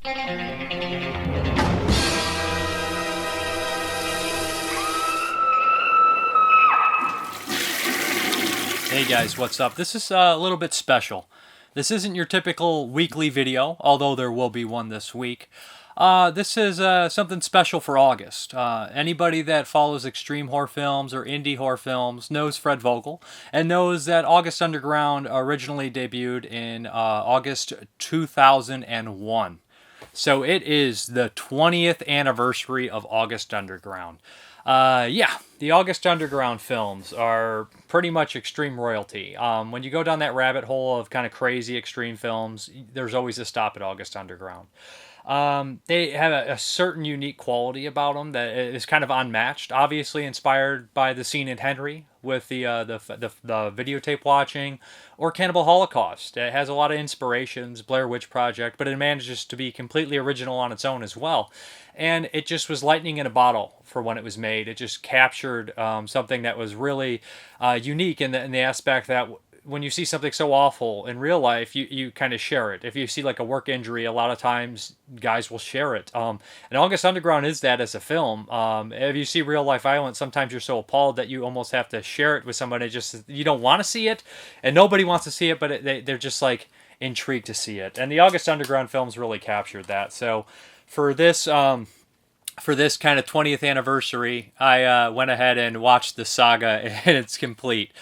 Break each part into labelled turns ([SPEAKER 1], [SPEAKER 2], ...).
[SPEAKER 1] Hey guys, what's up? This is a little bit special. This isn't your typical weekly video, although there will be one this week. This is something special for August. Anybody that follows extreme horror films or indie horror films knows Fred Vogel and knows that August Underground originally debuted in August 2001. So it is the 20th anniversary of August Underground. Yeah, the August Underground films are pretty much extreme royalty. When you go down that rabbit hole of kind of crazy extreme films, there's always a stop at August Underground. They have a certain unique quality about them that is kind of unmatched. Obviously, inspired by the scene in Henry with the videotape watching, or Cannibal Holocaust. It has a lot of inspirations, Blair Witch Project, but it manages to be completely original on its own as well. And it just was lightning in a bottle for when it was made. It just captured something that was really unique in the aspect that when you see something so awful in real life, you kind of share it. If you see like a work injury, a lot of times guys will share it. And August Underground is that as a film. If you see real life violence, sometimes you're so appalled that you almost have to share it with somebody. Just you don't want to see it, and nobody wants to see it, but they're just like intrigued to see it. And the August Underground films really captured that. So for this. For this kind of 20th anniversary, I went ahead and watched the saga in its complete.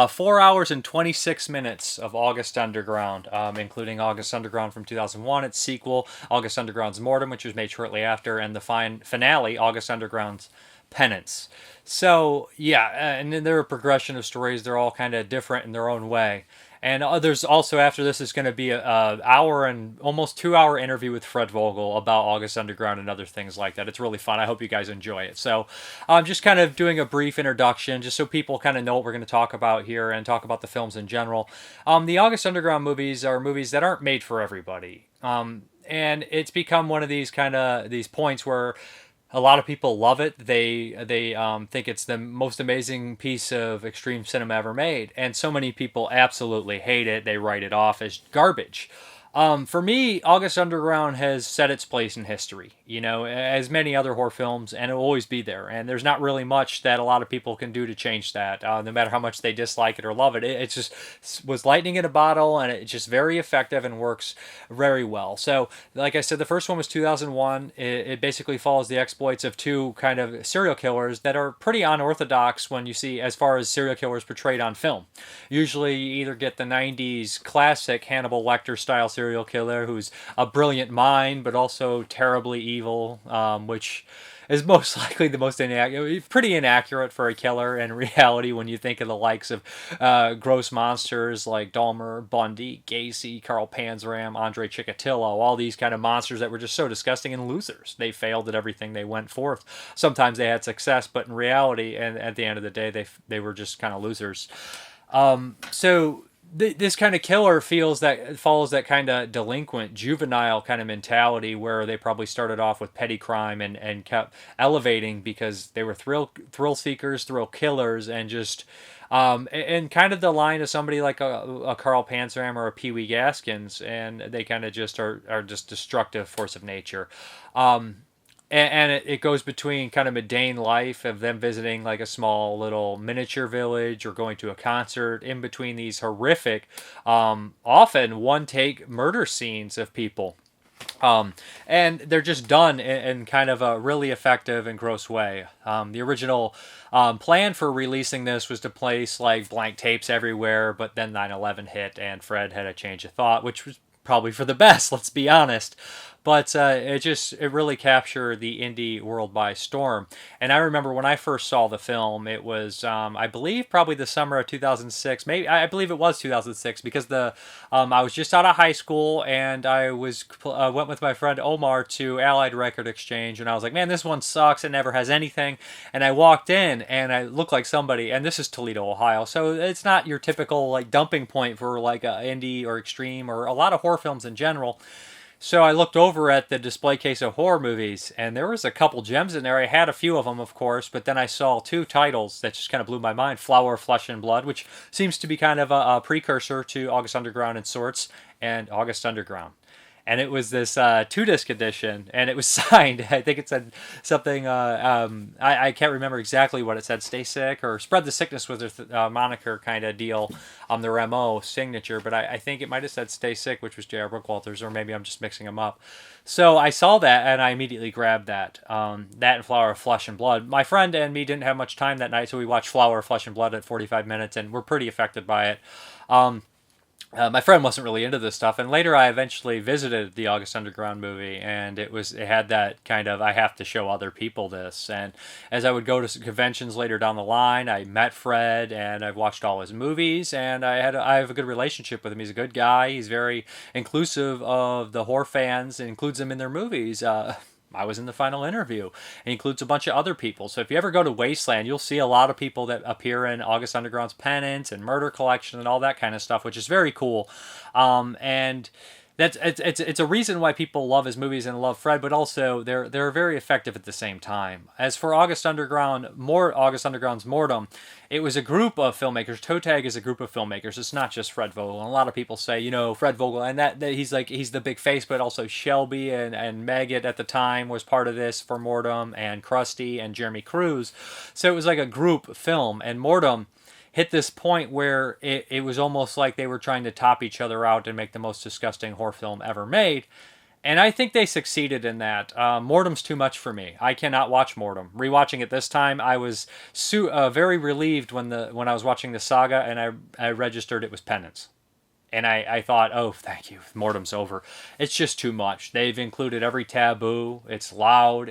[SPEAKER 1] 4 hours and 26 minutes of August Underground, including August Underground from 2001, its sequel, August Underground's Mordum, which was made shortly after, and the finale, August Underground's Penance. So, yeah, and then there are a progression of stories. They're all kind of different in their own way. And there's also, after this, is going to be a hour and almost 2 hour interview with Fred Vogel about August Underground and other things like that. It's really fun. I hope you guys enjoy it. So I'm just kind of doing a brief introduction just so people kind of know what we're going to talk about here and talk about the films in general. The August Underground movies are movies that aren't made for everybody. And it's become one of these kind of these points where a lot of people love it. They think it's the most amazing piece of extreme cinema ever made, and so many people absolutely hate it. They write it off as garbage. For me, August Underground has set its place in history, you know, as many other horror films, and it will always be there. And there's not really much that a lot of people can do to change that, no matter how much they dislike it or love it. It just was lightning in a bottle, and it's just very effective and works very well. So, like I said, the first one was 2001. It basically follows the exploits of two kind of serial killers that are pretty unorthodox when you see as far as serial killers portrayed on film. Usually, you either get the 90s classic Hannibal Lecter style serial killer who's a brilliant mind but also terribly evil, which is most likely the most pretty inaccurate for a killer in reality when you think of the likes of gross monsters like Dahmer, Bundy, Gacy, Carl Panzram, Andre Chikatilo, all these kind of monsters that were just so disgusting and losers. They failed at everything they went forth. Sometimes they had success, but in reality, and at the end of the day, they were just kind of losers. So this kind of killer follows that kind of delinquent, juvenile kind of mentality where they probably started off with petty crime and kept elevating because they were thrill seekers, thrill killers, and just and kind of the line of somebody like a Carl Panzram or a Pee Wee Gaskins, and they kind of just are just destructive force of nature. And it goes between kind of mundane life of them visiting like a small little miniature village or going to a concert, in between these horrific, often one take murder scenes of people. And they're just done in kind of a really effective and gross way. The original plan for releasing this was to place like blank tapes everywhere, but then 9/11 hit and Fred had a change of thought, which was probably for the best, let's be honest. But it really captured the indie world by storm. And I remember when I first saw the film, it was I believe probably the summer of 2006. Maybe I believe it was 2006 because I was just out of high school and I went with my friend Omar to Allied Record Exchange, and I was like, man, this one sucks. It never has anything. And I walked in and I looked like somebody. And this is Toledo, Ohio, so it's not your typical like dumping point for like indie or extreme or a lot of horror films in general. So I looked over at the display case of horror movies, and there was a couple gems in there. I had a few of them, of course, but then I saw two titles that just kind of blew my mind. Flower, Flesh, and Blood, which seems to be kind of a precursor to August Underground in sorts, and August Underground. and it was this 2-disc edition, and it was signed. I think it said something. I can't remember exactly what it said. Stay sick or spread the sickness with their moniker kind of deal. Their MO signature, but I think it might have said stay sick, which was J.R. Bookwalters, or maybe I'm just mixing them up. So I saw that and I immediately grabbed that. That and Flower of Flesh and Blood. My friend and me didn't have much time that night, so we watched Flower of Flesh and Blood at 45 minutes, and we're pretty affected by it. My friend wasn't really into this stuff, and later I eventually visited the August Underground movie, and it had that kind of I have to show other people this. And as I would go to conventions later down the line, I met Fred, and I've watched all his movies, and I have a good relationship with him. He's a good guy. He's very inclusive of the horror fans, and includes them in their movies. I was in the final interview. It includes a bunch of other people. So if you ever go to Wasteland, you'll see a lot of people that appear in August Underground's Penance and Murder Collection and all that kind of stuff, which is very cool. And it's a reason why people love his movies and love Fred, but also they're very effective at the same time. As for August Underground's Mordum, it was a group of filmmakers. Toe Tag is a group of filmmakers. It's not just Fred Vogel. And a lot of people say, Fred Vogel, and that he's the big face, but also Shelby and Maggot at the time was part of this for Mordum, and Cristie and Jerami Cruz. So it was like a group film, and Mordum hit this point where it was almost like they were trying to top each other out and make the most disgusting horror film ever made. And I think they succeeded in that. Mordum's too much for me. I cannot watch Mordum. Rewatching it this time, I was very relieved when I was watching the Saga and I registered it was Penance. And I thought, oh, thank you, Mordum's over. It's just too much. They've included every taboo. It's loud.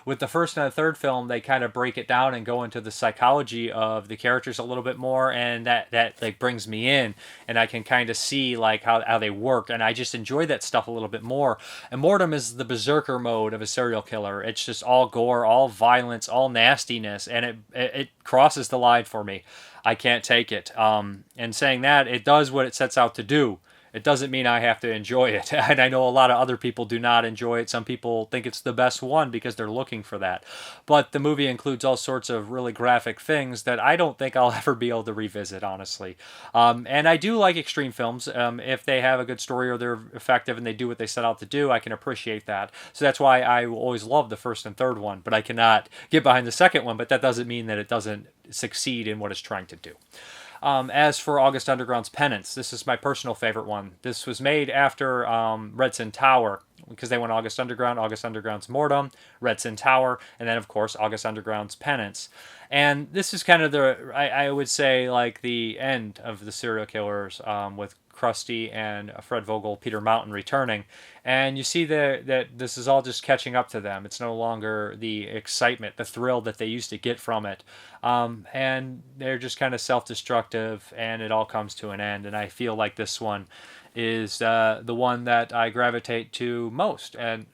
[SPEAKER 1] With the first and the third film, they kind of break it down and go into the psychology of the characters a little bit more, and that like brings me in, and I can kind of see like how they work, and I just enjoy that stuff a little bit more. And Mordum is the berserker mode of a serial killer. It's just all gore, all violence, all nastiness, and it crosses the line for me. I can't take it. And saying that, it does what it sets out to do. It doesn't mean I have to enjoy it. And I know a lot of other people do not enjoy it. Some people think it's the best one because they're looking for that. But the movie includes all sorts of really graphic things that I don't think I'll ever be able to revisit, honestly. And I do like extreme films. If they have a good story or they're effective and they do what they set out to do, I can appreciate that. So that's why I always love the first and third one. But I cannot get behind the second one. But that doesn't mean that it doesn't succeed in what it's trying to do. As for August Underground's Penance, this is my personal favorite one. This was made after Red Sin Tower, because they went August Underground's Mordum, Red Sin Tower, and then, of course, August Underground's Penance. And this is kind of I would say, like the end of the serial killers with Cristie and Fred Vogel, Peter Mountain returning. And you see that this is all just catching up to them. It's no longer the excitement, the thrill that they used to get from it. And they're just kind of self-destructive, and it all comes to an end. And I feel like this one is the one that I gravitate to most. And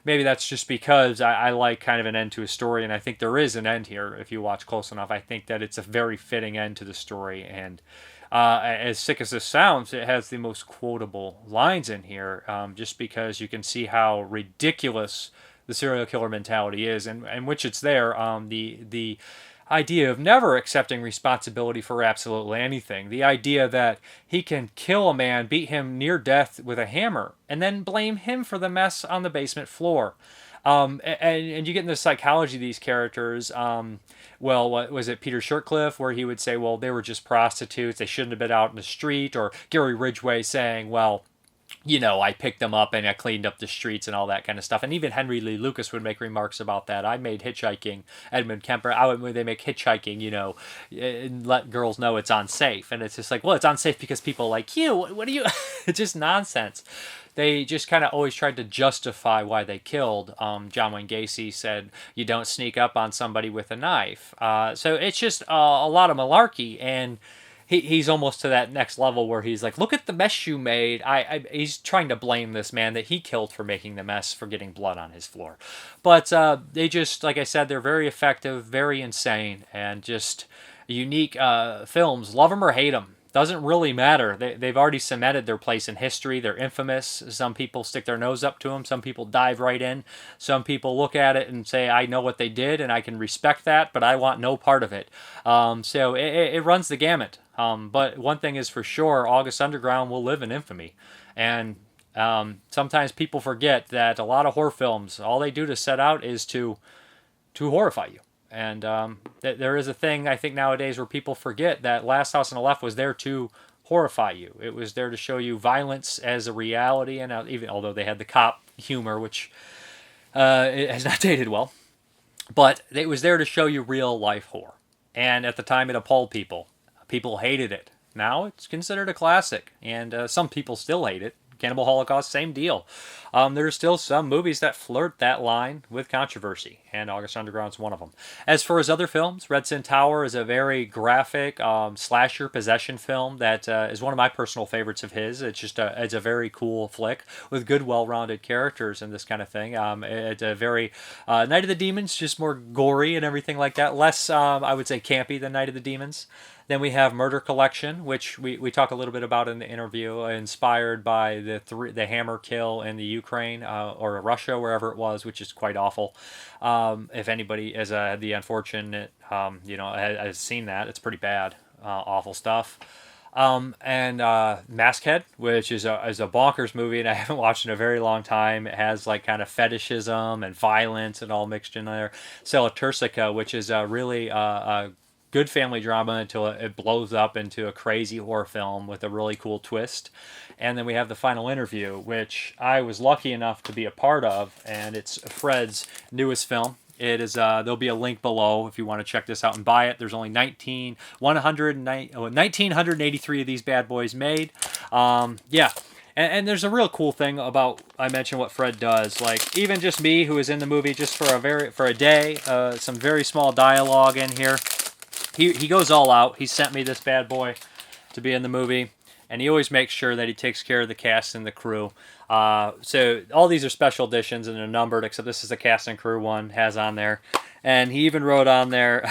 [SPEAKER 1] maybe that's just because I like kind of an end to a story, and I think there is an end here if you watch close enough. I think that it's a very fitting end to the story, and as sick as this sounds, it has the most quotable lines in here, just because you can see how ridiculous the serial killer mentality is, and which it's there. The idea of never accepting responsibility for absolutely anything. The idea that he can kill a man, beat him near death with a hammer, and then blame him for the mess on the basement floor. And you get in the psychology of these characters. Well, what was it, Peter Shirtcliffe, where he would say, well, they were just prostitutes, they shouldn't have been out in the street, or Gary Ridgway saying, well, I picked them up and I cleaned up the streets and all that kind of stuff. And even Henry Lee Lucas would make remarks about that. I made hitchhiking, Edmund Kemper, they make hitchhiking, and let girls know it's unsafe. And it's just like, well, it's unsafe because people like you. What are you? It's just nonsense. They just kind of always tried to justify why they killed. John Wayne Gacy said, you don't sneak up on somebody with a knife. So it's just a lot of malarkey, and he's almost to that next level where he's like, look at the mess you made. He's trying to blame this man that he killed for making the mess, for getting blood on his floor. But they just, like I said, they're very effective, very insane, and just unique films. Love them or hate them. Doesn't really matter. They've already cemented their place in history. They're infamous. Some people stick their nose up to them. Some people dive right in. Some people look at it and say, I know what they did and I can respect that, but I want no part of it. So it runs the gamut. But one thing is for sure, August Underground will live in infamy. And Sometimes people forget that a lot of horror films, all they do to set out is to horrify you. And there is a thing I think nowadays where people forget that Last House on the Left was there to horrify you. It was there to show you violence as a reality, and even although they had the cop humor, which it has not dated well, but it was there to show you real life horror. And at the time, it appalled people. People hated it. Now it's considered a classic, and some people still hate it. Cannibal Holocaust, same deal. There's still some movies that flirt that line with controversy, and August Underground's one of them. As for his other films, Red Sin Tower is a very graphic slasher possession film that is one of my personal favorites of his. It's a very cool flick with good, well-rounded characters and this kind of thing. It's a very Night of the Demons, just more gory and everything like that. Less, I would say, campy than Night of the Demons. Then we have Murder Collection, which we talk a little bit about in the interview, inspired by the hammer kill in the Ukraine or Russia, wherever it was, which is quite awful. If anybody has had the unfortunate, has seen that, it's pretty bad, awful stuff. And Maskhead, which is a bonkers movie, and I haven't watched in a very long time. It has like kind of fetishism and violence and all mixed in there. Turcica, which is really a good family drama until it blows up into a crazy horror film with a really cool twist. And then we have The Final Interview, which I was lucky enough to be a part of, and it's Fred's newest film. It is there'll be a link below if you want to check this out and buy it. There's only 1,983 of these bad boys made. Yeah. And there's a real cool thing about, I mentioned what Fred does. Like, even just me, who is in the movie just for a day, some very small dialogue in here. He goes all out. He sent me this bad boy to be in the movie, and he always makes sure that he takes care of the cast and the crew. So all these are special editions and they're numbered, except this is the cast and crew one, has on there. And he even wrote on there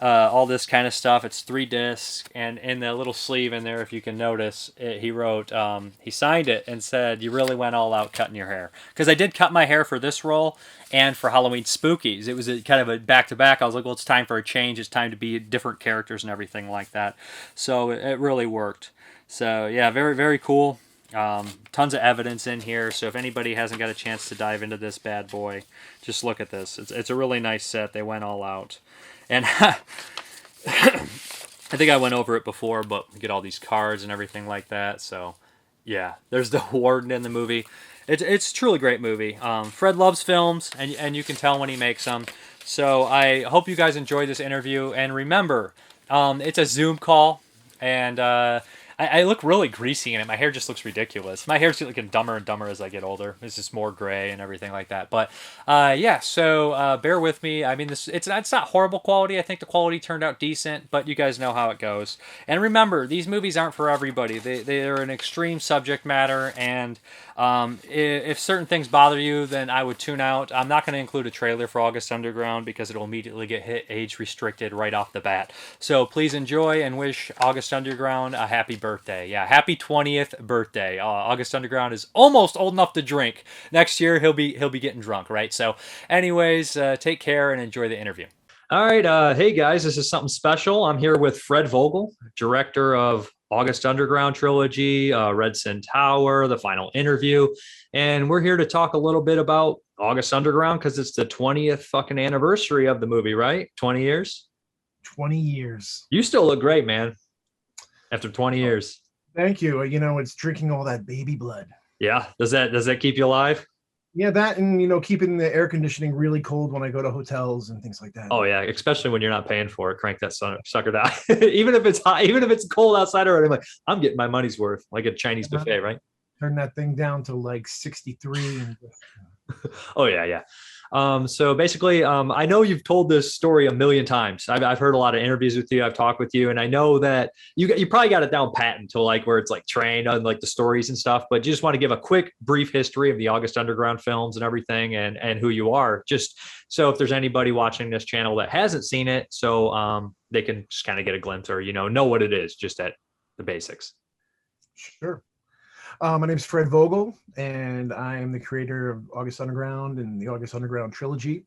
[SPEAKER 1] all this kind of stuff. It's 3 discs, and in the little sleeve in there, if you can notice, he wrote, he signed it and said, "You really went all out cutting your hair." Because I did cut my hair for this role and for Halloween Spookies. It was kind of a back-to-back. I was like, well, it's time for a change. It's time to be different characters and everything like that. So it really worked. So yeah, very, very cool. Tons of evidence in here. So if anybody hasn't got a chance to dive into this bad boy, just look at this. It's a really nice set. They went all out. And I think I went over it before, but we get all these cards and everything like that. So, yeah, there's the warden in the movie. It's a truly great movie. Fred loves films, and you can tell when he makes them. So I hope you guys enjoyed this interview. And remember, it's a Zoom call, and I look really greasy in it. My hair just looks ridiculous. My hair's looking dumber and dumber as I get older. It's just more gray and everything like that. But yeah, so bear with me. I mean, it's not horrible quality. I think the quality turned out decent, but you guys know how it goes. And remember, these movies aren't for everybody. They're an extreme subject matter, and if certain things bother you, then I would tune out. I'm not going to include a trailer for August Underground because it'll immediately get hit age restricted right off the bat. So please enjoy and wish August Underground a happy birthday. Yeah, happy 20th birthday. August Underground is almost old enough to drink. Next year he'll be getting drunk, right? So anyways, take care and enjoy the interview. All right, hey guys, this is something special. I'm here with Fred Vogel, director of August Underground trilogy, Red Sin Tower, The Final Interview, and we're here to talk a little bit about August Underground because it's the 20th fucking anniversary of the movie, right? 20 years?
[SPEAKER 2] 20 years.
[SPEAKER 1] You still look great, man, after 20 years.
[SPEAKER 2] Thank you. You know, it's drinking all that baby blood.
[SPEAKER 1] Yeah. Does that keep you alive?
[SPEAKER 2] Yeah, that and, you know, keeping the air conditioning really cold when I go to hotels and things like that.
[SPEAKER 1] Oh, yeah, especially when you're not paying for it. Crank that sucker down. Even if it's hot, even if it's cold outside already, I'm like, I'm getting my money's worth, like a Chinese buffet, right?
[SPEAKER 2] Turn that thing down to like 63. And
[SPEAKER 1] oh, yeah. So basically, I know you've told this story a million times. I've heard a lot of interviews with you. I've talked with you, and I know that you probably got it down pat until like where it's like trained on like the stories and stuff. But you just want to give a quick, brief history of the August Underground films and everything, and who you are. Just so if there's anybody watching this channel that hasn't seen it, so they can just kind of get a glimpse or know what it is, just at the basics.
[SPEAKER 2] Sure. My name is Fred Vogel, and I am the creator of August Underground and the August Underground trilogy.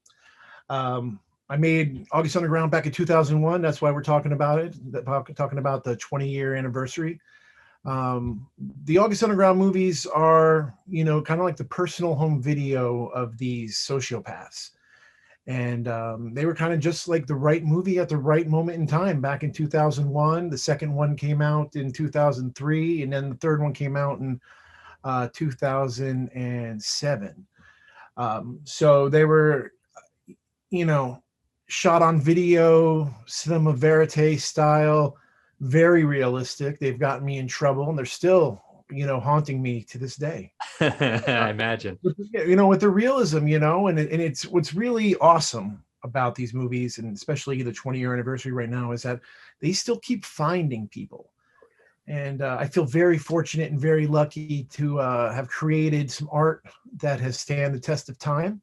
[SPEAKER 2] I made August Underground back in 2001. That's why we're talking about it, talking about the 20-year anniversary. The August Underground movies are, kind of like the personal home video of these sociopaths. And they were kind of just like the right movie at the right moment in time back in 2001. The second one came out in 2003, and then the third one came out in 2007. So they were, you know, shot on video, cinema verite style, very realistic. They've gotten me in trouble, and they're still, haunting me to this day.
[SPEAKER 1] I imagine.
[SPEAKER 2] With the realism, and it's what's really awesome about these movies, and especially the 20-year anniversary right now, is that they still keep finding people. And I feel very fortunate and very lucky to have created some art that has stand the test of time.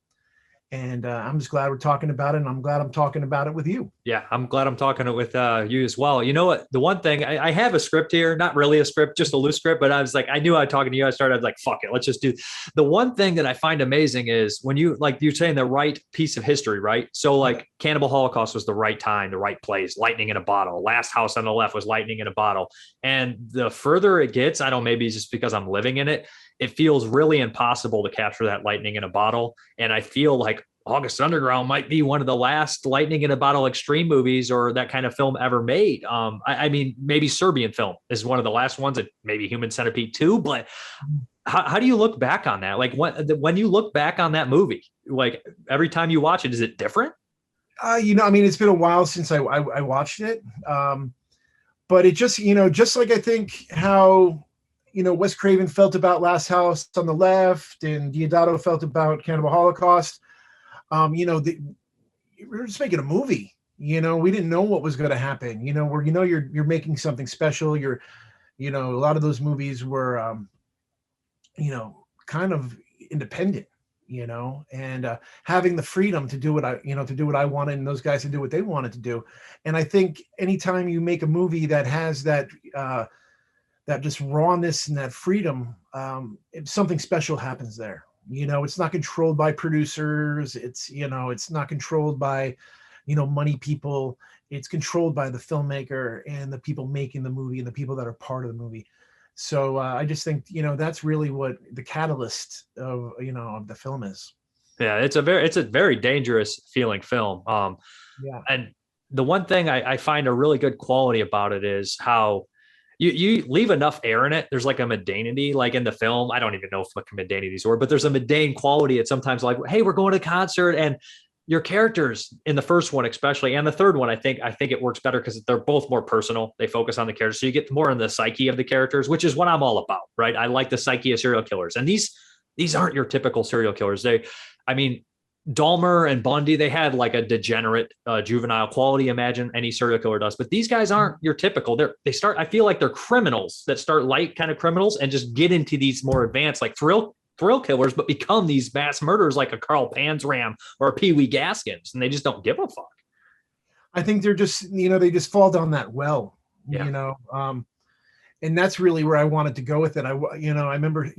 [SPEAKER 2] And I'm just glad we're talking about it, and I'm glad I'm talking about it with you.
[SPEAKER 1] Yeah, I'm glad I'm talking it with you as well. You know what? The one thing I have a script here, not really a script, just a loose script, but I was like, I knew I was talking to you. I was like, fuck it, let's just do. The one thing that I find amazing is when you, like you're saying, the right piece of history, right? So like Cannibal Holocaust was the right time, the right place, lightning in a bottle. Last House on the Left was lightning in a bottle. And the further it gets, I don't know, maybe it's just because I'm living in it, it feels really impossible to capture that lightning in a bottle. And I feel like August Underground might be one of the last lightning in a bottle extreme movies or that kind of film ever made. I mean, maybe Serbian Film is one of the last ones, and maybe Human Centipede 2. But how do you look back on that? Like when you look back on that movie, like every time you watch it, is it different?
[SPEAKER 2] I mean, it's been a while since I watched it. But it just, just like I think how, Wes Craven felt about Last House on the Left and Diodato felt about Cannibal Holocaust. We're just making a movie. We didn't know what was going to happen. You're making something special. A lot of those movies were, kind of independent. And having the freedom to do what I wanted, and those guys to do what they wanted to do. And I think anytime you make a movie that has that just rawness and that freedom, something special happens there. It's not controlled by producers. It's not controlled by, money people. It's controlled by the filmmaker and the people making the movie and the people that are part of the movie. So I just think, that's really what the catalyst of, of the film is.
[SPEAKER 1] Yeah, it's a very dangerous feeling film.
[SPEAKER 2] Yeah.
[SPEAKER 1] And the one thing I find a really good quality about it is how you leave enough air in it. There's like a mundanity, like in the film. I don't even know what mundanity is, but there's a mundane quality. It's sometimes like, hey, we're going to a concert, and your characters in the first one, especially, and the third one, I think it works better because they're both more personal. They focus on the characters, so you get more in the psyche of the characters, which is what I'm all about, right? I like the psyche of serial killers, and these aren't your typical serial killers. Dahmer and Bundy, they had like a degenerate juvenile quality. Imagine any serial killer does, but these guys aren't your typical. I feel like they're criminals that start light kind of criminals and just get into these more advanced, like thrill killers, but become these mass murderers like a Carl Panzram or a Pee Wee Gaskins, and they just don't give a fuck.
[SPEAKER 2] I think they're just, they just fall down that well, and that's really where I wanted to go with it. I remember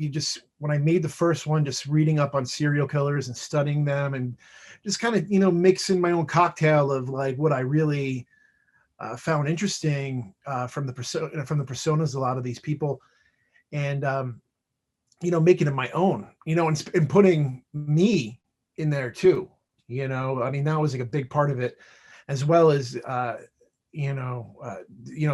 [SPEAKER 2] when I made the first one, just reading up on serial killers and studying them and just kind of, mixing my own cocktail of like what I really found interesting from the personas of a lot of these people, and making it my own, and putting me in there too. I mean, that was like a big part of it, as well as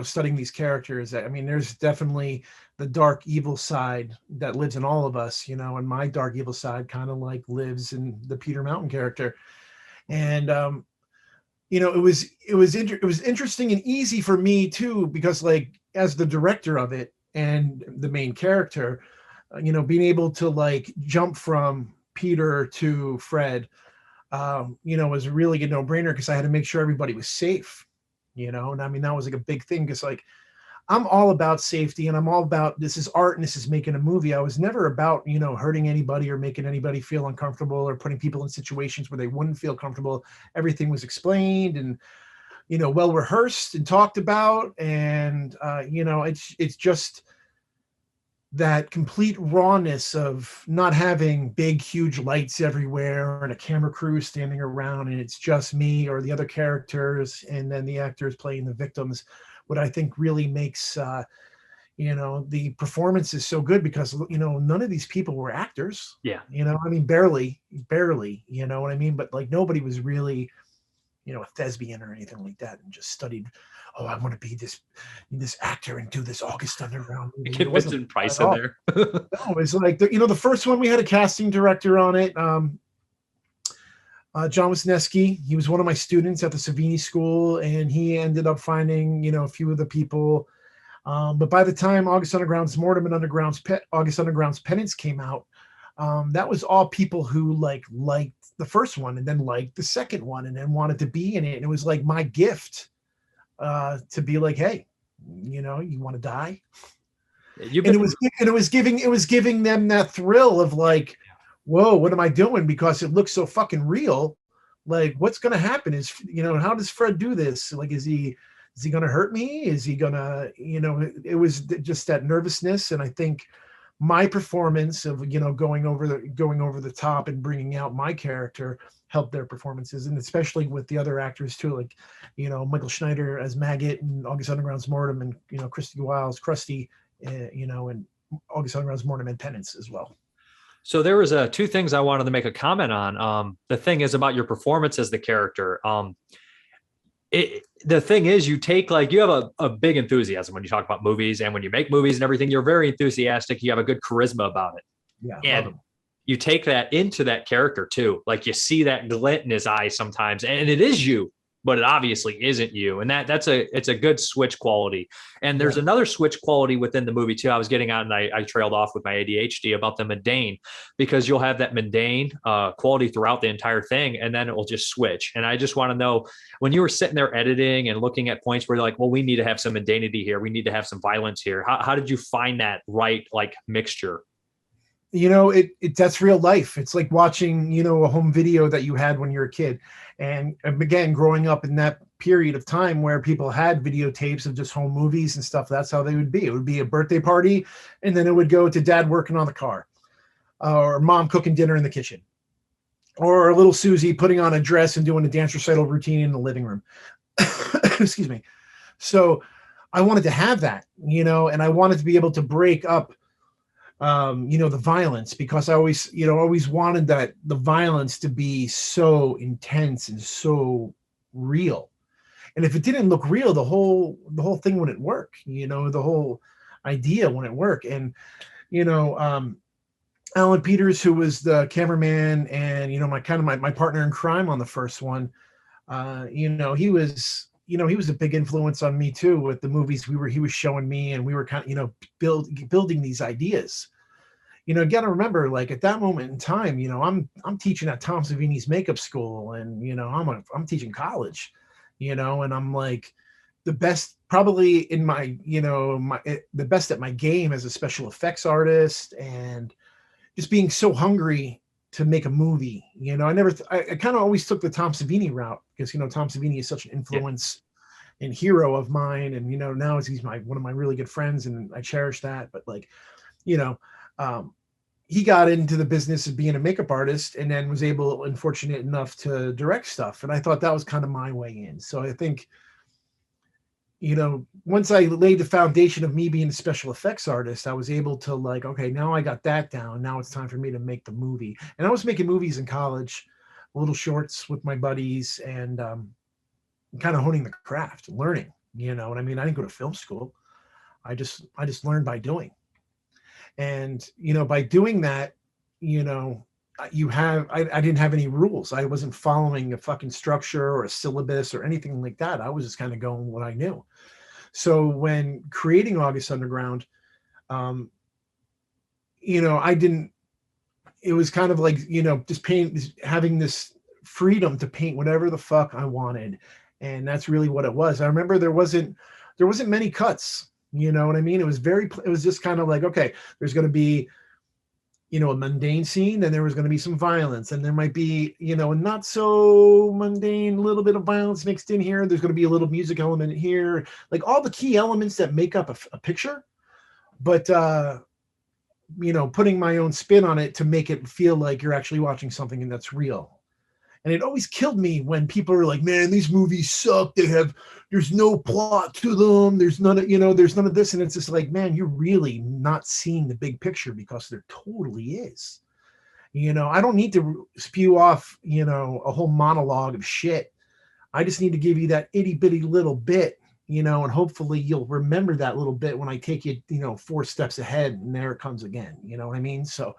[SPEAKER 2] studying these characters. I mean, there's definitely the dark evil side that lives in all of us, and my dark evil side kind of like lives in the Peter Mountain character. And it was interesting and easy for me too, because like as the director of it and the main character, being able to like jump from Peter to Fred, was a really good no-brainer because I had to make sure everybody was safe. And I mean, that was like a big thing because like I'm all about safety, and I'm all about, this is art and this is making a movie. I was never about, hurting anybody or making anybody feel uncomfortable or putting people in situations where they wouldn't feel comfortable. Everything was explained and, well rehearsed and talked about. And, it's just that complete rawness of not having big, huge lights everywhere and a camera crew standing around and it's just me or the other characters and then the actors playing the victims. What I think really makes, you know, the performance is so good because, you know, none of these people were actors.
[SPEAKER 1] Yeah.
[SPEAKER 2] You know, I mean, barely, you know what I mean? But like nobody was really, you know, a thespian or anything like that, and just studied, oh, I want to be this actor and do this August Underground movie. It
[SPEAKER 1] Get
[SPEAKER 2] wasn't
[SPEAKER 1] Vincent
[SPEAKER 2] like
[SPEAKER 1] Price
[SPEAKER 2] that at
[SPEAKER 1] in
[SPEAKER 2] all.
[SPEAKER 1] there.
[SPEAKER 2] No, it was like the, you know, the first one we had a casting director on it. John Wisniewski, he was one of my students at the Savini School, and he ended up finding, you know, a few of the people. But by the time August Underground's Mordum and August Underground's Penance came out, that was all people who liked the first one and then liked the second one and then wanted to be in it. And it was like my gift to be like, hey, you know, you want to die?
[SPEAKER 1] You've
[SPEAKER 2] And
[SPEAKER 1] been
[SPEAKER 2] it was giving them that thrill of like, whoa, what am I doing? Because it looks so fucking real. Like, what's gonna happen? Is, you know, how does Fred do this? Like, is he gonna hurt me? Is he gonna, you know, it was just that nervousness. And I think my performance of, you know, going over the top and bringing out my character helped their performances, and especially with the other actors too, like, you know, Michael Schneider as Maggot and August Underground's Mordum, and, you know, Cristie Wiles Cristie, you know, and August Underground's Mordum and Penance as well.
[SPEAKER 1] So there was two things I wanted to make a comment on. The thing is about your performance as the character. The thing is, you take, like, you have a big enthusiasm when you talk about movies, and when you make movies and everything, you're very enthusiastic. You have a good charisma about it.
[SPEAKER 2] Yeah, love
[SPEAKER 1] And
[SPEAKER 2] him.
[SPEAKER 1] you take that into that character too. Like, you see that glint in his eyes sometimes, and it is you, but it obviously isn't you. And it's a good switch quality. And there's another switch quality within the movie too. I was getting out, and I trailed off with my ADHD about the mundane, because you'll have that mundane quality throughout the entire thing, and then it will just switch. And I just want to know, when you were sitting there editing and looking at points where you're like, well, we need to have some mundanity here, we need to have some violence here. How did you find that right, like, mixture?
[SPEAKER 2] You know, that's real life. It's like watching, you know, a home video that you had when you were a kid. And again, growing up in that period of time where people had videotapes of just home movies and stuff, that's how they would be. It would be a birthday party, and then it would go to dad working on the car, or mom cooking dinner in the kitchen, or little Susie putting on a dress and doing a dance recital routine in the living room. Excuse me. So I wanted to have that, you know, and I wanted to be able to break up, you know, the violence, because I always, you know, always wanted that the violence to be so intense and so real. And if it didn't look real, the whole thing wouldn't work, you know, the whole idea wouldn't work. And, you know, Alan Peters, who was the cameraman and, you know, my partner in crime on the first one, you know, he was a big influence on me too, with the movies he was showing me, and we were kind of, you know, building these ideas. You know, you got to remember, like, at that moment in time, you know, I'm teaching at Tom Savini's makeup school, and, you know, I'm teaching college, you know, and I'm like the best probably in my, you know, the best at my game as a special effects artist, and just being so hungry to make a movie. You know, I kind of always took the Tom Savini route, because, you know, Tom Savini is such an
[SPEAKER 1] Yeah.
[SPEAKER 2] influence and hero of mine. And, you know, now he's one of my really good friends, and I cherish that. But, like, you know, he got into the business of being a makeup artist, and then was able and fortunate enough to direct stuff. And I thought that was kind of my way in. So I think, you know, once I laid the foundation of me being a special effects artist, I was able to, like, okay, now I got that down. Now it's time for me to make the movie. And I was making movies in college, little shorts with my buddies, and kind of honing the craft, learning, you know what I mean? I didn't go to film school. I just learned by doing. And, you know, by doing that, you know, I didn't have any rules. I wasn't following a fucking structure or a syllabus or anything like that. I was just kind of going what I knew. So when creating August Underground, um, you know, it was kind of like, you know, just having this freedom to paint whatever the fuck I wanted. And that's really what it was. I remember there wasn't many cuts, you know what I mean? It was just kind of like, okay, there's going to be, you know, a mundane scene, and there was going to be some violence, and there might be, you know, a not so mundane, little bit of violence mixed in here. There's going to be a little music element here, like all the key elements that make up a picture. But, you know, putting my own spin on it to make it feel like you're actually watching something and that's real. And it always killed me when people are like, man, these movies suck. There's no plot to them. There's none of, there's none of this. And it's just like, man, you're really not seeing the big picture, because there totally is. I don't need to spew off, a whole monologue of shit. I just need to give you that itty bitty little bit, and hopefully you'll remember that little bit when I take you, 4 steps ahead, and there it comes again. You know what I mean? So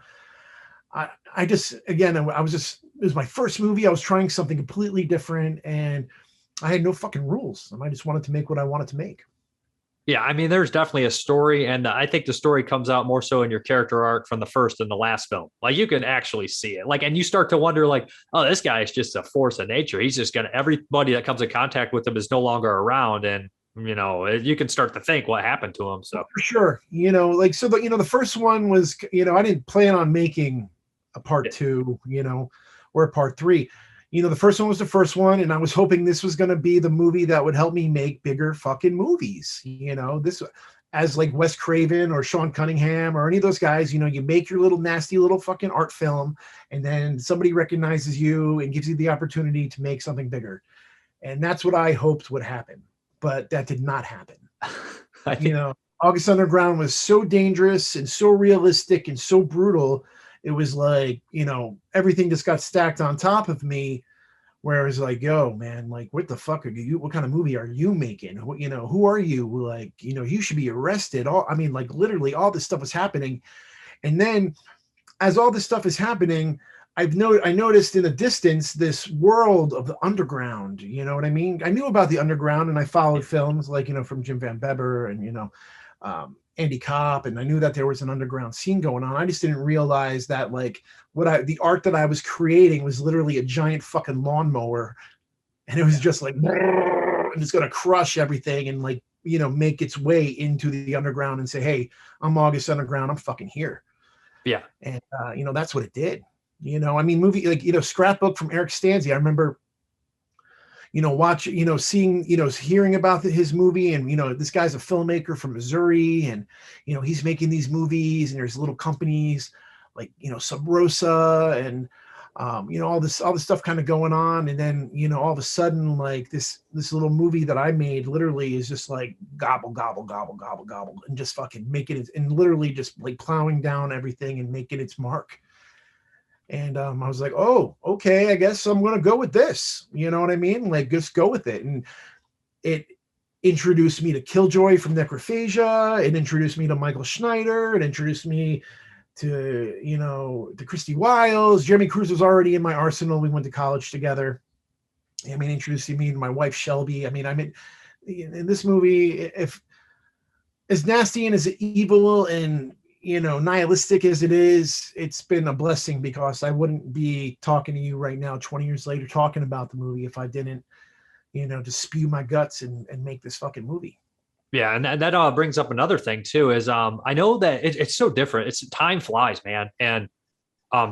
[SPEAKER 2] I just, again, it was my first movie. I was trying something completely different, and I had no fucking rules. And I just wanted to make what I wanted to make.
[SPEAKER 3] Yeah, I mean, there's definitely a story, and I think the story comes out more so in your character arc from the first and the last film. Like, you can actually see it. Like, and you start to wonder, like, oh, this guy is just a force of nature. He's just gonna, everybody that comes in contact with him is no longer around, and you can start to think what happened to him. So
[SPEAKER 2] for sure, the first one was, I didn't plan on making a part 2, or a part 3. The first one was the first one, and I was hoping this was going to be the movie that would help me make bigger fucking movies. This, as like Wes Craven or Sean Cunningham or any of those guys, you make your little nasty little fucking art film, and then somebody recognizes you and gives you the opportunity to make something bigger. And that's what I hoped would happen, but that did not happen. August Underground was so dangerous and so realistic and so brutal. It was like, everything just got stacked on top of me, where it was like, yo, man, like, what the fuck are you, what kind of movie are you making? Who are you? Like, you should be arrested. Like, literally all this stuff was happening. And then as all this stuff is happening, I noticed in the distance, this world of the underground, you know what I mean? I knew about the underground, and I followed films like, from Jim Van Bebber and, Andy Kopp, and I knew that there was an underground scene going on. I just didn't realize that, like, the art that I was creating was literally a giant fucking lawnmower, and it was just like, and it's gonna crush everything and, like, make its way into the underground and say, hey, I'm August Underground, I'm fucking here.
[SPEAKER 3] Yeah.
[SPEAKER 2] And that's what it did. Movie, like, Scrapbook from Eric Stanzi. I remember seeing, hearing about his movie, and, this guy's a filmmaker from Missouri, and, he's making these movies, and there's little companies like, Sub Rosa, and, all this stuff kind of going on. And then, all of a sudden, like, this little movie that I made literally is just like gobble, gobble, gobble, gobble, gobble, and just fucking making it, and literally just like plowing down everything and making its mark. And I was like, oh, okay, I guess I'm going to go with this. You know what I mean? Like, just go with it. And it introduced me to Killjoy from Necrophagia. It introduced me to Michael Schneider. It introduced me to, to Cristie Wiles. Jeremy Cruz was already in my arsenal. We went to college together. Introducing me to my wife, Shelby. In this movie, if as nasty and as evil and, nihilistic as it is, it's been a blessing, because I wouldn't be talking to you right now 20 years later talking about the movie if I didn't, just spew my guts and make this fucking movie.
[SPEAKER 3] Yeah, and that brings up another thing too, is I know that it's so different. It's time flies, man. And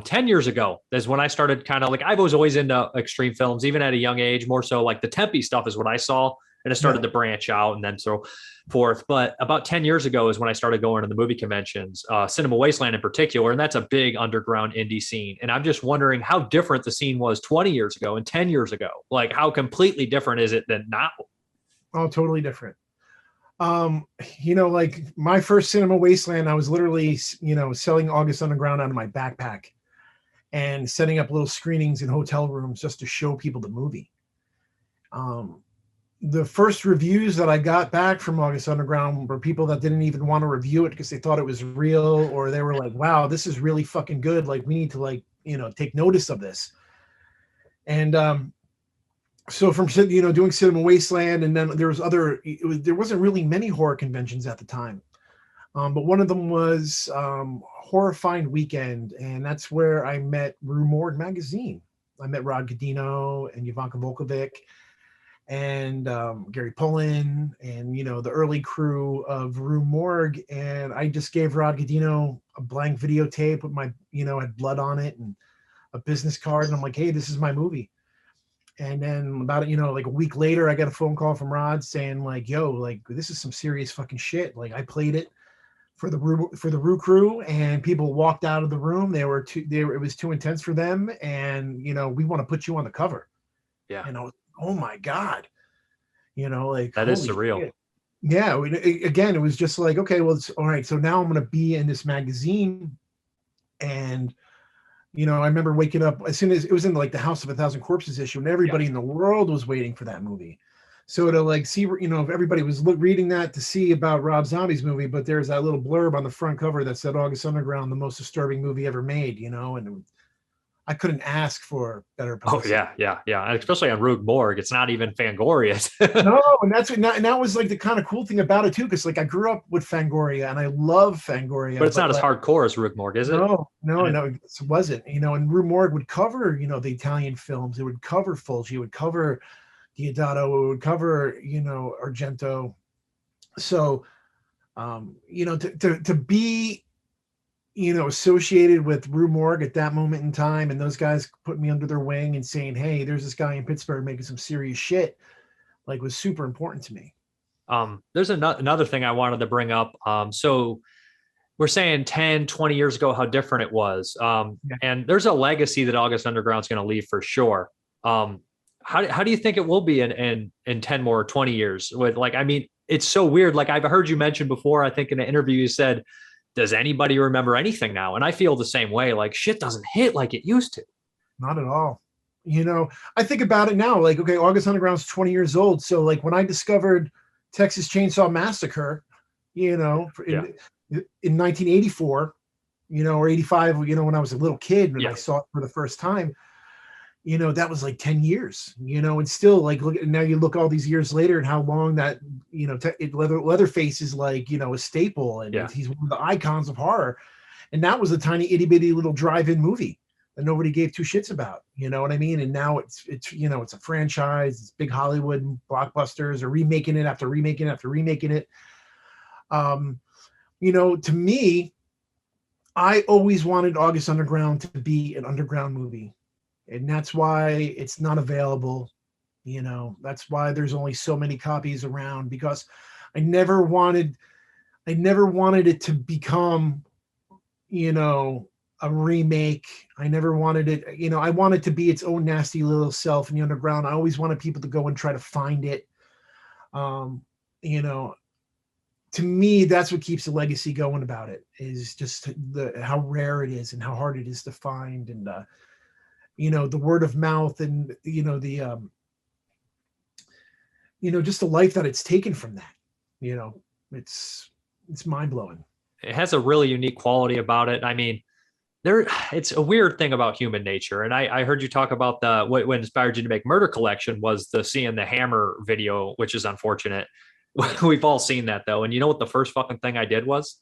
[SPEAKER 3] 10 years ago is when I started kind of like, I was always into extreme films, even at a young age, more so like the Tempe stuff is what I saw. And it started to branch out and then so forth. But about 10 years ago is when I started going to the movie conventions, Cinema Wasteland in particular. And that's a big underground indie scene. And I'm just wondering how different the scene was 20 years ago and 10 years ago. Like, how completely different is it than now?
[SPEAKER 2] Oh, totally different. Like my first Cinema Wasteland, I was literally, selling August Underground out of my backpack and setting up little screenings in hotel rooms just to show people the movie. The first reviews that I got back from August Underground were people that didn't even want to review it because they thought it was real, or they were like, wow, this is really fucking good. Like, we need to, like, take notice of this. And, so from, doing Cinema Wasteland, and then there was there wasn't really many horror conventions at the time. But one of them was Horror Find Weekend. And that's where I met Rue Morgue magazine. I met Rod Godino and Ivanka Volkovic and Gary Pullen and, the early crew of Rue Morgue. And I just gave Rod Godino a blank videotape with my, had blood on it and a business card. And I'm like, hey, this is my movie. And then about, like a week later, I got a phone call from Rod saying like, yo, like, this is some serious fucking shit. Like, I played it for the Rue crew, and people walked out of the room. It was too intense for them, and we want to put you on the cover.
[SPEAKER 3] Yeah.
[SPEAKER 2] And I was, oh my God, like
[SPEAKER 3] That is
[SPEAKER 2] holy
[SPEAKER 3] surreal.
[SPEAKER 2] shit. Yeah. Again, it was just like, okay, well, it's all right. So now I'm going to be in this magazine. And, I remember waking up as soon as it was in like the House of a Thousand Corpses issue, and everybody in the world was waiting for that movie. So to like see, if everybody was reading that to see about Rob Zombie's movie, but there's that little blurb on the front cover that said August Underground, the most disturbing movie ever made, and I couldn't ask for better publicity.
[SPEAKER 3] Oh yeah. And especially on Rube Morgue, it's not even Fangoria.
[SPEAKER 2] No, and that was like the kind of cool thing about it too, because like I grew up with Fangoria and I love Fangoria,
[SPEAKER 3] but it's not as hardcore as Rube Morgue, is it?
[SPEAKER 2] No, it wasn't. And Rue Morgue would cover, the Italian films. It would cover Fulci, it would cover Diodato, it would cover, Argento. So, to be, associated with Rue Morgue at that moment in time, and those guys put me under their wing and saying, hey, there's this guy in Pittsburgh making some serious shit, like, was super important to me.
[SPEAKER 3] There's another thing I wanted to bring up. So we're saying 10, 20 years ago, how different it was. And there's a legacy that August Underground's going to leave for sure. How do you think it will be in 10 more, 20 years? It's so weird. Like I've heard you mention before, I think in an interview, you said, does anybody remember anything now? And I feel the same way. Like shit doesn't hit like it used to.
[SPEAKER 2] Not at all. I think about it now, like, okay, August Underground's 20 years old. So like when I discovered Texas Chainsaw Massacre, in 1984, or 85, when I was a little kid and I saw it for the first time, that was like 10 years, and still like, now you look all these years later and how long that, Leatherface is like, a staple, and he's one of the icons of horror. And that was a tiny itty bitty little drive-in movie that nobody gave two shits about, you know what I mean? And now it's it's a franchise, it's big Hollywood blockbusters are remaking it after remaking it after remaking it. To me, I always wanted August Underground to be an underground movie. And that's why it's not available. That's why there's only so many copies around, because I never wanted it to become, a remake. I never wanted it, I wanted to be its own nasty little self in the underground. I always wanted people to go and try to find it. To me, that's what keeps the legacy going about it, is just how rare it is and how hard it is to find. And, the word of mouth and, just the life that it's taken from that, it's mind blowing.
[SPEAKER 3] It has a really unique quality about it. I mean, it's a weird thing about human nature. And I heard you talk about what inspired you to make Murder Collection was seeing the Hammer video, which is unfortunate. We've all seen that though. And you know what the first fucking thing I did was?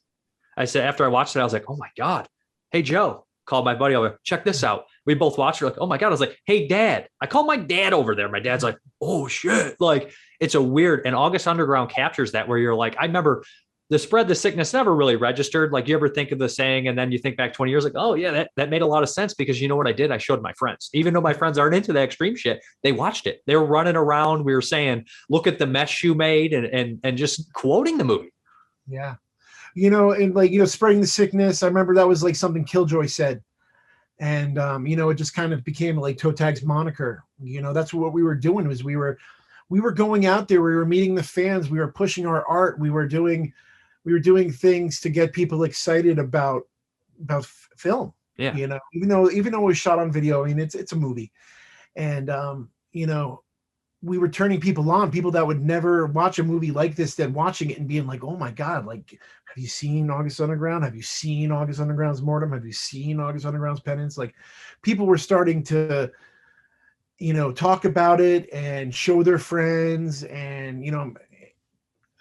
[SPEAKER 3] I said, after I watched it, I was like, oh my God. Hey, Joe, called my buddy over. Check this out. We both watched it. Like, oh my God. I was like, hey, Dad. I called my dad over there. My dad's like, oh shit. Like, it's a weird, and August Underground captures that, where you're like, I remember the spread the sickness never really registered. Like, you ever think of the saying and then you think back 20 years, like, oh yeah, that made a lot of sense, because you know what I did? I showed my friends, even though my friends aren't into that extreme shit. They watched it. They were running around. We were saying, look at the mess you made, and just quoting the movie.
[SPEAKER 2] Yeah. And like, spreading the sickness. I remember that was like something Killjoy said. And, it just kind of became like Toe Tag's moniker. That's what we were doing, was we were going out there. We were meeting the fans. We were pushing our art. We were doing things to get people excited about film.
[SPEAKER 3] Yeah.
[SPEAKER 2] Even though it was shot on video, I mean, it's a movie. And, we were turning people on, people that would never watch a movie like this, then watching it and being like, oh my God, like, have you seen August Underground? Have you seen August Underground's Mordum? Have you seen August Underground's Penance? Like, people were starting to, talk about it and show their friends. And,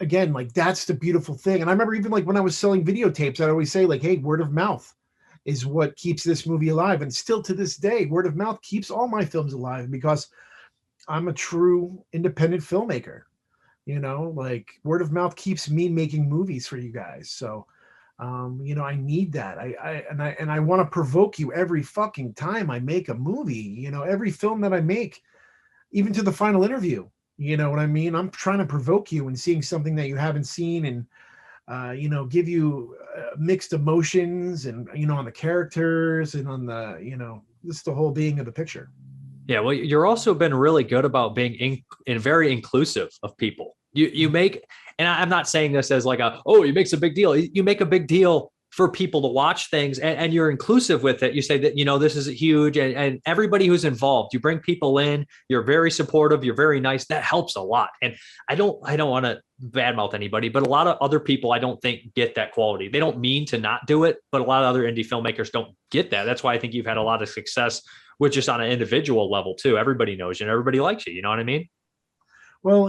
[SPEAKER 2] again, like, that's the beautiful thing. And I remember even like when I was selling videotapes, I'd always say like, hey, word of mouth is what keeps this movie alive. And still to this day, word of mouth keeps all my films alive, because I'm a true independent filmmaker. Like, word of mouth keeps me making movies for you guys. So, I need that. I want to provoke you every fucking time I make a movie, every film that I make, even to the final interview, you know what I mean? I'm trying to provoke you and seeing something that you haven't seen. And, give you mixed emotions and, on the characters and on the, just the whole being of the picture.
[SPEAKER 3] Yeah, well, you're also been really good about being very inclusive of people. You make, and I'm not saying this as like you makes a big deal. You make a big deal for people to watch things, and you're inclusive with it. You say that, this is huge, and everybody who's involved, you bring people in, you're very supportive, you're very nice. That helps a lot. And I don't want to badmouth anybody, but a lot of other people, I don't think, get that quality. They don't mean to not do it, but a lot of other indie filmmakers don't get that. That's why I think you've had a lot of success with just on an individual level too. Everybody knows you and everybody likes you. You know what I mean?
[SPEAKER 2] Well,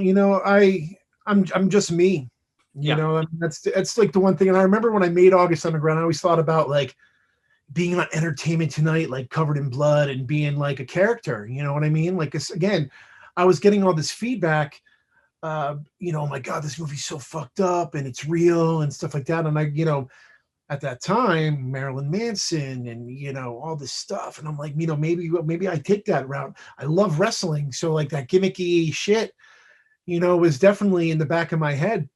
[SPEAKER 2] I'm just me. I mean, that's like the one thing. And I remember when I made August Underground, I always thought about like being on Entertainment Tonight, like covered in blood and being like a character. You know what I mean? Like, again, I was getting all this feedback. Oh my God, this movie's so fucked up and it's real and stuff like that. And I, at that time, Marilyn Manson and, all this stuff. And I'm like, maybe I take that route. I love wrestling. So like that gimmicky shit, was definitely in the back of my head,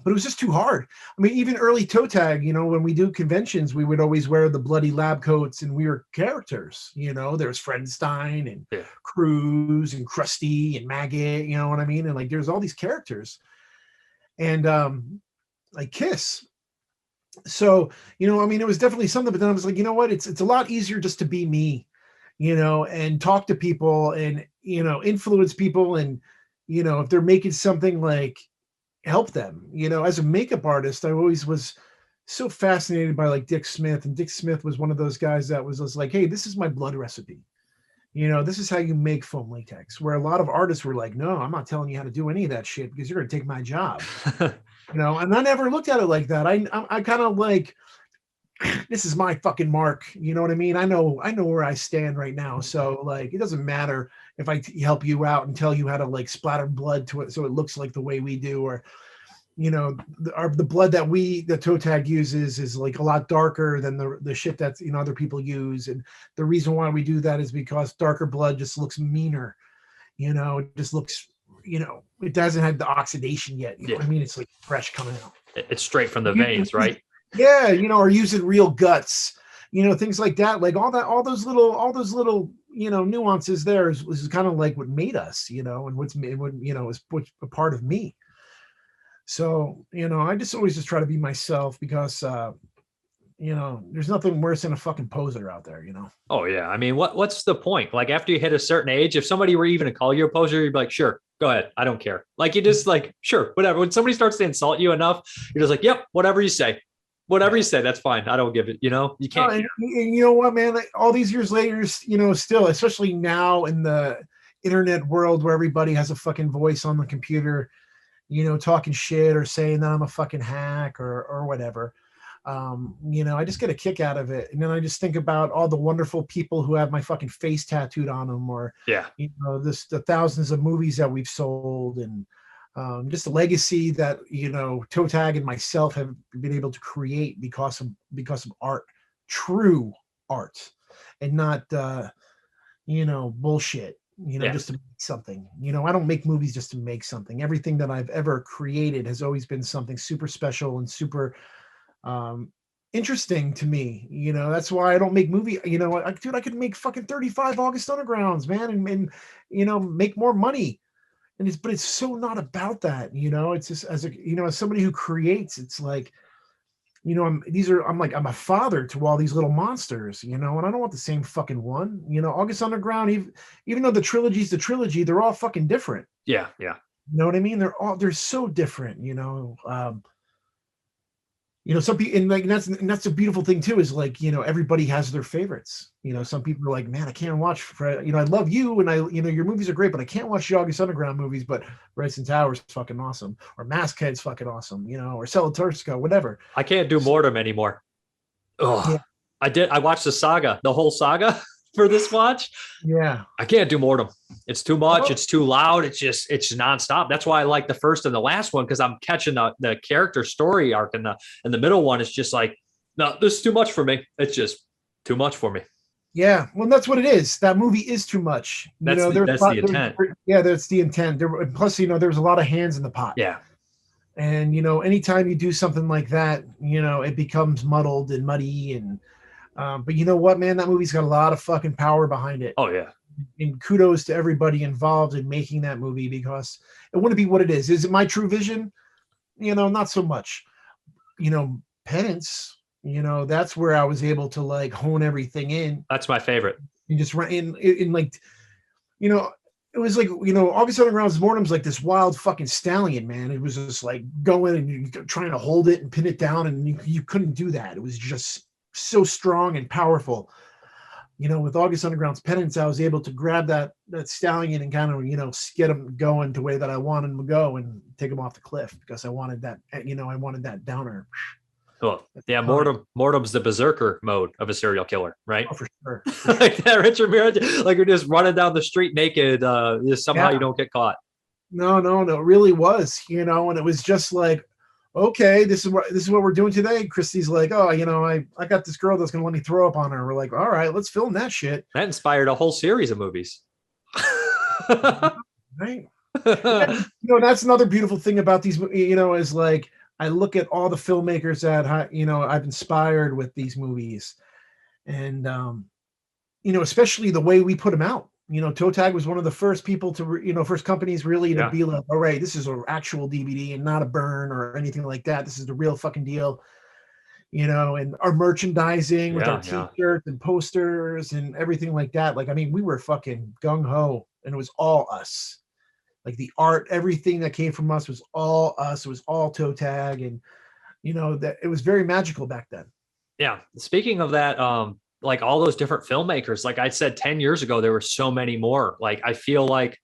[SPEAKER 2] but it was just too hard. I mean, even early toe tag, when we do conventions, we would always wear the bloody lab coats and we were characters, there's Fredstein and Cruz and Cristie and Maggot, you know what I mean? And like, there's all these characters and like Kiss. So, I mean, it was definitely something, but then I was like, you know what? It's a lot easier just to be me, and talk to people and, influence people. And, if they're making something, like help them, as a makeup artist, I always was so fascinated by like Dick Smith. And Dick Smith was one of those guys that was just like, hey, this is my blood recipe. This is how you make foam latex, where a lot of artists were like, no, I'm not telling you how to do any of that shit because you're going to take my job. And I never looked at it like that. I kind of like, this is my fucking mark. You know what I mean? I know where I stand right now. So like, it doesn't matter if I help you out and tell you how to like splatter blood to it so it looks like the way we do, or the blood that the toe tag uses is like a lot darker than the shit that other people use. And the reason why we do that is because darker blood just looks meaner. It just looks, it doesn't have the oxidation yet. You know what I mean? It's like fresh coming out.
[SPEAKER 3] It's straight from the veins, right?
[SPEAKER 2] Yeah, or using real guts, things like that. Like all those little nuances there is kind of like what made us, and what's a part of me. So, I just always try to be myself because, there's nothing worse than a fucking poser out there,
[SPEAKER 3] Oh yeah. I mean, what's the point? Like after you hit a certain age, if somebody were even to call you a poser, you'd be like, sure, go ahead. I don't care. Like you just like, sure, whatever. When somebody starts to insult you enough, you're just like, yep, whatever you say, that's fine. I don't give it, you can't.
[SPEAKER 2] And you know what, man, like, all these years later, still, especially now in the internet world where everybody has a fucking voice on the computer, talking shit or saying that I'm a fucking hack or whatever. I just get a kick out of it. And then I just think about all the wonderful people who have my fucking face tattooed on them, or, the thousands of movies that we've sold, and just the legacy that, Toe Tag and myself have been able to create because of art, true art, and not, bullshit. Just to make something. I don't make movies just to make something. Everything that I've ever created has always been something super special and super interesting to me. That's why I don't make movie. I could make fucking 35 August Undergrounds, man, and make more money. But it's so not about that. It's just as somebody who creates, it's like, I'm a father to all these little monsters, and I don't want the same fucking one. August Underground, even though the trilogy's the trilogy, they're all fucking different.
[SPEAKER 3] Yeah.
[SPEAKER 2] You know what I mean? They're so different, some people, and like that's the beautiful thing too, is like, everybody has their favorites. Some people are like, man, I can't watch Fred, I love you, and your movies are great, but I can't watch the August Underground movies, but Redson Tower's fucking awesome, or Maskhead's fucking awesome, or Celaturska, whatever.
[SPEAKER 3] I can't do Mordum anymore. Oh, yeah. I watched the Saga, the whole saga for this watch.
[SPEAKER 2] Yeah.
[SPEAKER 3] I can't do Mordum. It's too much. It's too loud. It's nonstop. That's why I like the first and the last one, because I'm catching the character story arc, and the middle one is just like, no, this is too much for me. It's just too much for me.
[SPEAKER 2] Yeah, well, that's what it is. That movie is too much.
[SPEAKER 3] That's the intent.
[SPEAKER 2] Yeah, that's the intent. Plus, there's a lot of hands in the pot.
[SPEAKER 3] Yeah.
[SPEAKER 2] And, anytime you do something like that, it becomes muddled and muddy. And, but you know what, man, that movie's got a lot of fucking power behind it.
[SPEAKER 3] Oh yeah.
[SPEAKER 2] And kudos to everybody involved in making that movie, because it wouldn't be what it is. Is it my true vision? Not so much. Penance, that's where I was able to like hone everything in
[SPEAKER 3] That's my favorite.
[SPEAKER 2] and just run in like, it was like, August Underground's Mordum's like this wild fucking stallion, man. It was just like going and trying to hold it and pin it down, and you couldn't do that. It was just so strong and powerful. With August Underground's Penance, I was able to grab that stallion and kind of, get him going the way that I wanted him to go and take him off the cliff, because I wanted that, I wanted that downer.
[SPEAKER 3] Well, yeah, Mordum's the berserker mode of a serial killer, right?
[SPEAKER 2] Oh, for sure.
[SPEAKER 3] Like that Richard Miranda, like you're just running down the street naked, just somehow you don't get caught.
[SPEAKER 2] No, it really was, and it was just like, okay, this is what we're doing today. Cristie's like, oh, I got this girl that's gonna let me throw up on her. We're like, all right, let's film that shit.
[SPEAKER 3] That inspired a whole series of movies.
[SPEAKER 2] Right. That's another beautiful thing about these, is like, I look at all the filmmakers that I've inspired with these movies, and especially the way we put them out. Toe Tag was one of the first people to, first companies really to be like, all right, this is an actual DVD and not a burn or anything like that. This is the real fucking deal. And our merchandising with our t-shirts and posters and everything like that. Like, I mean, we were fucking gung ho, and it was all us. Like the art, everything that came from us was all us. It was all Toe Tag, and that it was very magical back then.
[SPEAKER 3] Yeah. Speaking of that, like all those different filmmakers, like I said, 10 years ago, there were so many more. Like, I feel like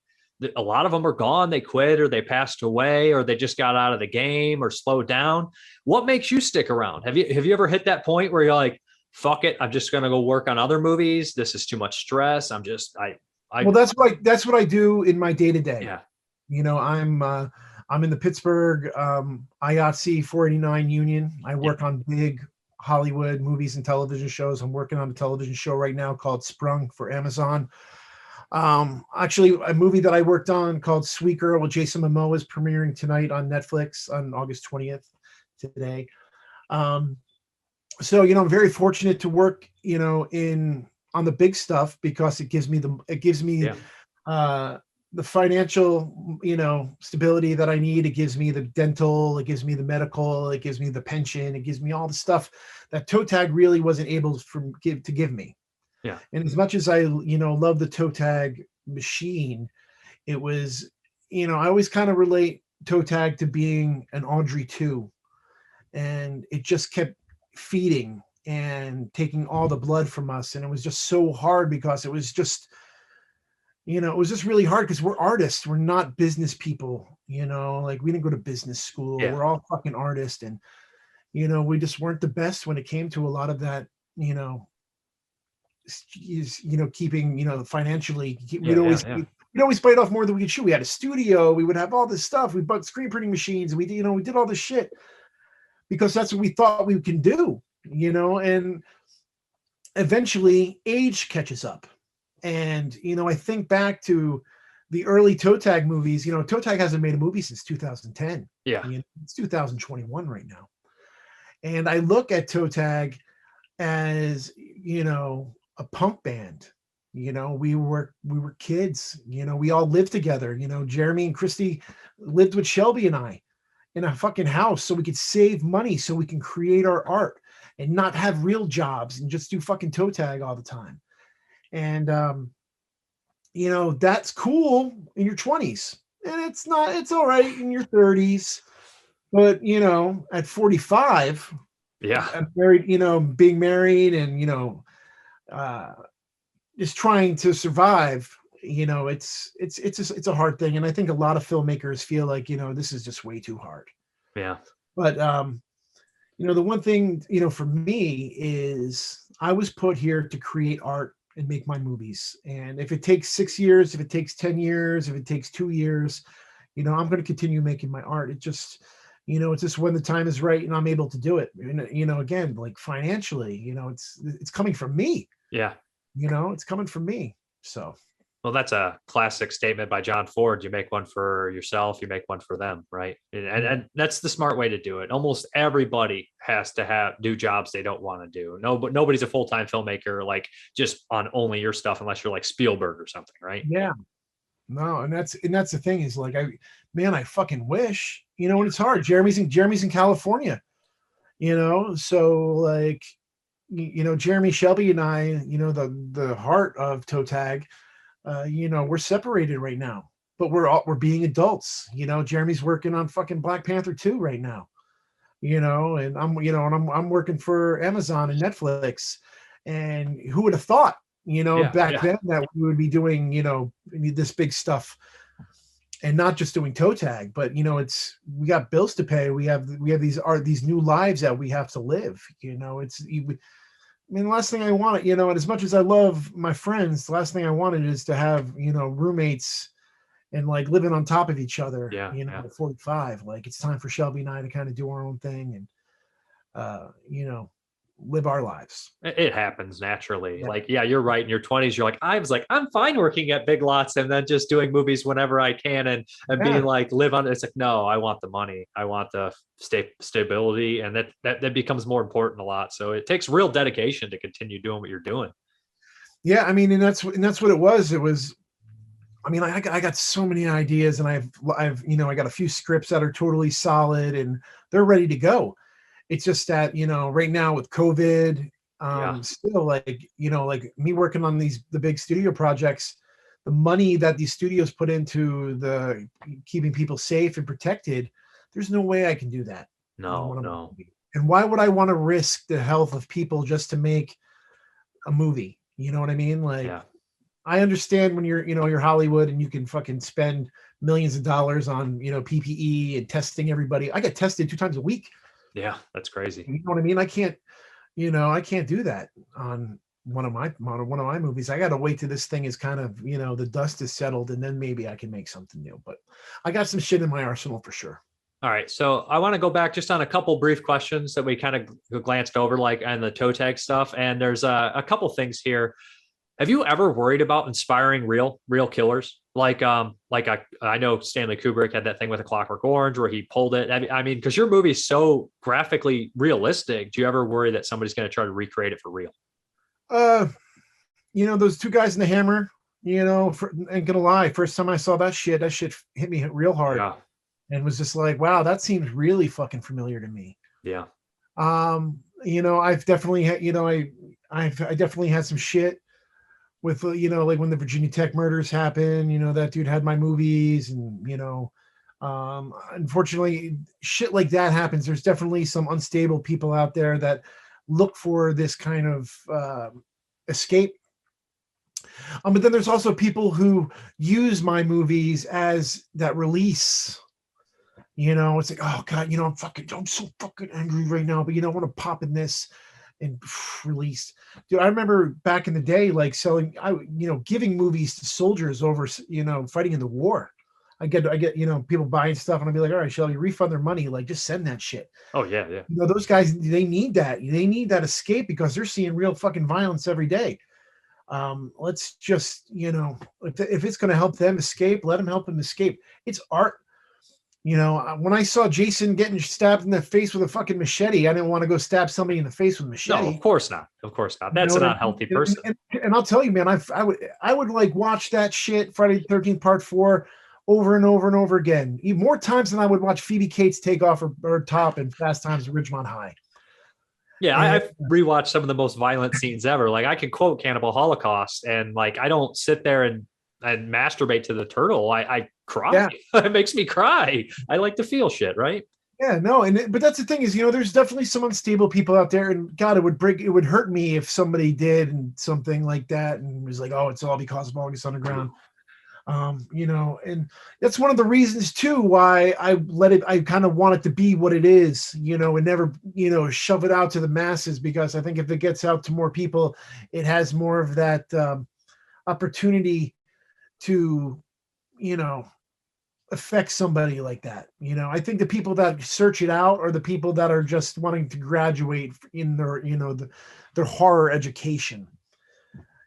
[SPEAKER 3] a lot of them are gone. They quit, or they passed away, or they just got out of the game or slowed down. What makes you stick around? Have you ever hit that point where you're like, fuck it, I'm just going to go work on other movies. This is too much stress.
[SPEAKER 2] Well, that's what I do in my day to day.
[SPEAKER 3] Yeah.
[SPEAKER 2] I'm in the Pittsburgh IATSE 489 union. I work on big Hollywood movies and television shows. I'm working on a television show right now called Sprung for Amazon. Actually, a movie that I worked on called Sweet Girl with Jason Momoa is premiering tonight on Netflix on August 20th today. So, I'm very fortunate to work, on the big stuff, because it gives me the financial, stability that I need. It gives me the dental, it gives me the medical, it gives me the pension, it gives me all the stuff that Toe Tag really wasn't able to give me.
[SPEAKER 3] Yeah.
[SPEAKER 2] And as much as I, love the Toe Tag machine, it was, I always kind of relate Toe Tag to being an Audrey 2, and it just kept feeding and taking all the blood from us. And it was just so hard, because it was just, it was just really hard, because we're artists. We're not business people, like we didn't go to business school.
[SPEAKER 3] Yeah.
[SPEAKER 2] We're all fucking artists. And, we just weren't the best when it came to a lot of that, keeping, financially, we'd always bite off more than we could chew. We had a studio, we would have all this stuff. We bought screen printing machines, and we did all this shit because that's what we thought we can do, and eventually age catches up. And, I think back to the early Toe Tag movies. Toe Tag hasn't made a movie since 2010.
[SPEAKER 3] Yeah.
[SPEAKER 2] It's 2021 right now. And I look at Toe Tag as, a punk band. We were kids, we all lived together. Jerami and Cristie lived with Shelby and I in a fucking house, so we could save money, so we can create our art and not have real jobs and just do fucking Toe Tag all the time. And, that's cool in your 20s, and it's all right in your 30s, but, at 45, I'm married, being married and, just trying to survive, it's a hard thing. And I think a lot of filmmakers feel like, this is just way too hard.
[SPEAKER 3] Yeah.
[SPEAKER 2] But, the one thing, for me is I was put here to create art and make my movies. And if it takes 6 years, if it takes 10 years, if it takes 2 years, I'm going to continue making my art. It just, it's just when the time is right and I'm able to do it. And, again, like financially, it's coming from me.
[SPEAKER 3] Yeah.
[SPEAKER 2] It's coming from me. So.
[SPEAKER 3] Well, that's a classic statement by John Ford. You make one for yourself, you make one for them, right? And that's the smart way to do it. Almost everybody has to do jobs they don't want to do. No, but nobody's a full-time filmmaker, like just on only your stuff, unless you're like Spielberg or something, right?
[SPEAKER 2] Yeah. No, and that's the thing is like I fucking wish, and it's hard. Jeremy's in California, so like Jeremy Shelby and I, the heart of Toe Tag, we're separated right now, but we're being adults. Jeremy's working on fucking Black Panther 2 right now, and I'm working for Amazon and Netflix. And who would have thought, back then that we would be doing, this big stuff and not just doing toe tag, but we got bills to pay. We have these new lives that we have to live. The last thing I wanted, and as much as I love my friends, the last thing I wanted is to have, roommates and like living on top of each other, at 45. Like it's time for Shelby and I to kind of do our own thing and, live our lives.
[SPEAKER 3] It happens naturally. Yeah. Like, yeah, you're right. In your 20s, you're like, I'm fine working at Big Lots and then just doing movies whenever I can and being like, live on. It's like, no, I want the money. I want the stability. And that becomes more important a lot. So it takes real dedication to continue doing what you're doing.
[SPEAKER 2] Yeah. I mean, and that's what it was. It was, I got so many ideas and I've, I got a few scripts that are totally solid and they're ready to go. It's just that, right now with COVID, still like me working on the big studio projects, the money that these studios put into the keeping people safe and protected, there's no way I can do that.
[SPEAKER 3] No.
[SPEAKER 2] And why would I want to risk the health of people just to make a movie? You know what I mean? Like, I understand when you're Hollywood and you can fucking spend millions of dollars on, PPE and testing everybody. I get tested 2 times a week.
[SPEAKER 3] Yeah, that's crazy.
[SPEAKER 2] You know what I mean? I can't do that on one of my movies. I got to wait till this thing is kind of, the dust is settled and then maybe I can make something new. But I got some shit in my arsenal for sure.
[SPEAKER 3] All right. So I want to go back just on a couple brief questions that we kind of glanced over, like on the toe tag stuff. And there's a couple things here. Have you ever worried about inspiring real killers? Like I know Stanley Kubrick had that thing with A Clockwork Orange where he pulled it. I mean, because your movie is so graphically realistic, do you ever worry that somebody's going to try to recreate it for real?
[SPEAKER 2] Those 2 guys in the hammer, ain't gonna lie. First time I saw that shit hit me real hard.
[SPEAKER 3] Yeah.
[SPEAKER 2] And was just like, wow, that seems really fucking familiar to me.
[SPEAKER 3] Yeah.
[SPEAKER 2] I've definitely had, I definitely had some shit with, like when the Virginia Tech murders happened, that dude had my movies and, unfortunately shit like that happens. There's definitely some unstable people out there that look for this kind of escape. But then there's also people who use my movies as that release. It's like, oh God, I'm so fucking angry right now, but I want to pop in this and release. Dude, I remember back in the day, like selling, giving movies to soldiers over, fighting in the war. I get, people buying stuff and I'd be like, all right, Shelby, refund their money. Like, just send that shit.
[SPEAKER 3] Oh yeah. Yeah.
[SPEAKER 2] Those guys, they need that. They need that escape because they're seeing real fucking violence every day. Let's just, if it's going to help them escape, let them help them escape. It's art. When I saw Jason getting stabbed in the face with a fucking machete, I didn't want to go stab somebody in the face with a machete.
[SPEAKER 3] No, of course not. That's an unhealthy person.
[SPEAKER 2] And I'll tell you, man, I would like watch that shit, Friday the 13th Part 4, over and over and over again. Even more times than I would watch Phoebe Cates take off her top in Fast Times at Ridgemont High.
[SPEAKER 3] Yeah, I've rewatched some of the most violent scenes ever. Like I can quote Cannibal Holocaust, and like I don't sit there and masturbate to the turtle. I cry. Yeah. It makes me cry. I like to feel shit, right?
[SPEAKER 2] Yeah, no, but that's the thing is, there's definitely some unstable people out there, and God, it would hurt me if somebody did and something like that, and was like, oh, it's all because of August Underground. And that's one of the reasons too why I kind of want it to be what it is, and never, shove it out to the masses, because I think if it gets out to more people, it has more of that opportunity to, affect somebody like that. I think the people that search it out are the people that are just wanting to graduate in their, their horror education.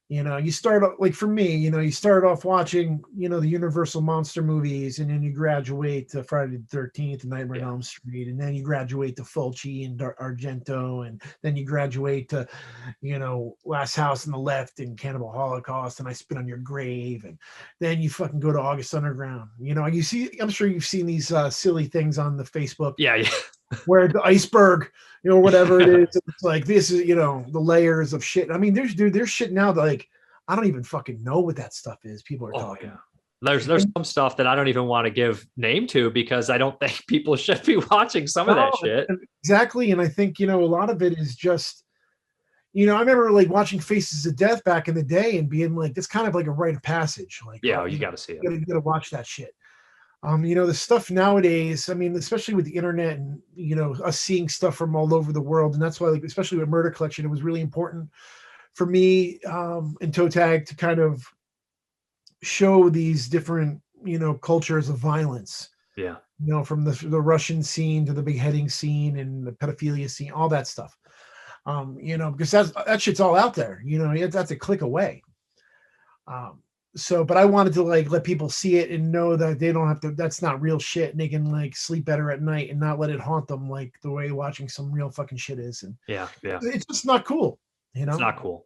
[SPEAKER 2] You start like for me, you start off watching, the Universal monster movies, and then you graduate to Friday the 13th and Nightmare on Elm Street, and then you graduate to Fulci and Argento, and then you graduate to, Last House on the Left and Cannibal Holocaust, and I Spit on Your Grave, and then you fucking go to August Underground. You see, I'm sure you've seen these silly things on the Facebook.
[SPEAKER 3] Yeah.
[SPEAKER 2] Where the iceberg, whatever it is, it's like this is, the layers of shit. I mean, there's shit now that like I don't even fucking know what that stuff is. People are talking.
[SPEAKER 3] Yeah. There's some stuff that I don't even want to give name to because I don't think people should be watching some of that shit.
[SPEAKER 2] Exactly, and I think a lot of it is just, I remember like watching Faces of Death back in the day and being like, it's kind of like a rite of passage. Like,
[SPEAKER 3] you got to see it.
[SPEAKER 2] You got to watch that shit. The stuff nowadays, I mean, especially with the internet and, us seeing stuff from all over the world. And that's why, like, especially with Murder Collection, it was really important for me and Toe Tag to kind of show these different, cultures of violence.
[SPEAKER 3] Yeah.
[SPEAKER 2] From the Russian scene to the beheading scene and the pedophilia scene, all that stuff. Because that shit's all out there, that's a click away. But I wanted to like let people see it and know that they don't have to, that's not real shit, and they can like sleep better at night and not let it haunt them like the way watching some real fucking shit is. And it's just not cool.
[SPEAKER 3] It's not cool.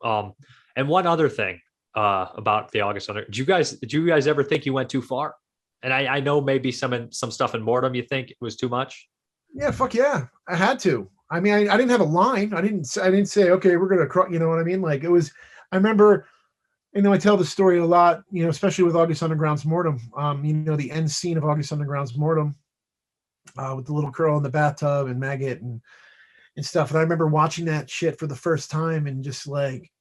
[SPEAKER 3] And one other thing about the August Under, did you guys ever think you went too far? And I know maybe some stuff in Mordum you think it was too much.
[SPEAKER 2] Yeah, fuck yeah, I had to. I mean, I didn't have a line. I didn't say, okay, we're gonna, you know what I mean? Like it was. I remember. I tell the story a lot, especially with August Underground's Mordum. The end scene of August Underground's Mordum with the little girl in the bathtub and Maggot and stuff. And I remember watching that shit for the first time and just like,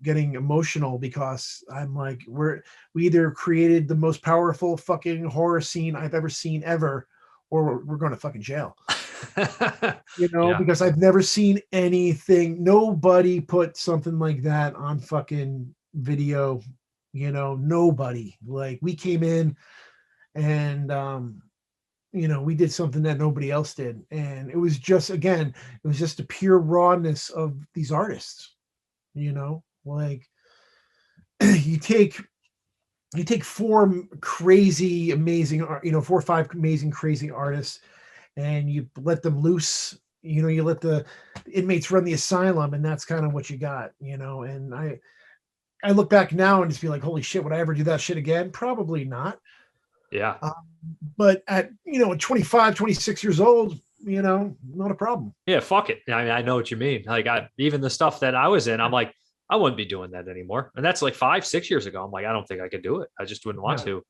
[SPEAKER 2] getting emotional because I'm like, we either created the most powerful fucking horror scene I've ever seen ever, or we're going to fucking jail. Because I've never seen anything. Nobody put something like that on fucking video, nobody. Like we came in and we did something that nobody else did, and it was just the pure rawness of these artists. Like you take four crazy amazing 4 or 5 amazing crazy artists and you let them loose. You let the inmates run the asylum, and that's kind of what you got. And I look back now and just be like, holy shit, would I ever do that shit again? Probably not.
[SPEAKER 3] Yeah.
[SPEAKER 2] But at, 25, 26 years old, not a problem.
[SPEAKER 3] Yeah, fuck it. I mean, I know what you mean. Like even the stuff that I was in, I'm like, I wouldn't be doing that anymore. And that's like 5-6 years ago. I'm like, I don't think I could do it. I just wouldn't want to.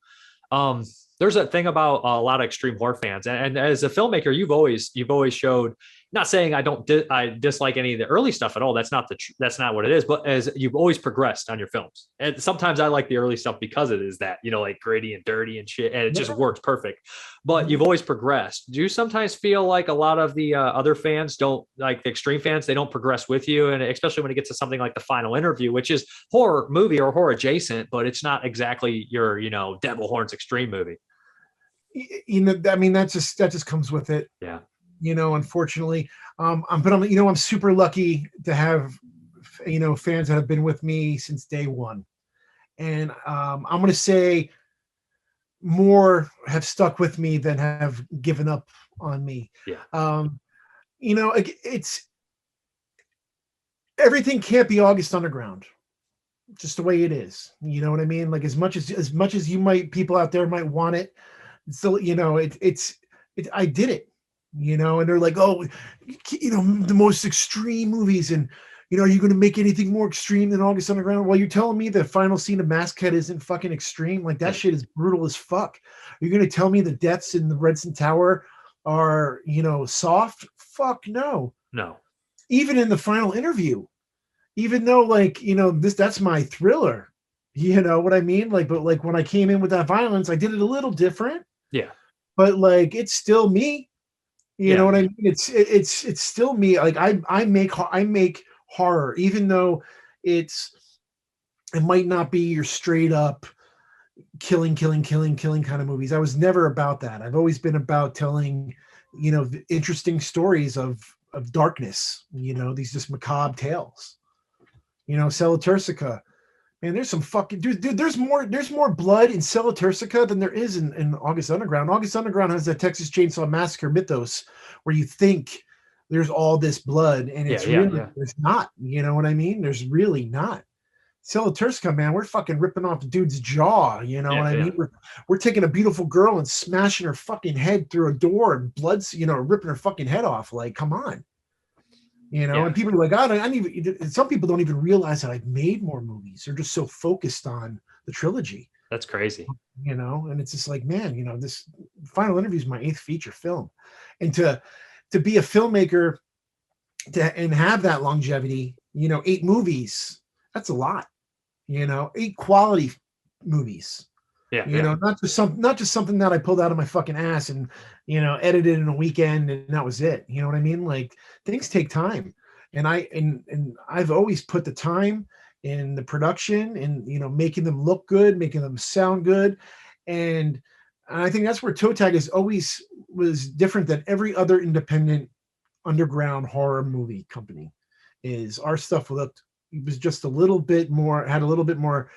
[SPEAKER 3] There's a thing about a lot of extreme horror fans. And as a filmmaker, you've always showed, not saying I dislike any of the early stuff at all. That's not what it is. But as you've always progressed on your films, and sometimes I like the early stuff because it is that, like gritty and dirty and shit, and it just works perfect. But you've always progressed. Do you sometimes feel like a lot of the other fans don't, like the extreme fans, they don't progress with you, and especially when it gets to something like The Final Interview, which is horror movie or horror adjacent, but it's not exactly your Devil Horns extreme movie.
[SPEAKER 2] I mean, that just comes with it.
[SPEAKER 3] Yeah.
[SPEAKER 2] Unfortunately, I'm super lucky to have, fans that have been with me since day one. And I'm going to say more have stuck with me than have given up on me.
[SPEAKER 3] Yeah.
[SPEAKER 2] It's everything can't be August Underground. Just the way it is. You know what I mean? Like as much as people out there might want it, still, I did it. And they're like, oh, the most extreme movies, and are you going to make anything more extreme than August Underground? Well, you're telling me the final scene of Maskhead isn't fucking extreme? Like that shit is brutal as fuck. You're going to tell me the deaths in the Redstone Tower are, soft? Fuck no. Even in The Final Interview, even though that's my thriller, you know what I mean? But when I came in with that violence, I did it a little different.
[SPEAKER 3] Yeah.
[SPEAKER 2] But it's still me. You know what I mean? It's still me. Like I make horror, even though it might not be your straight up killing kind of movies. I was never about that. I've always been about telling, interesting stories of darkness, these just macabre tales. Cella Turcica, Man, there's some fucking dude. There's more blood in Cella Turcica than there is in August Underground. August Underground has that Texas Chainsaw Massacre mythos where you think there's all this blood, and it's there's not. You know what I mean? There's really not. Cella Turcica, man, we're fucking ripping off the dude's jaw. You know what I mean? We're taking a beautiful girl and smashing her fucking head through a door, and blood's ripping her fucking head off. Like, come on. And people are like, God, some people don't even realize that I've made more movies. They're just so focused on the trilogy.
[SPEAKER 3] That's crazy.
[SPEAKER 2] And it's just like, man, this Final Interview is my 8th feature film. And to be a filmmaker and have that longevity, 8 movies, that's a lot, 8 quality movies. Not just something that I pulled out of my fucking ass and edited in a weekend and that was it. You know what I mean? Like, things take time, and I've always put the time in the production and making them look good, making them sound good, and I think that's where Toe Tag was different than every other independent underground horror movie company. Is our stuff was just a little bit more, had a little bit more,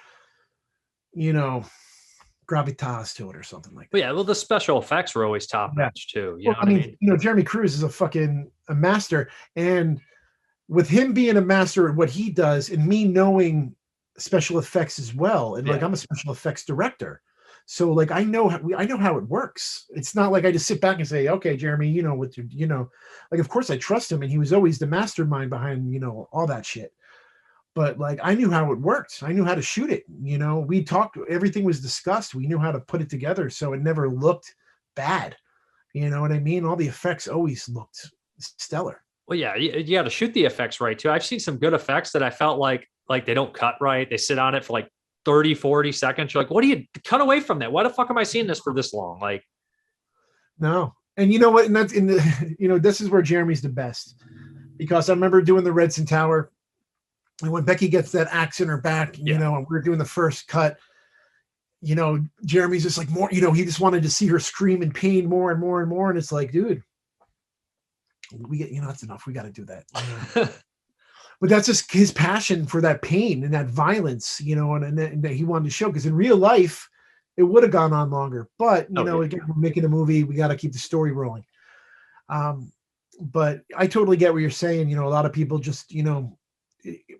[SPEAKER 2] gravitas to it or something like that.
[SPEAKER 3] Well, yeah, well, the special effects were always top notch too. You know what I mean?
[SPEAKER 2] Jeremy Cruz is a master, and with him being a master at what he does, and me knowing special effects as well, and like I'm a special effects director, so like I know how it works. It's not like I just sit back and say, okay, Jeremy, like of course I trust him, and he was always the mastermind behind all that shit. But like I knew how it worked. I knew how to shoot it. We talked, everything was discussed. We knew how to put it together so it never looked bad. You know what I mean? All the effects always looked stellar.
[SPEAKER 3] Well, yeah, you got to shoot the effects right too. I've seen some good effects that I felt like they don't cut right. They sit on it for like 30, 40 seconds. You're like, what do you cut away from that? Why the fuck am I seeing this for this long? Like,
[SPEAKER 2] no. And you know what? And that's this is where Jeremy's the best, because I remember doing the Redson Tower. And when Becky gets that axe in her back, and we're doing the first cut, Jeremy's just like more, he just wanted to see her scream in pain more and more and more. And it's like, dude, we get, that's enough. We got to do that. But that's just his passion for that pain and that violence, and that he wanted to show. Because in real life, it would have gone on longer. But, again, we're making a movie. We got to keep the story rolling. But I totally get what you're saying. A lot of people just,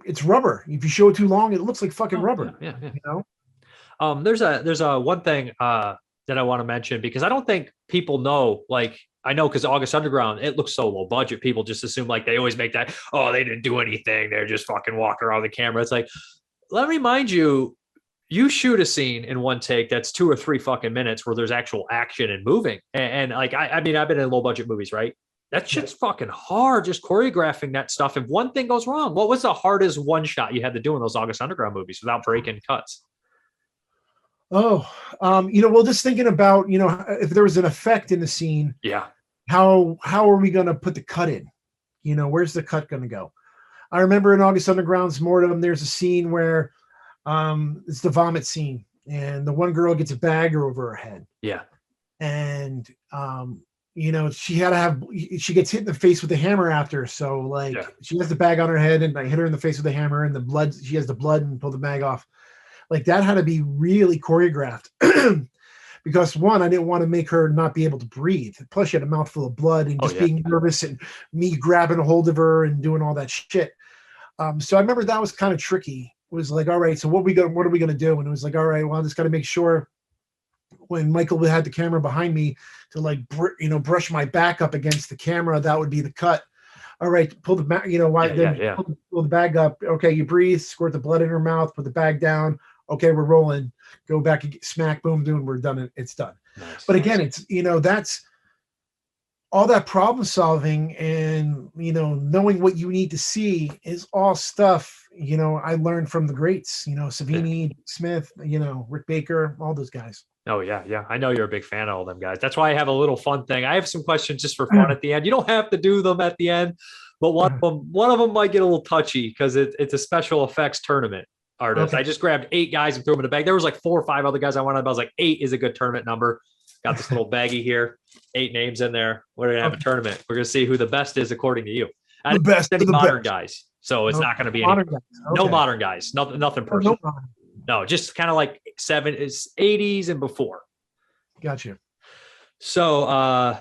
[SPEAKER 2] it's rubber. If you show it too long, it looks like fucking rubber.
[SPEAKER 3] Yeah. There's a one thing that I want to mention, because I don't think people know, like, I know because August Underground, it looks so low budget. People just assume like they always make that, oh, they didn't do anything. They're just fucking walking around the camera. It's like, let me remind you, you shoot a scene in one take that's 2 or 3 fucking minutes where there's actual action and moving. And like, I mean, I've been in low budget movies, right? That shit's fucking hard, just choreographing that stuff. If one thing goes wrong, what was the hardest one shot you had to do in those August Underground movies without breaking cuts?
[SPEAKER 2] Oh, just thinking about, if there was an effect in the scene, how are we going to put the cut in? Where's the cut going to go? I remember in August Underground's Mordum, there's a scene where it's the vomit scene, and the one girl gets a bag over her head.
[SPEAKER 3] Yeah.
[SPEAKER 2] And, she gets hit in the face with a hammer after. So like she has the bag on her head and I hit her in the face with a hammer, and she has the blood and pull the bag off. Like that had to be really choreographed because one, I didn't want to make her not be able to breathe. Plus she had a mouthful of blood and just being nervous and me grabbing a hold of her and doing all that shit. So I remember that was kind of tricky. It was like, all right, so what are we going to do? And it was like, all right, well, I just got to make sure when Michael had the camera behind me to like, brush my back up against the camera, that would be the cut. All right, pull the bag, pull the bag up. Okay, you breathe, squirt the blood in her mouth, put the bag down. Okay, we're rolling. Go back and smack, boom, boom, we're done. It's done. Nice. But again, it's, that's all that problem solving and, knowing what you need to see is all stuff, I learned from the greats, Savini, Smith, Rick Baker, all those guys.
[SPEAKER 3] Oh yeah. I know you're a big fan of all them guys. That's why I have a little fun thing. I have some questions just for fun at the end. You don't have to do them at the end, but one of them might get a little touchy because it's a special effects tournament artist. Okay. I just grabbed 8 guys and threw them in a bag. There was like 4 or 5 other guys I wanted. But I was like, 8 is a good tournament number. Got this little baggie here, 8 names in there. We're gonna have a tournament. We're gonna see who the best is according to you.
[SPEAKER 2] The best,
[SPEAKER 3] any modern guys. So it's
[SPEAKER 2] No
[SPEAKER 3] not going to be
[SPEAKER 2] modern guys.
[SPEAKER 3] no
[SPEAKER 2] Okay.
[SPEAKER 3] modern guys, nothing
[SPEAKER 2] Oh,
[SPEAKER 3] personal.
[SPEAKER 2] no modern.
[SPEAKER 3] No, just kind of like 80s and before.
[SPEAKER 2] Gotcha.
[SPEAKER 3] So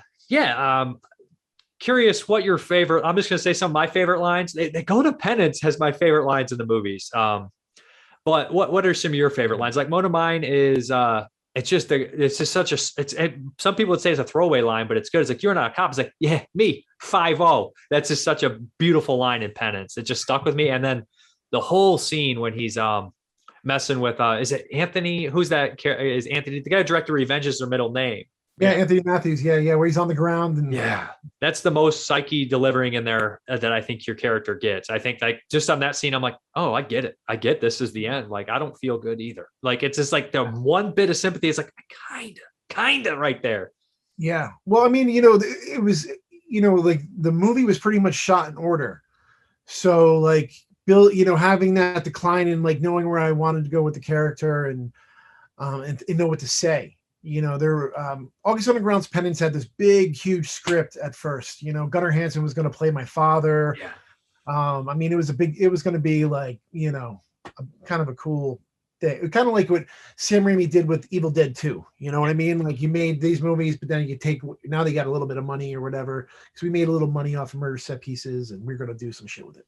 [SPEAKER 3] curious what your favorite. I'm just going to say some of my favorite lines. They go to Penance has my favorite lines in the movies. But what are some of your favorite lines? Like one of mine is it's just such a some people would say it's a throwaway line, but it's good. It's like, you're not a cop. It's like, yeah, me 5-0. That's just such a beautiful line in Penance. It just stuck with me. And then the whole scene when he's messing with is it Anthony? Who's that? Is Anthony the guy who directed Revenge is their middle name?
[SPEAKER 2] Yeah, Anthony Matthews. Yeah, where he's on the ground and
[SPEAKER 3] Yeah, that's the most psyche delivering in there that I think your character gets. I think like just on that scene, I'm like, oh, I get it. I get this is the end. Like, I don't feel good either. Like, it's just like the one bit of sympathy is like, kind of right there.
[SPEAKER 2] Yeah. Well, I mean, it was, like the movie was pretty much shot in order. So like Bill, having that decline and like knowing where I wanted to go with the character and know what to say. August Underground's Penance had this big, huge script at first. Gunnar Hansen was going to play my father.
[SPEAKER 3] Yeah.
[SPEAKER 2] I mean, it was going to be like, kind of a cool thing. Kind of like what Sam Raimi did with Evil Dead 2. You know what I mean? Like, you made these movies, but then now they got a little bit of money or whatever. Because we made a little money off of murder set pieces and we're going to do some shit with it.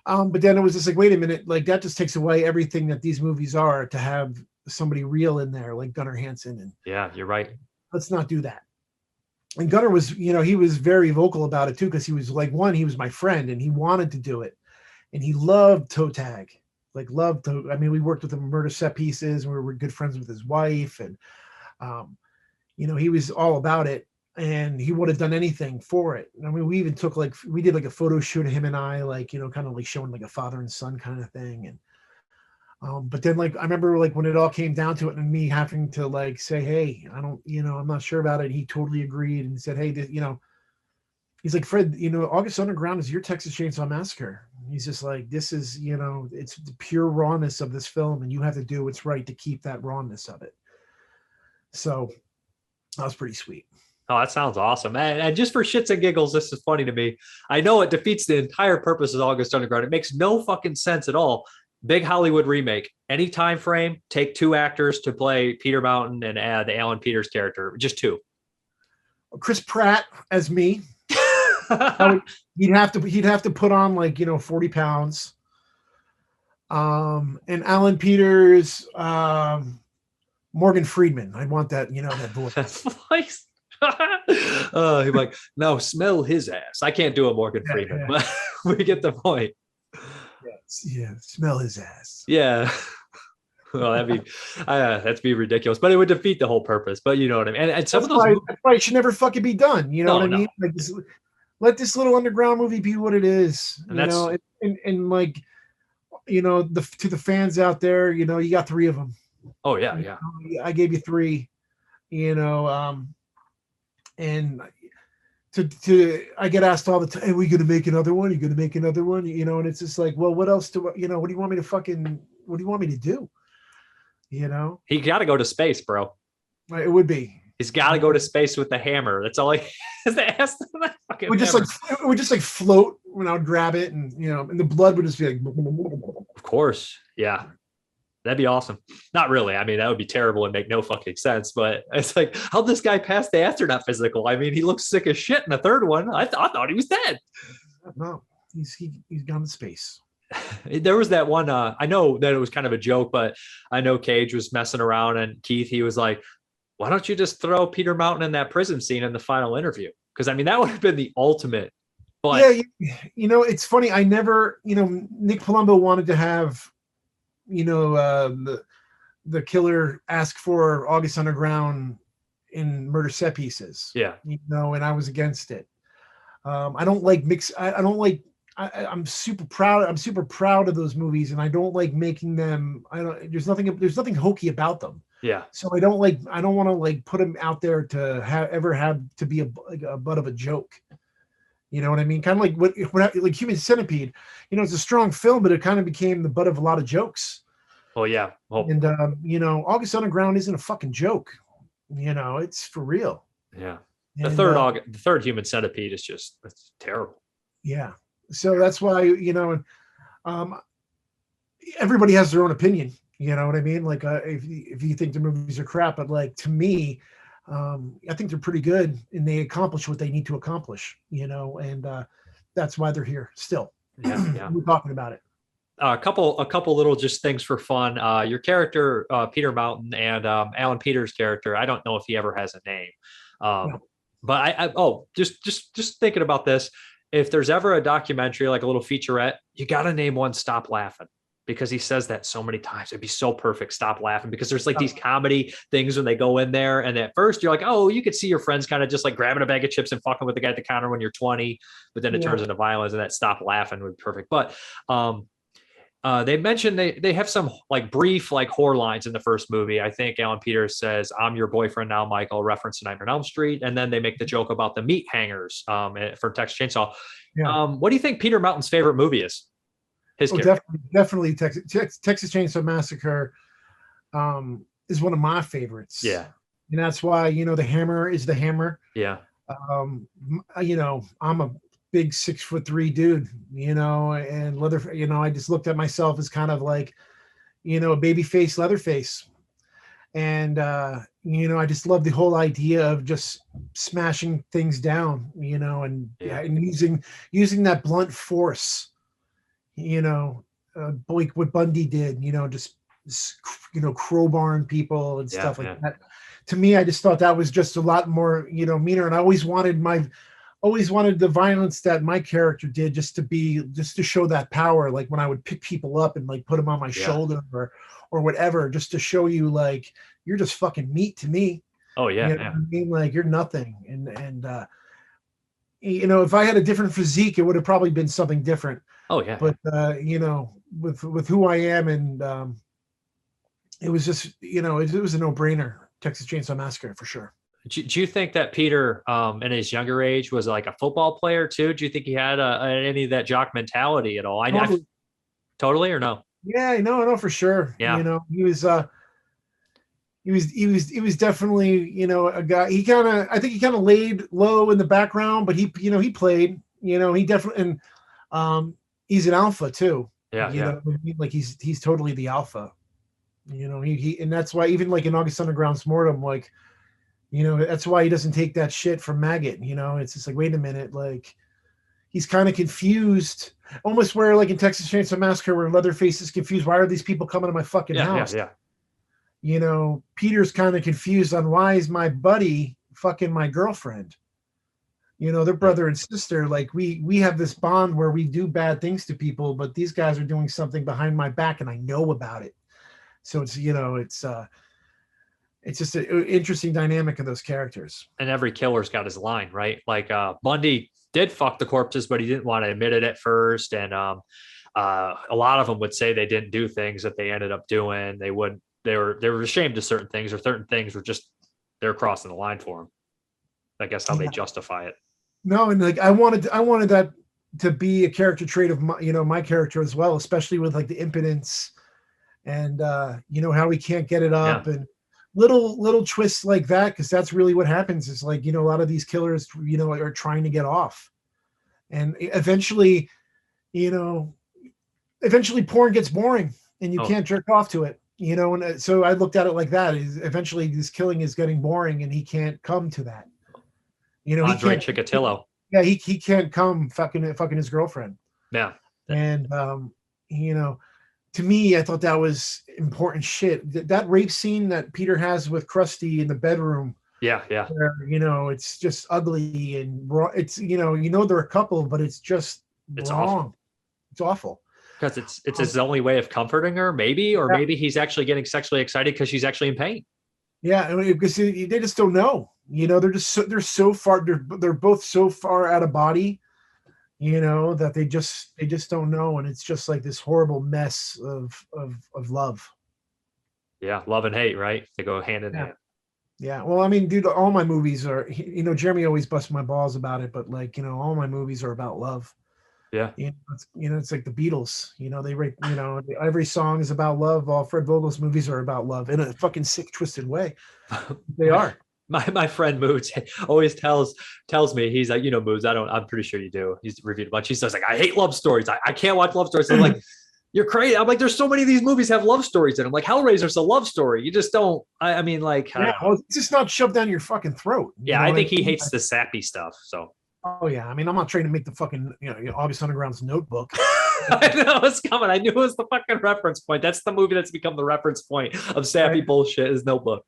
[SPEAKER 2] But then it was just like, wait a minute, like that just takes away everything that these movies are to have somebody real in there like Gunnar Hansen. And
[SPEAKER 3] yeah, you're right.
[SPEAKER 2] Let's not do that. And Gunnar was, he was very vocal about it too, because he was like, he was my friend and he wanted to do it. And he loved toe tag, we worked with him on murder set pieces and we were good friends with his wife. And, he was all about it and he would have done anything for it. I mean, we even we did like a photo shoot of him and I, like, kind of like showing like a father and son kind of thing. And, but then like I remember like when it all came down to it and me having to like say, hey, I don't, I'm not sure about it. He totally agreed and said, hey, he's like, Fred, August Underground is your Texas Chainsaw Massacre. He's just like, this is, it's the pure rawness of this film and you have to do what's right to keep that rawness of it. So that was pretty sweet.
[SPEAKER 3] Oh, that sounds awesome. And just for shits and giggles, this is funny to me. I know it defeats the entire purpose of August Underground. It makes no fucking sense at all. Big Hollywood remake. Any time frame, take 2 actors to play Peter Mountain and add the Alan Peters character. Just 2.
[SPEAKER 2] Chris Pratt as me. He'd have to put on like 40 pounds. And Alan Peters, Morgan Freeman. I want that, that voice.
[SPEAKER 3] He's like, no, smell his ass. I can't do a Morgan Freeman, but we get the point.
[SPEAKER 2] Yeah, smell his ass.
[SPEAKER 3] Yeah. Well, that'd be ridiculous, but it would defeat the whole purpose. But you know what I mean. And some of those
[SPEAKER 2] that's why it should never fucking be done. You know what I mean? Like let this little underground movie be what it is. And and like, to the fans out there, you got 3 of them.
[SPEAKER 3] Oh yeah.
[SPEAKER 2] I gave you 3. And I get asked all the time, are we going to make another one? Are you going to make another one? And it's just like, well, what else what do you want me to do?
[SPEAKER 3] He got to go to space, bro.
[SPEAKER 2] It would be.
[SPEAKER 3] He's got to go to space with the hammer. That's all he has to ask.
[SPEAKER 2] It would just like float when I would grab it and, and the blood would just be like.
[SPEAKER 3] Of course. Yeah. That'd be awesome. Not really. I mean, that would be terrible and make no fucking sense. But it's like, how'd this guy pass the astronaut physical? I mean, he looks sick as shit in the 3rd one. I thought he was dead.
[SPEAKER 2] No, he's gone to space.
[SPEAKER 3] There was that one. I know that it was kind of a joke, but I know Cage was messing around and Keith, he was like, why don't you just throw Peter Mountain in that prison scene in the final interview? Because I mean, that would have been the ultimate. But
[SPEAKER 2] it's funny. I never, Nick Palumbo wanted to have, the killer ask for August Underground in murder set pieces.
[SPEAKER 3] Yeah.
[SPEAKER 2] And I was against it. I don't like I'm super proud of those movies and I don't like making them. There's nothing hokey about them.
[SPEAKER 3] Yeah.
[SPEAKER 2] So I don't want to like put them out there to have to be a butt of a joke. You know what I mean? Kind of like what like Human Centipede. It's a strong film, but it kind of became the butt of a lot of jokes.
[SPEAKER 3] Well, yeah.
[SPEAKER 2] And August Underground isn't a fucking joke. It's for real.
[SPEAKER 3] Yeah. The third Human Centipede is it's terrible.
[SPEAKER 2] Yeah. So that's why, um, everybody has their own opinion. You know what I mean? Like, if you think the movies are crap, but like to me, I think they're pretty good and they accomplish what they need to accomplish. And that's why they're here still.
[SPEAKER 3] Yeah, yeah.
[SPEAKER 2] We're talking about it.
[SPEAKER 3] A couple little just things for fun. Your character, Peter Mountain, and Alan Peters' character. I don't know if he ever has a name,
[SPEAKER 2] No.
[SPEAKER 3] but just thinking about this. If there's ever a documentary, like a little featurette, you got to name one "Stop Laughing," because he says that so many times. It'd be so perfect. Stop laughing, because there's like these comedy things when they go in there, and at first you're like, oh, you could see your friends kind of just like grabbing a bag of chips and fucking with the guy at the counter when you're 20, but then it turns into violence, and that "stop laughing" would be perfect. But they mentioned they have some like brief like horror lines in the first movie. I think Alan Peters says, "I'm your boyfriend now, Michael," reference to Nightmare on Elm Street, and then they make the joke about the meat hangers from Texas Chainsaw.
[SPEAKER 2] Yeah.
[SPEAKER 3] What do you think Peter Mountain's favorite movie is? His character.
[SPEAKER 2] Definitely Texas Chainsaw Massacre is one of my favorites.
[SPEAKER 3] Yeah.
[SPEAKER 2] And that's why, the hammer is the hammer.
[SPEAKER 3] Yeah.
[SPEAKER 2] I'm a big 6'3" dude, and leather, I just looked at myself as kind of like, a baby face, Leatherface. And, I just love the whole idea of just smashing things down, and using that blunt force, like what Bundy did, just, crowbarring people and stuff like that. To me, I just thought that was just a lot more, meaner. And I always wanted the violence that my character did just to show that power. Like when I would pick people up and like put them on my shoulder or whatever, just to show you like, you're just fucking meat to me.
[SPEAKER 3] Oh yeah.
[SPEAKER 2] What I mean? Like you're nothing. And if I had a different physique, it would have probably been something different.
[SPEAKER 3] Oh yeah.
[SPEAKER 2] But with who I am, and it was just, it was a no-brainer. Texas Chainsaw Massacre for sure.
[SPEAKER 3] Do you think that Peter, in his younger age, was like a football player too? Do you think he had any of that jock mentality at all? Totally or no?
[SPEAKER 2] Yeah, no, for sure.
[SPEAKER 3] Yeah.
[SPEAKER 2] He was definitely, a guy. I think he kind of laid low in the background, but he played. He definitely, and he's an alpha too.
[SPEAKER 3] Yeah, yeah.
[SPEAKER 2] Like he's totally the alpha. He and that's why even like in August Underground's Mordum, like, that's why he doesn't take that shit from Maggot. It's just like, wait a minute, like he's kind of confused, almost where like in Texas Chainsaw Massacre, where Leatherface is confused. Why are these people coming to my fucking house?
[SPEAKER 3] Yeah.
[SPEAKER 2] Peter's kind of confused on why is my buddy fucking my girlfriend. They're brother and sister. Like we have this bond where we do bad things to people, but these guys are doing something behind my back, and I know about it. So it's it's just an interesting dynamic of those characters.
[SPEAKER 3] And every killer's got his line, right? Like Bundy did fuck the corpses, but he didn't want to admit it at first. And a lot of them would say they didn't do things that they ended up doing. They were ashamed of certain things, or certain things were just, they're crossing the line for them. I guess how they justify it.
[SPEAKER 2] No, and like I wanted that to be a character trait of my character as well, especially with like the impotence and how we can't get it up and little twists like that, because that's really what happens is like, a lot of these killers, are trying to get off, and eventually porn gets boring and you can't jerk off to it, and so I looked at it like that, is eventually this killing is getting boring and he can't come to that.
[SPEAKER 3] Andre Chikatilo.
[SPEAKER 2] Yeah, he can't come fucking his girlfriend.
[SPEAKER 3] Yeah.
[SPEAKER 2] And to me, I thought that was important shit. That rape scene that Peter has with Cristie in the bedroom.
[SPEAKER 3] Yeah.
[SPEAKER 2] Where, it's just ugly and raw. It's they're a couple, but it's just wrong.
[SPEAKER 3] Awful.
[SPEAKER 2] It's awful.
[SPEAKER 3] Because it's his only way of comforting her, maybe, or maybe he's actually getting sexually excited because she's actually in pain.
[SPEAKER 2] Yeah, because they just don't know. They're so far. They're both so far out of body. That they just don't know, and it's just like this horrible mess of love.
[SPEAKER 3] Yeah, love and hate, right? They go hand in hand.
[SPEAKER 2] Yeah, well, I mean, dude, all my movies are. Jeremy always busts my balls about it, but like, all my movies are about love.
[SPEAKER 3] Yeah.
[SPEAKER 2] It's like the Beatles. They rate. Every song is about love. All Fred Vogel's movies are about love in a fucking sick, twisted way. They are.
[SPEAKER 3] My friend Moods always tells me, he's like, Moods, I'm pretty sure you do. He's reviewed a bunch. He says like, I hate love stories. I can't watch love stories. So I'm like, you're crazy. I'm like, there's so many of these movies have love stories in them. Like Hellraiser's a love story. You just don't. I mean, like,
[SPEAKER 2] Yeah, well, it's just not shoved down your fucking throat.
[SPEAKER 3] Yeah, I think he hates the sappy stuff. So.
[SPEAKER 2] Oh yeah, I mean, I'm not trying to make the fucking August Underground's Notebook.
[SPEAKER 3] I know it's coming. I knew it was the fucking reference point. That's the movie that's become the reference point of sappy bullshit. Is Notebook.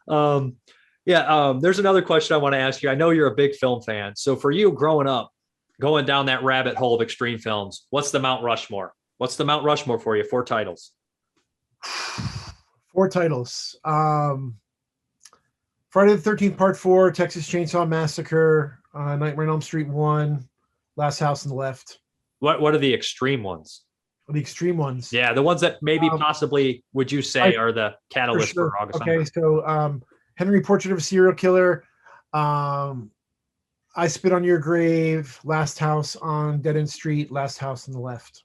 [SPEAKER 3] There's another question I want to ask you. I know you're a big film fan. So for you growing up, going down that rabbit hole of extreme films, what's the Mount Rushmore? What's the Mount Rushmore for you? 4 titles.
[SPEAKER 2] 4 titles. Friday the 13th Part 4, Texas Chainsaw Massacre, Nightmare on Elm Street 1, Last House on the Left.
[SPEAKER 3] What are the extreme ones?
[SPEAKER 2] The extreme ones.
[SPEAKER 3] Yeah, the ones that maybe possibly would you say are the catalyst for August?
[SPEAKER 2] Okay, so Henry, Portrait of a Serial Killer, I Spit on Your Grave, Last House on Dead End Street, Last House on the Left.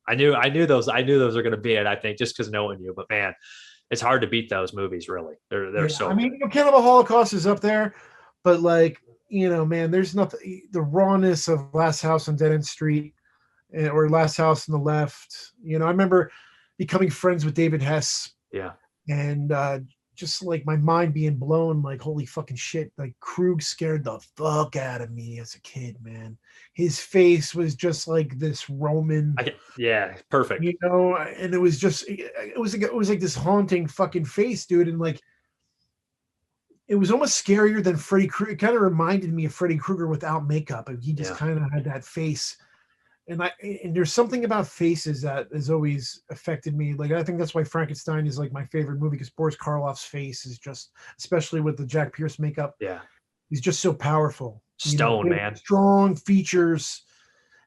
[SPEAKER 3] I knew those. I knew those are going to be it. I think just because knowing you, but man, it's hard to beat those movies. Really, they're so.
[SPEAKER 2] I mean, Cannibal Holocaust is up there, but like man, there's nothing. The rawness of Last House on Dead End Street, or Last House on the Left. I remember becoming friends with David Hess.
[SPEAKER 3] Yeah.
[SPEAKER 2] And just like my mind being blown, like holy fucking shit, like Krug scared the fuck out of me as a kid, man. His face was just like this Roman,
[SPEAKER 3] perfect.
[SPEAKER 2] And it was just it was like this haunting fucking face, dude. And like it was almost scarier than Freddy Krueger. It kind of reminded me of Freddy Krueger without makeup, and he just kind of had that face. And there's something about faces that has always affected me. Like, I think that's why Frankenstein is like my favorite movie, because Boris Karloff's face is just, especially with the Jack Pierce makeup.
[SPEAKER 3] Yeah.
[SPEAKER 2] He's just so powerful.
[SPEAKER 3] Stone, man.
[SPEAKER 2] Strong features,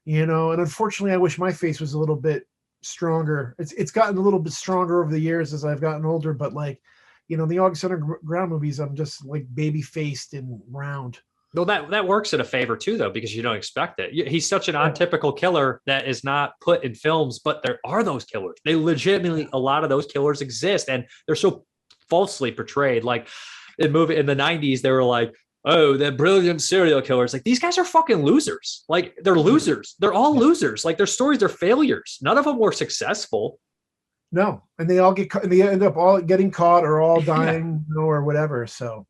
[SPEAKER 2] and unfortunately I wish my face was a little bit stronger. It's gotten a little bit stronger over the years as I've gotten older, but like, the August Underground movies, I'm just like baby faced and round.
[SPEAKER 3] Well, that works in a favor too, though, because you don't expect it. He's such an untypical killer that is not put in films, but there are those killers. They legitimately, a lot of those killers exist, and they're so falsely portrayed. Like in the 90s, they were like, oh, they're brilliant serial killers. Like, these guys are fucking losers. Like, they're losers. They're all losers. Like, their stories are failures. None of them were successful.
[SPEAKER 2] No, and they all they end up all getting caught or all dying, or whatever. So.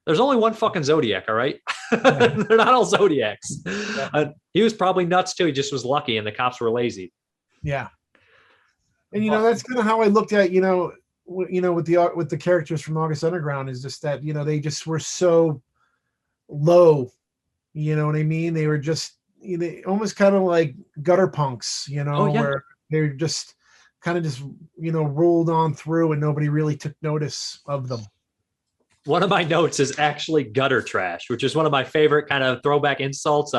[SPEAKER 3] There's only one fucking Zodiac, all right? They're not all Zodiacs. Yeah. He was probably nuts too. He just was lucky, and the cops were lazy.
[SPEAKER 2] Yeah, and that's kind of how I looked at with the characters from August Underground, is just that they just were so low. You know what I mean? They were just they almost kind of like gutter punks. Where they're just kind of just rolled on through, and nobody really took notice of them.
[SPEAKER 3] One of my notes is actually gutter trash, which is one of my favorite kind of throwback insults.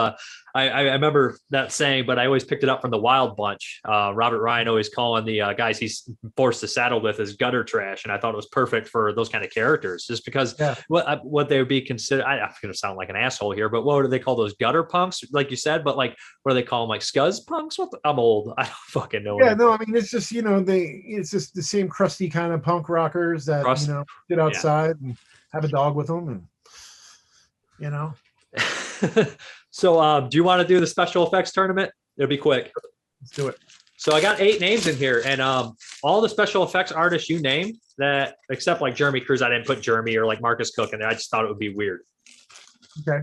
[SPEAKER 3] I remember that saying, but I always picked it up from the Wild Bunch. Robert Ryan always calling the guys he's forced to saddle with as gutter trash. And I thought it was perfect for those kind of characters, just because what they would be considered. I'm going to sound like an asshole here, but what do they call those gutter punks? Like you said, but like, what do they call them? Like scuzz punks? I'm old. I don't fucking know.
[SPEAKER 2] Yeah, no, I mean, it's just, it's just the same crusty kind of punk rockers that, get outside and have a dog with them, and
[SPEAKER 3] So do you want to do the special effects tournament? It'll be quick.
[SPEAKER 2] Let's do it.
[SPEAKER 3] So I got 8 names in here, and all the special effects artists you named, that except like Jeremy Cruz, I didn't put Jeremy, or like Marcus Cook in there. I just thought it would be weird.
[SPEAKER 2] Okay.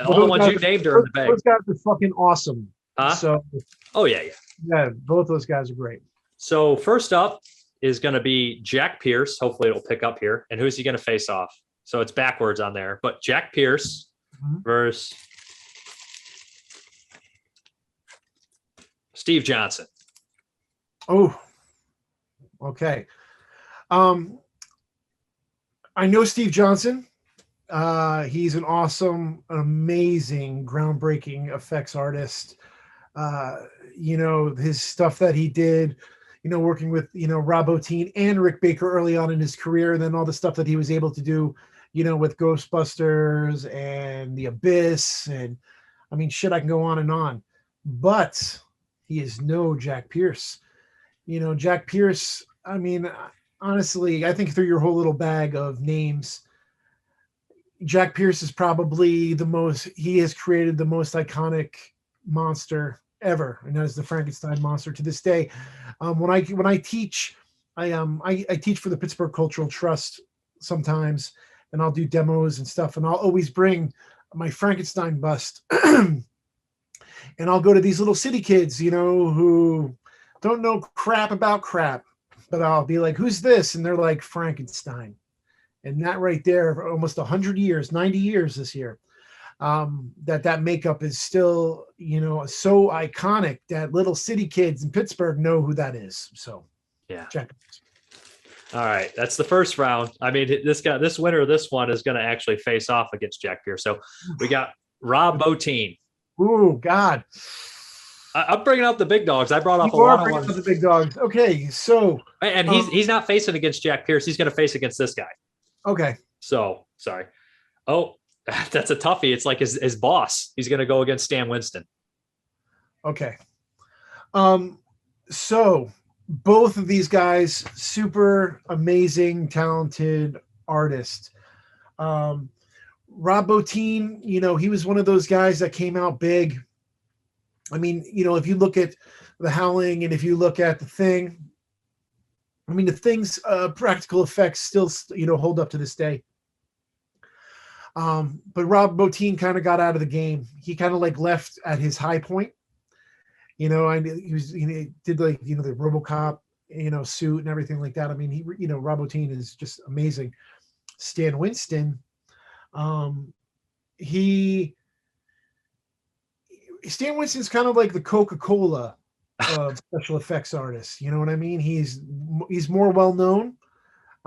[SPEAKER 3] All the ones you named are in the bag.
[SPEAKER 2] Those guys are fucking awesome.
[SPEAKER 3] Huh?
[SPEAKER 2] So.
[SPEAKER 3] Oh yeah.
[SPEAKER 2] Yeah, both those guys are great.
[SPEAKER 3] So first up is going to be Jack Pierce. Hopefully it'll pick up here. And who's he going to face off? So it's backwards on there, but Jack Pierce versus Steve Johnson.
[SPEAKER 2] Oh, okay. I know Steve Johnson. He's an awesome, amazing, groundbreaking effects artist. His stuff that he did, working with, Rob Bottin and Rick Baker early on in his career, and then all the stuff that he was able to do, with Ghostbusters and The Abyss, and I mean, shit, I can go on and on. But he is no Jack Pierce. Jack Pierce, I mean, honestly, I think through your whole little bag of names, Jack Pierce is probably he has created the most iconic monster ever, and that is the Frankenstein monster to this day. When I teach, I teach for the Pittsburgh Cultural Trust sometimes, and I'll do demos and stuff, and I'll always bring my Frankenstein bust, and I'll go to these little city kids, who don't know crap about crap, but I'll be like, "Who's this?" And they're like, "Frankenstein." And that right there, for almost 100 years, 90 years this year, that makeup is still, so iconic that little city kids in Pittsburgh know who that is. So,
[SPEAKER 3] yeah.
[SPEAKER 2] Check it.
[SPEAKER 3] All right. That's the first round. I mean, this winner of this one is going to actually face off against Jack Pierce. So we got Rob Bottin.
[SPEAKER 2] Ooh, God.
[SPEAKER 3] I'm bringing out the big dogs. I brought up a
[SPEAKER 2] You are
[SPEAKER 3] lot of
[SPEAKER 2] bringing
[SPEAKER 3] ones.
[SPEAKER 2] up the big dogs. Okay. So,
[SPEAKER 3] And he's not facing against Jack Pierce. He's going to face against this guy.
[SPEAKER 2] okay.
[SPEAKER 3] So sorry. Oh, that's a toughie. It's like his boss. He's going to go against Stan Winston.
[SPEAKER 2] Okay. So both of these guys, super amazing, talented artists. Rob Bottin, he was one of those guys that came out big. I mean, if you look at The Howling and if you look at The Thing, I mean, The Thing's practical effects still, hold up to this day. But Rob Bottin kind of got out of the game. He kind of like left at his high point. He did like, the RoboCop, suit and everything like that. I mean, Rob Bottin is just amazing. Stan Winston, Stan Winston's kind of like the Coca-Cola of special effects artists. You know what I mean? He's more well known.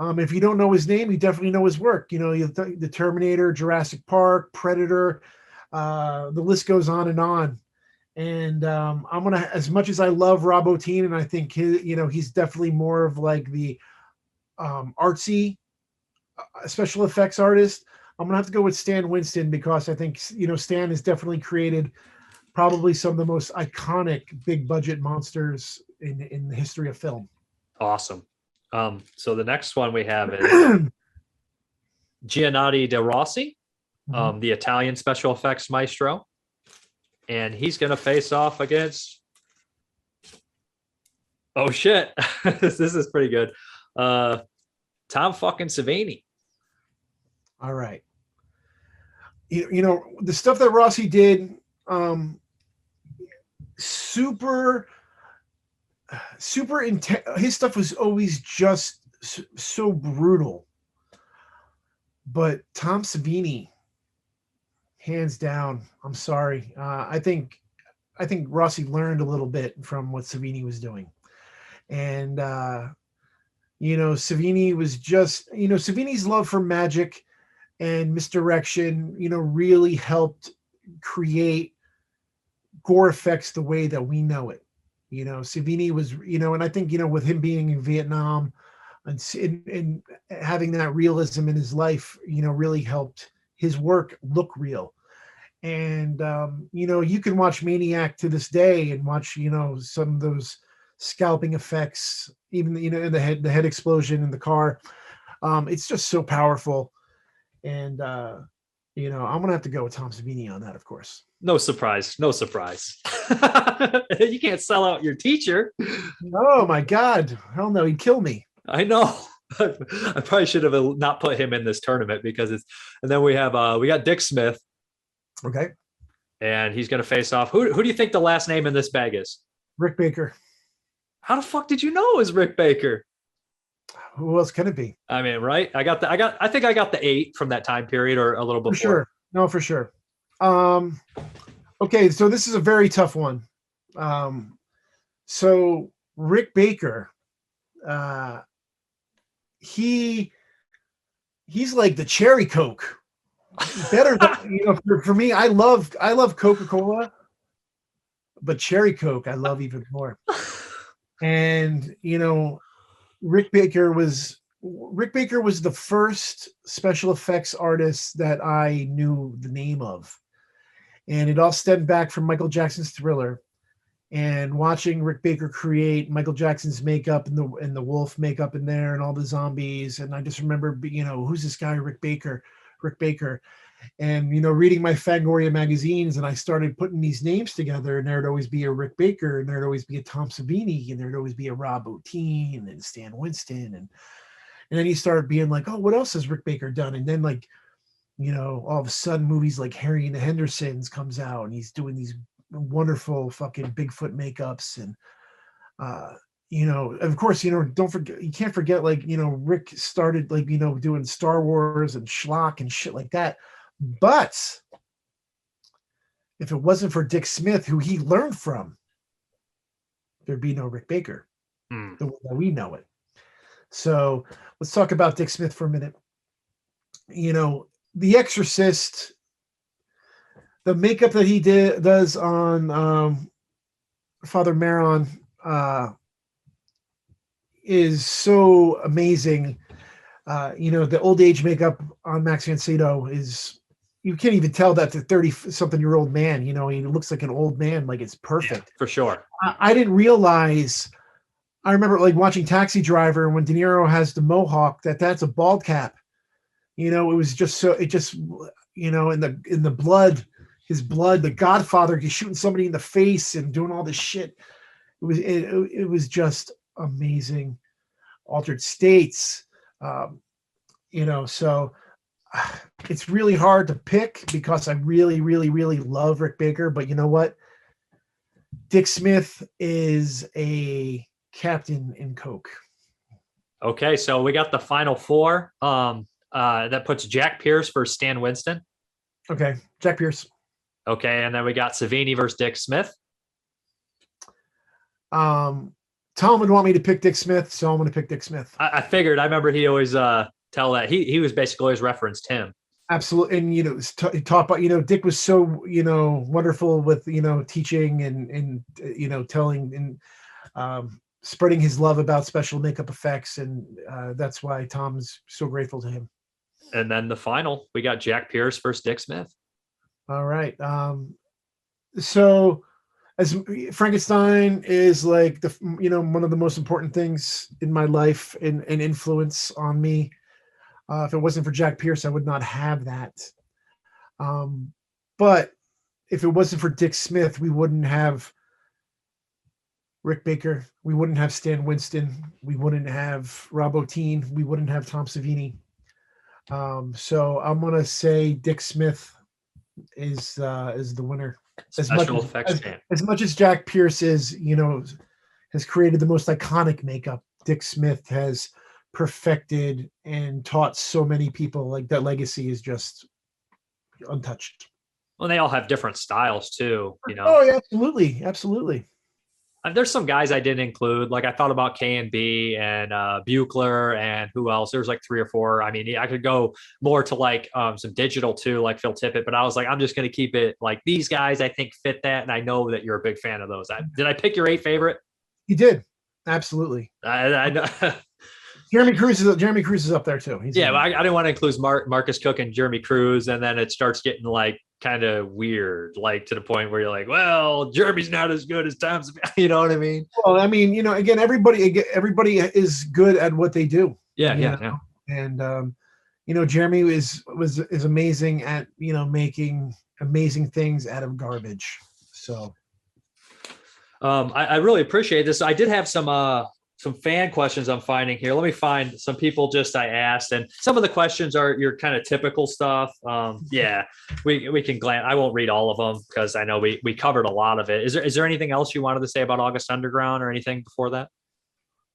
[SPEAKER 2] If you don't know his name, you definitely know his work. The Terminator, Jurassic Park, Predator, the list goes on and on. And I'm gonna, as much as I love Rob Bottin, and I think he's definitely more of like the artsy special effects artist. I'm gonna have to go with Stan Winston because I think Stan has definitely created probably some of the most iconic big budget monsters in the history of film.
[SPEAKER 3] Awesome. So the next one we have is Giannotti De Rossi, the Italian special effects maestro. And he's going to face off against, oh shit, this is pretty good. Tom fucking Savini.
[SPEAKER 2] All right. The stuff that Rossi did, super intense. His stuff was always just so brutal. But Tom Savini, hands down, I'm sorry. I think Rossi learned a little bit from what Savini was doing. And, Savini was just, Savini's love for magic and misdirection, really helped create gore effects the way that we know it. Savini was, and I think, with him being in Vietnam and having that realism in his life, really helped his work look real. And, you can watch Maniac to this day and watch, some of those scalping effects, even, in the head explosion in the car. It's just so powerful. And, I'm going to have to go with Tom Savini on that, of course.
[SPEAKER 3] No surprise. You can't sell out your teacher.
[SPEAKER 2] Oh my God. Hell no. He'd kill me.
[SPEAKER 3] I know. I probably should have not put him in this tournament because and then we got Dick Smith.
[SPEAKER 2] Okay.
[SPEAKER 3] And he's going to face off. Who do you think the last name in this bag is?
[SPEAKER 2] Rick Baker.
[SPEAKER 3] How the fuck did you know it was Rick Baker?
[SPEAKER 2] Who else can it be?
[SPEAKER 3] I mean, right? I think I got the 8 from that time period or a little before.
[SPEAKER 2] For sure. No, for sure. Okay. So this is a very tough one. So Rick Baker, he's like the cherry Coke. Better than, for me, I love Coca-Cola, but cherry Coke I love even more. And Rick Baker was the first special effects artist that I knew the name of, and it all stemmed back from Michael Jackson's Thriller, and watching Rick Baker create Michael Jackson's makeup and the wolf makeup in there and all the zombies. And I just remember, who's this guy Rick Baker? Rick Baker. And, reading my Fangoria magazines, and I started putting these names together, and there'd always be a Rick Baker, and there'd always be a Tom Savini, and there'd always be a Rob Bottin and Stan Winston. And then you started being like, oh, what else has Rick Baker done? And then all of a sudden movies like Harry and the Hendersons comes out, and he's doing these wonderful fucking Bigfoot makeups. And, of course, don't forget, you can't forget, Rick started doing Star Wars and schlock and shit like that. But if it wasn't for Dick Smith, who he learned from, there'd be no Rick Baker, the way that we know it. So let's talk about Dick Smith for a minute. The Exorcist, the makeup that he does on Father Maron is so amazing. The old age makeup on Max von Sydow is, you can't even tell that's a 30-something-year-old man. He looks like an old man, like it's perfect.
[SPEAKER 3] Yeah, for sure.
[SPEAKER 2] I didn't realize, I remember watching Taxi Driver, when De Niro has the mohawk, that's a bald cap. It was just so, in the blood, his blood, the Godfather, he's shooting somebody in the face and doing all this shit. It was just amazing. Altered States, so it's really hard to pick because I really, really, really love Rick Baker. But you know what? Dick Smith is a captain in Coke.
[SPEAKER 3] Okay, so we got the final four. That puts Jack Pierce versus Stan Winston.
[SPEAKER 2] Okay, Jack Pierce.
[SPEAKER 3] Okay, and then we got Savini versus Dick Smith.
[SPEAKER 2] Tom would want me to pick Dick Smith, so I'm going to pick Dick Smith.
[SPEAKER 3] I figured. I remember he always tell that he was basically always referenced him.
[SPEAKER 2] Absolutely, and taught by Dick was so wonderful with teaching and telling and spreading his love about special makeup effects, and that's why Tom's so grateful to him.
[SPEAKER 3] And then the final, we got Jack Pierce versus Dick Smith.
[SPEAKER 2] All right, so as Frankenstein is like one of the most important things in my life and influence on me. If it wasn't for Jack Pierce, I would not have that. But if it wasn't for Dick Smith, we wouldn't have Rick Baker. We wouldn't have Stan Winston. We wouldn't have Rob Bottin. We wouldn't have Tom Savini. So I'm gonna say Dick Smith is the winner. As much as Jack Pierce is, has created the most iconic makeup, Dick Smith has perfected and taught so many people. Like, that legacy is just untouched.
[SPEAKER 3] Well, they all have different styles too,
[SPEAKER 2] Oh, yeah, absolutely.
[SPEAKER 3] There's some guys I didn't include. Like, I thought about K&B and Buchler, and who else? There's like 3 or 4. I mean, I could go more to some digital too, like Phil Tippett, but I was like, I'm just going to keep it like these guys I think fit that. And I know that you're a big fan of those. Did I pick your 8 favorite?
[SPEAKER 2] You did. Absolutely.
[SPEAKER 3] I know.
[SPEAKER 2] Jeremy Cruz is up there too.
[SPEAKER 3] But I didn't want to include Marcus Cook and Jeremy Cruz, and then it starts getting like kind of weird, like to the point where you're like, well, Jeremy's not as good as Tom's. You know what I mean?
[SPEAKER 2] Well, I mean, again, everybody is good at what they do.
[SPEAKER 3] Yeah.
[SPEAKER 2] And Jeremy was amazing at making amazing things out of garbage. So,
[SPEAKER 3] I really appreciate this. I did have some fan questions I'm finding here. Let me find some people I asked, and some of the questions are your kind of typical stuff. We can glance. I won't read all of them because I know we covered a lot of it. Is there anything else you wanted to say about August Underground or anything before that?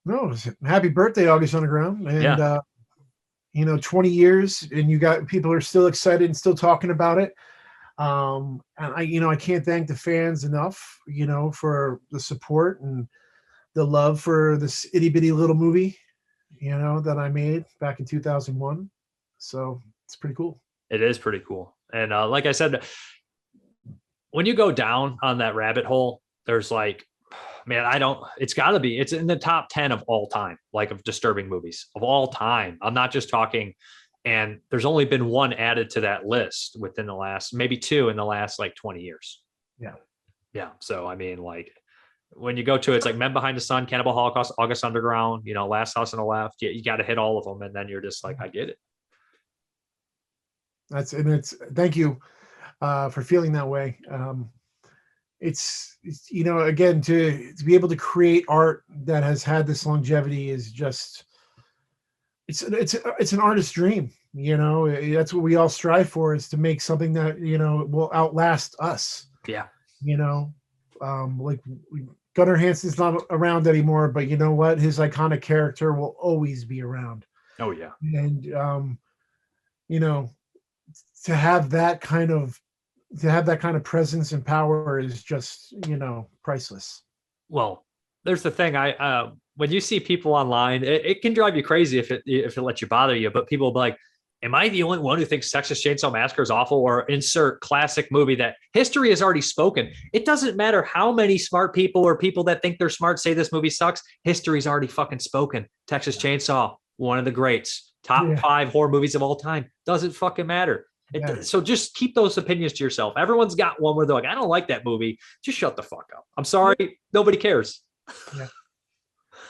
[SPEAKER 2] No, happy birthday, August Underground. And 20 years, and you got people are still excited and still talking about it. And I can't thank the fans enough, for the support and the love for this itty bitty little movie, that I made back in 2001. So it's pretty cool.
[SPEAKER 3] It is pretty cool. And like I said, when you go down on that rabbit hole, there's it's in the top 10 of all time, like of disturbing movies of all time. I'm not just talking, and there's only been one added to that list within the last, maybe 2 in the last 20 years. Yeah. So, I mean, when you go to it's like Men Behind the Sun, Cannibal Holocaust, August Underground, Last House on the Left, you got to hit all of them. And then you're just like, I get it.
[SPEAKER 2] It's thank you for feeling that way. It's again, to be able to create art that has had this longevity is just it's an artist's dream. That's what we all strive for, is to make something that will outlast us.
[SPEAKER 3] Yeah.
[SPEAKER 2] Like Gunnar Hansen's not around anymore, but you know what? His iconic character will always be around.
[SPEAKER 3] Oh yeah.
[SPEAKER 2] And you know, to have that kind of presence and power is just priceless.
[SPEAKER 3] Well, there's the thing. I when you see people online, it can drive you crazy if it lets you bother you. But people will be like, "Am I the only one who thinks Texas Chainsaw Massacre is awful?" Or insert classic movie that history has already spoken. It doesn't matter how many smart people or people that think they're smart say this movie sucks. History's already fucking spoken. Texas Chainsaw, one of the greats, top 5 horror movies of all time. Doesn't fucking matter. So just keep those opinions to yourself. Everyone's got one where they're like, I don't like that movie. Just shut the fuck up. I'm sorry. Nobody cares.
[SPEAKER 2] Yeah.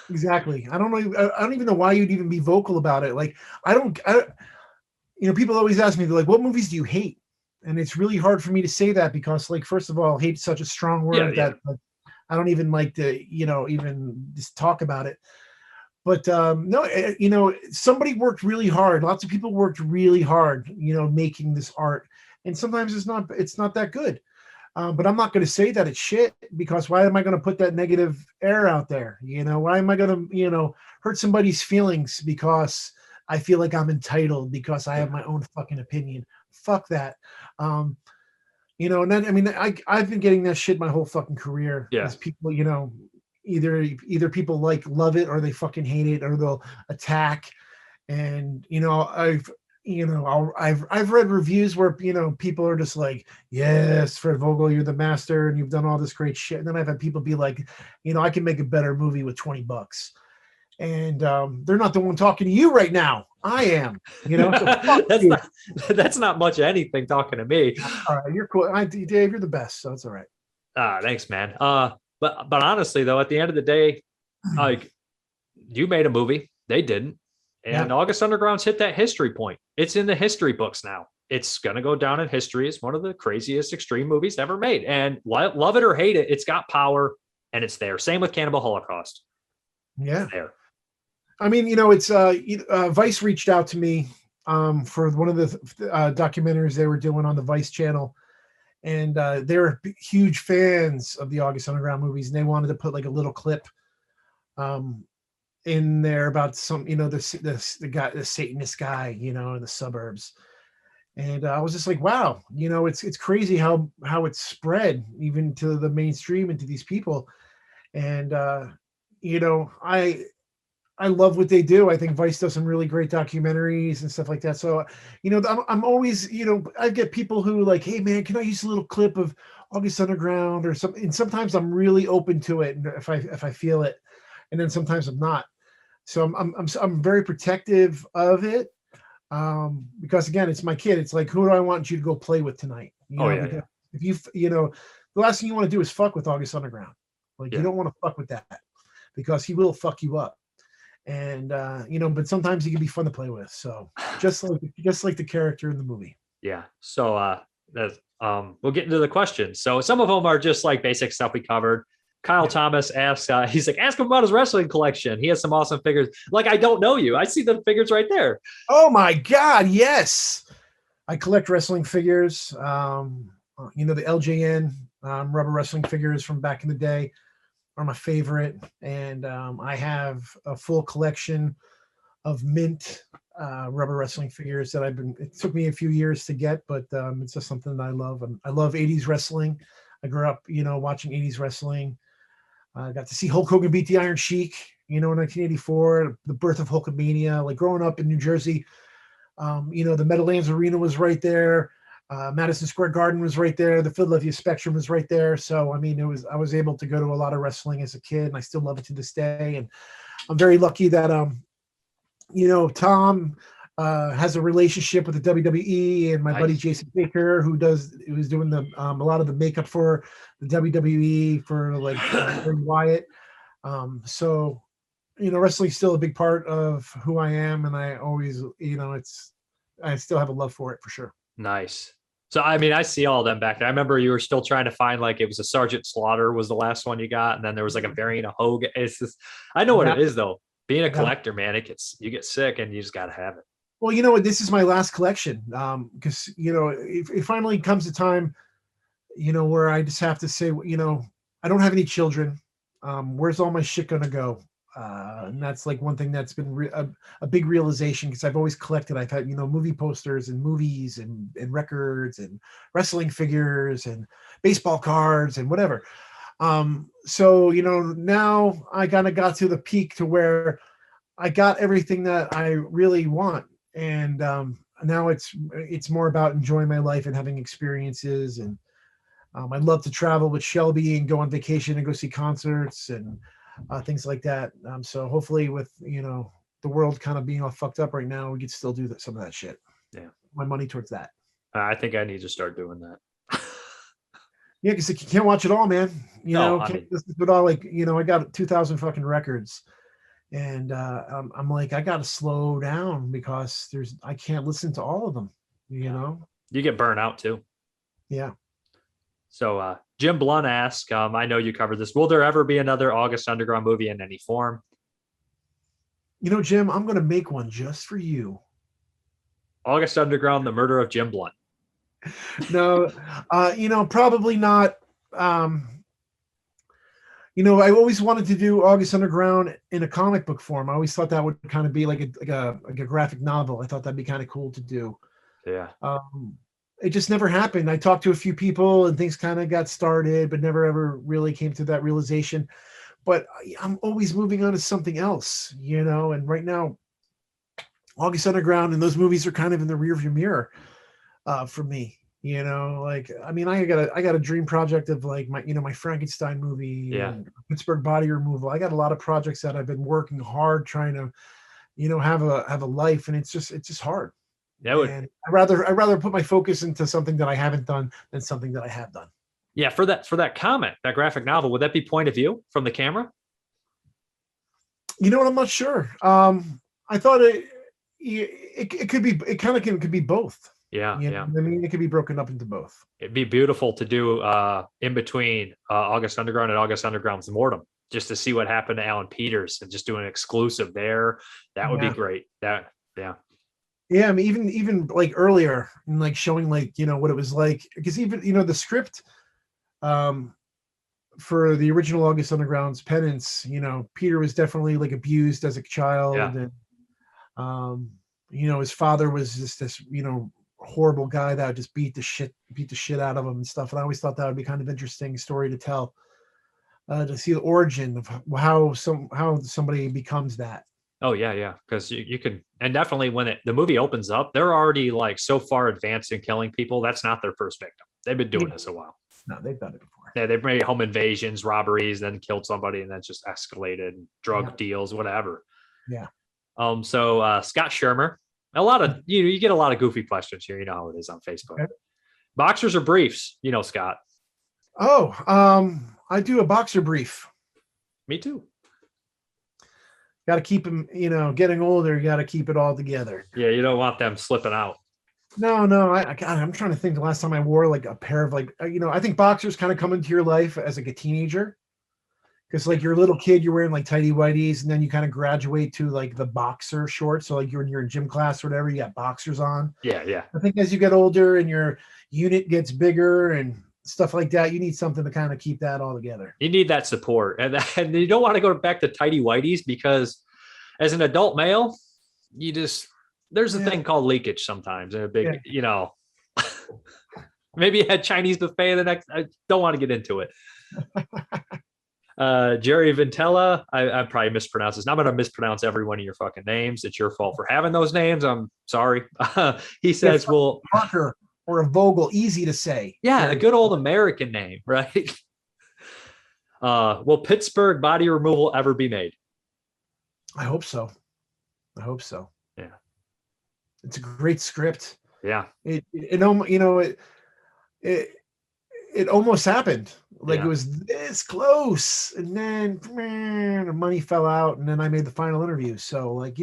[SPEAKER 2] Exactly. I don't even know why you'd even be vocal about it. Like, people always ask me, they're like, what movies do you hate? And it's really hard for me to say that because, like, first of all, hate's such a strong word that like, I don't even like to, even just talk about it. But no, somebody worked really hard. Lots of people worked really hard, making this art. And sometimes it's not that good. But I'm not going to say that it's shit, because why am I going to put that negative air out there? Why am I going to, hurt somebody's feelings because I feel like I'm entitled because I have my own fucking opinion? Fuck that. And then, I've been getting that shit my whole fucking career.
[SPEAKER 3] Yeah.
[SPEAKER 2] As people, either people love it or they fucking hate it, or they'll attack. And I've read reviews where people are just like, yes, Fred Vogel, you're the master and you've done all this great shit. And then I've had people be like, I can make a better movie with $20. And they're not the one talking to you right now. I am. So
[SPEAKER 3] that's not much of anything talking to me.
[SPEAKER 2] All right, you're cool. Dave, you're the best, so it's all right.
[SPEAKER 3] Thanks, man. But honestly, though, at the end of the day, like, you made a movie, they didn't, and August Underground's hit that history point. It's in the history books now. It's gonna go down in history as one of the craziest extreme movies ever made. And love it or hate it, it's got power and it's there. Same with Cannibal Holocaust.
[SPEAKER 2] Yeah,
[SPEAKER 3] it's there.
[SPEAKER 2] I mean, it's Vice reached out to me for one of the documentaries they were doing on the Vice channel. And they're huge fans of the August Underground movies, and they wanted to put like a little clip in there about some, the guy, the Satanist guy, in the suburbs. And I was just like, wow, it's crazy how it's spread even to the mainstream and to these people. And I love what they do. I think Vice does some really great documentaries and stuff like that. So, I'm always, I get people who like, hey man, can I use a little clip of August Underground or something? And sometimes I'm really open to it if I feel it, and then sometimes I'm not. So I'm very protective of it, because again, it's my kid. It's like, who do I want you to go play with tonight? If you, the last thing you want to do is fuck with August Underground. Like, you don't want to fuck with that, because he will fuck you up. And but sometimes he can be fun to play with. So just like the character in the movie.
[SPEAKER 3] Yeah. So we'll get into the questions. So some of them are just like basic stuff we covered. Kyle Thomas asks, he's like, ask him about his wrestling collection. He has some awesome figures. Like, I don't know you. I see the figures right there.
[SPEAKER 2] Oh my God, yes. I collect wrestling figures. The LJN rubber wrestling figures from back in the day are my favorite. And I have a full collection of mint rubber wrestling figures that it took me a few years to get, but it's just something that I love. And I love 80s wrestling. I grew up, watching 80s wrestling. I got to see Hulk Hogan beat the Iron Sheik, in 1984, the birth of Hulkamania. Like, growing up in New Jersey, the Meadowlands Arena was right there. Madison Square Garden was right there. The Philadelphia Spectrum was right there. So, I mean, I was able to go to a lot of wrestling as a kid, and I still love it to this day. And I'm very lucky that, Tom has a relationship with the WWE, and my buddy Jason Baker, who's doing a lot of the makeup for the WWE for like Bray Wyatt. So, wrestling's still a big part of who I am, and I always, I still have a love for it for sure.
[SPEAKER 3] Nice. So I mean, I see all of them back there. I remember you were still trying to find like it was a Sergeant Slaughter was the last one you got, and then there was like a variant of Hogan. It's just I know what
[SPEAKER 2] Yeah.
[SPEAKER 3] it is though. Being a
[SPEAKER 2] Yeah.
[SPEAKER 3] collector, man, you get sick and you just gotta have it.
[SPEAKER 2] Well, you know what? This is my last collection. Because it finally comes a time, where I just have to say, I don't have any children. Where's all my shit gonna go? And that's like one thing that's been a big realization, because I've always collected. I've had movie posters and movies and records and wrestling figures and baseball cards and whatever. So now I kind of got to the peak to where I got everything that I really want, and now it's more about enjoying my life and having experiences. And I'd love to travel with Shelby and go on vacation and go see concerts and things like that. So hopefully, with the world kind of being all fucked up right now, we could still do some of that shit.
[SPEAKER 3] Yeah,
[SPEAKER 2] my money towards that.
[SPEAKER 3] I think I need to start doing that.
[SPEAKER 2] Yeah, because you can't watch it all, man. Can't listen to it all. Like I got 2,000 fucking records, and I'm like, I got to slow down because I can't listen to all of them.
[SPEAKER 3] You get burnt out too.
[SPEAKER 2] Yeah.
[SPEAKER 3] So Jim Blunt asks, I know you covered this. Will there ever be another August Underground movie in any form?
[SPEAKER 2] Jim, I'm going to make one just for you.
[SPEAKER 3] August Underground, The Murder of Jim Blunt.
[SPEAKER 2] No, probably not. I always wanted to do August Underground in a comic book form. I always thought that would kind of be like a graphic novel. I thought that'd be kind of cool to do.
[SPEAKER 3] Yeah.
[SPEAKER 2] It just never happened. I talked to a few people and things kind of got started, but never ever really came to that realization. But I'm always moving on to something else, and right now, August Underground and those movies are kind of in the rearview mirror for me. Like, I mean, I got a dream project of like my Frankenstein movie, and Pittsburgh Body Removal. I got a lot of projects that I've been working hard trying to, have a life, and it's just hard. And I'd rather put my focus into something that I haven't done than something that I have done.
[SPEAKER 3] Yeah, for that comic, that graphic novel, would that be point of view from the camera?
[SPEAKER 2] You know what? I'm not sure. I thought it could be. It kind of could be both.
[SPEAKER 3] Yeah, yeah.
[SPEAKER 2] I mean, it could be broken up into both.
[SPEAKER 3] It'd be beautiful to do in between August Underground and August Underground's Mordum, just to see what happened to Alan Peters and just do an exclusive there. That would be great. Yeah.
[SPEAKER 2] Yeah, I mean, even like earlier, and like showing like what it was like, because even the script, for the original August Underground's Penance, Peter was definitely like abused as a child, and his father was just this horrible guy that would just beat the shit out of him and stuff. And I always thought that would be kind of interesting story to tell, to see the origin of how somebody becomes that.
[SPEAKER 3] Oh yeah, because you can, and definitely when the movie opens up, they're already like so far advanced in killing people. That's not their first victim. They've been doing this a while.
[SPEAKER 2] No, they've done it before.
[SPEAKER 3] Yeah, they've made home invasions, robberies, then killed somebody, and then just escalated, drug deals, whatever.
[SPEAKER 2] Yeah.
[SPEAKER 3] So Scott Shermer, a lot of you get a lot of goofy questions here. You know how it is on Facebook. Okay. Boxers or briefs? Scott.
[SPEAKER 2] Oh, I do a boxer brief.
[SPEAKER 3] Me too.
[SPEAKER 2] Got to keep them, getting older, you got to keep it all together.
[SPEAKER 3] Yeah, you don't want them slipping out.
[SPEAKER 2] No, I'm trying to think the last time I wore like a pair of like, I think boxers kind of come into your life as like a teenager. Because like you're a little kid, you're wearing like tighty whities, and then you kind of graduate to like the boxer shorts. So like you're in gym class or whatever, you got boxers on.
[SPEAKER 3] Yeah.
[SPEAKER 2] I think as you get older and your unit gets bigger and stuff like that, you need something to kind of keep that all together.
[SPEAKER 3] You need that support, and you don't want to go back to tighty whities, because as an adult male, there's a thing called leakage sometimes, and a big maybe you had Chinese buffet the next. I don't want to get into it. Jerry Vintella, I probably mispronounced this. I'm going to mispronounce every one of your fucking names. It's your fault for having those names. I'm sorry. He says, well,
[SPEAKER 2] Parker or a Vogel, easy to say.
[SPEAKER 3] Yeah, a good old American name, right? Will Pittsburgh Body Removal ever be made?
[SPEAKER 2] I hope so.
[SPEAKER 3] Yeah.
[SPEAKER 2] It's a great script.
[SPEAKER 3] Yeah.
[SPEAKER 2] It almost happened. Like it was this close, and then the money fell out, and then I made the final interview. So like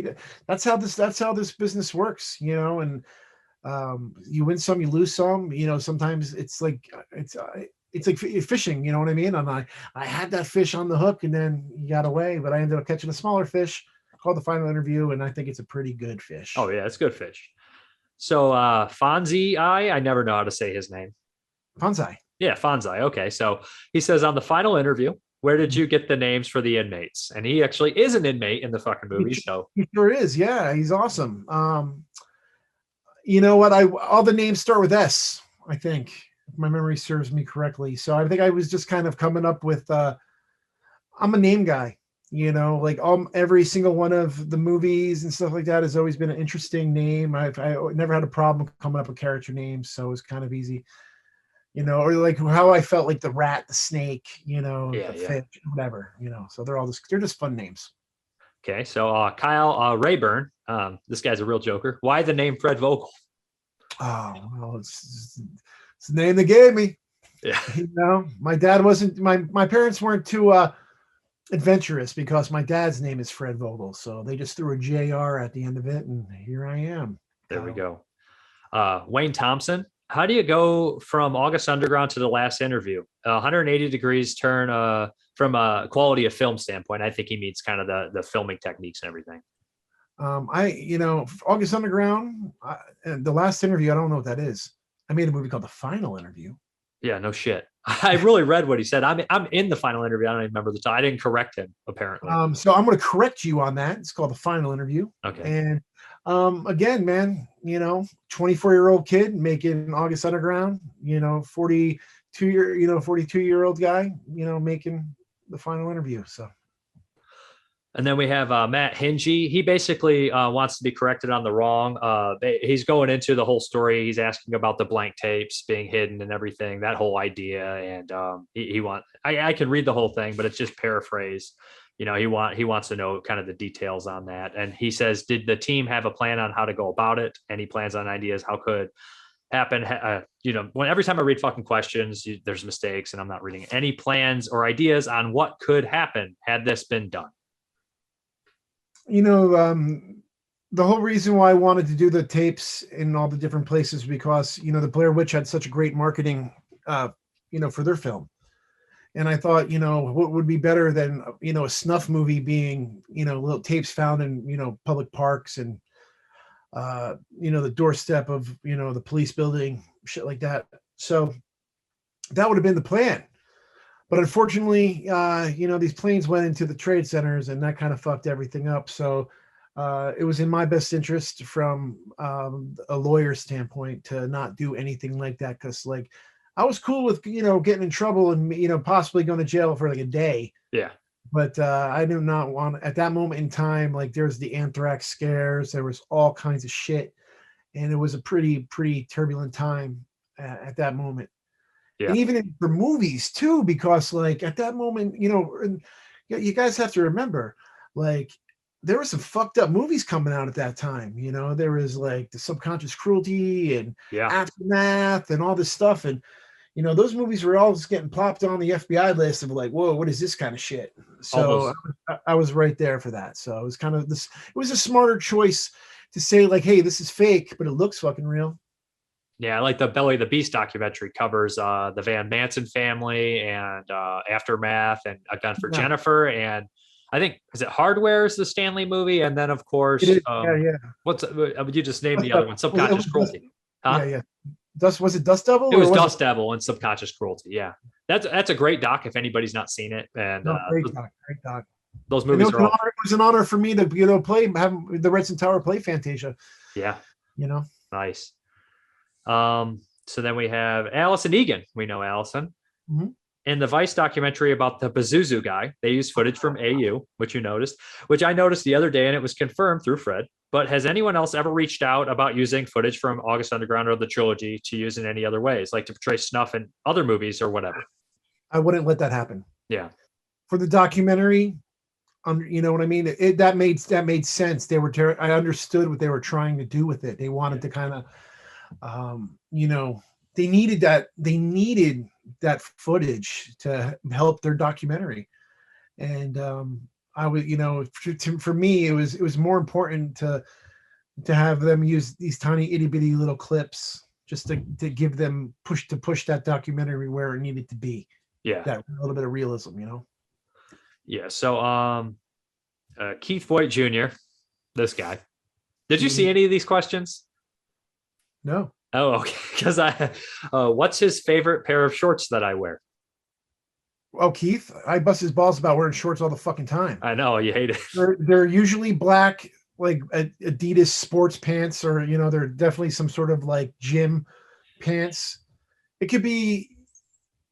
[SPEAKER 2] that's how this business works, and You win some, you lose some. Sometimes it's like fishing. You know what I mean? And I had that fish on the hook, and then he got away, but I ended up catching a smaller fish. Called the final interview, and I think it's a pretty good fish.
[SPEAKER 3] Oh yeah, it's good fish. So Fonzie, I never know how to say his name.
[SPEAKER 2] Fonzie.
[SPEAKER 3] Yeah, Fonzie. Okay, so he says on the final interview, where did you get the names for the inmates? And he actually is an inmate in the fucking movie. So
[SPEAKER 2] he sure is. Yeah, he's awesome. You know what? All the names start with S, I think, if my memory serves me correctly. So I think I was just kind of coming up with I'm a name guy, like every single one of the movies and stuff like that has always been an interesting name. I never had a problem coming up with character names, so it was kind of easy. Or like how I felt like the rat, the snake, the fish, whatever, so they're just fun names.
[SPEAKER 3] Okay. So Kyle Rayburn, this guy's a real joker. Why the name Fred Vogel?
[SPEAKER 2] Oh, well, it's the name they gave me.
[SPEAKER 3] Yeah.
[SPEAKER 2] My dad wasn't, my parents weren't too adventurous because my dad's name is Fred Vogel. So they just threw a JR at the end of it. And here I am.
[SPEAKER 3] There we go. Wayne Thompson. How do you go from August Underground to the last interview? 180 degrees turn from a quality of film standpoint. I think he means kind of the filming techniques and everything.
[SPEAKER 2] August Underground, and the last interview, I don't know what that is. I made a movie called The Final Interview.
[SPEAKER 3] Yeah, no shit. I really read what he said. I'm in the final interview. I don't even remember the time. I didn't correct him, apparently.
[SPEAKER 2] So I'm going to correct you on that. It's called The Final Interview.
[SPEAKER 3] Okay.
[SPEAKER 2] And again, man, 24-year-old kid making August Underground, 42-year-old guy, making The Final Interview. So.
[SPEAKER 3] And then we have Matt Hingy. He basically wants to be corrected on the wrong. He's going into the whole story. He's asking about the blank tapes being hidden and everything, that whole idea. And I can read the whole thing, but it's just paraphrased. He wants to know kind of the details on that. And he says, did the team have a plan on how to go about it? Any plans on ideas how could happen? Every time I read fucking questions, there's mistakes, and I'm not reading any plans or ideas on what could happen had this been done.
[SPEAKER 2] The whole reason why I wanted to do the tapes in all the different places because, the Blair Witch had such a great marketing, for their film. And I thought, what would be better than, a snuff movie being, little tapes found in, public parks and, the doorstep of, the police building, shit like that. So that would have been the plan. But unfortunately, these planes went into the trade centers and that kind of fucked everything up. So it was in my best interest from a lawyer standpoint to not do anything like that. Because I was cool with, getting in trouble and, possibly going to jail for like a day.
[SPEAKER 3] Yeah.
[SPEAKER 2] But I did not want, at that moment in time, there's the anthrax scares. There was all kinds of shit. And it was a pretty turbulent time at that moment. Yeah. And even for movies too, because at that moment, you guys have to remember, there were some fucked up movies coming out at that time. There was the Subconscious Cruelty and Aftermath and all this stuff. And, those movies were all just getting plopped on the FBI list of whoa, what is this kind of shit? So I was right there for that. So it was kind of this, it was a smarter choice to say hey, this is fake, but it looks fucking real.
[SPEAKER 3] Yeah, like the Belly of the Beast documentary covers the Van Manson family and Aftermath and A Gun for Jennifer. And I think, is it Hardware is the Stanley movie? And then, of course, what's you just named the other one? Subconscious Cruelty. Huh?
[SPEAKER 2] Yeah. Was it Dust Devil?
[SPEAKER 3] It was Dust Devil and Subconscious Cruelty. Yeah. That's a great doc if anybody's not seen it. And
[SPEAKER 2] great doc.
[SPEAKER 3] Those movies are all...
[SPEAKER 2] It was an honor for me to, have the Redson Tower play Fantasia.
[SPEAKER 3] Yeah. Nice. So then we have Allison Egan. We know Allison.
[SPEAKER 2] Mm-hmm.
[SPEAKER 3] In the Vice documentary about the Pazuzu guy, they used footage from AU, which I noticed the other day, and it was confirmed through Fred. But has anyone else ever reached out about using footage from August Underground or the trilogy to use in any other ways, like to portray snuff in other movies or whatever?
[SPEAKER 2] I wouldn't let that happen.
[SPEAKER 3] Yeah.
[SPEAKER 2] For the documentary, you know what I mean? That made sense. I understood what they were trying to do with it. They wanted to kind of, they needed that footage to help their documentary. And I would, for me, it was more important to, to have them use these tiny itty bitty little clips just to give them push that documentary where it needed to be.
[SPEAKER 3] Yeah.
[SPEAKER 2] That little bit of realism,
[SPEAKER 3] Yeah. So Keith Voigt Jr., this guy. Did you see any of these questions?
[SPEAKER 2] No.
[SPEAKER 3] Oh, okay. Because what's his favorite pair of shorts that I wear?
[SPEAKER 2] Oh, Keith, I bust his balls about wearing shorts all the fucking time.
[SPEAKER 3] I know you hate it.
[SPEAKER 2] They're usually black, like Adidas sports pants, or they're definitely some sort of like gym pants. It could be,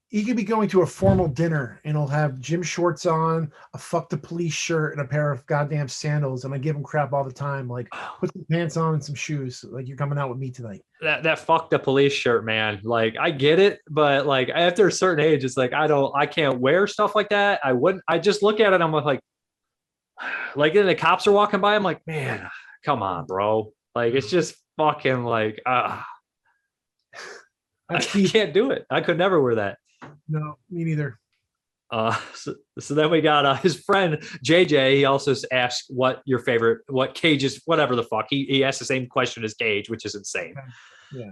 [SPEAKER 2] he could be going to a formal dinner and he'll have gym shorts on, a fuck the police shirt, and a pair of goddamn sandals. And I give him crap all the time. Like, put some pants on and some shoes. Like, you're coming out with me tonight.
[SPEAKER 3] That fuck the police shirt, man. Like, I get it, but like after a certain age, it's like I can't wear stuff like that. I just look at it, I'm like then the cops are walking by, I'm like, man, come on, bro. Like, it's just fucking like I can't do it. I could never wear that.
[SPEAKER 2] No, me neither.
[SPEAKER 3] So then we got his friend JJ. He also asked what Cage is, whatever the fuck. He asked the same question as Cage, which is insane.
[SPEAKER 2] Yeah.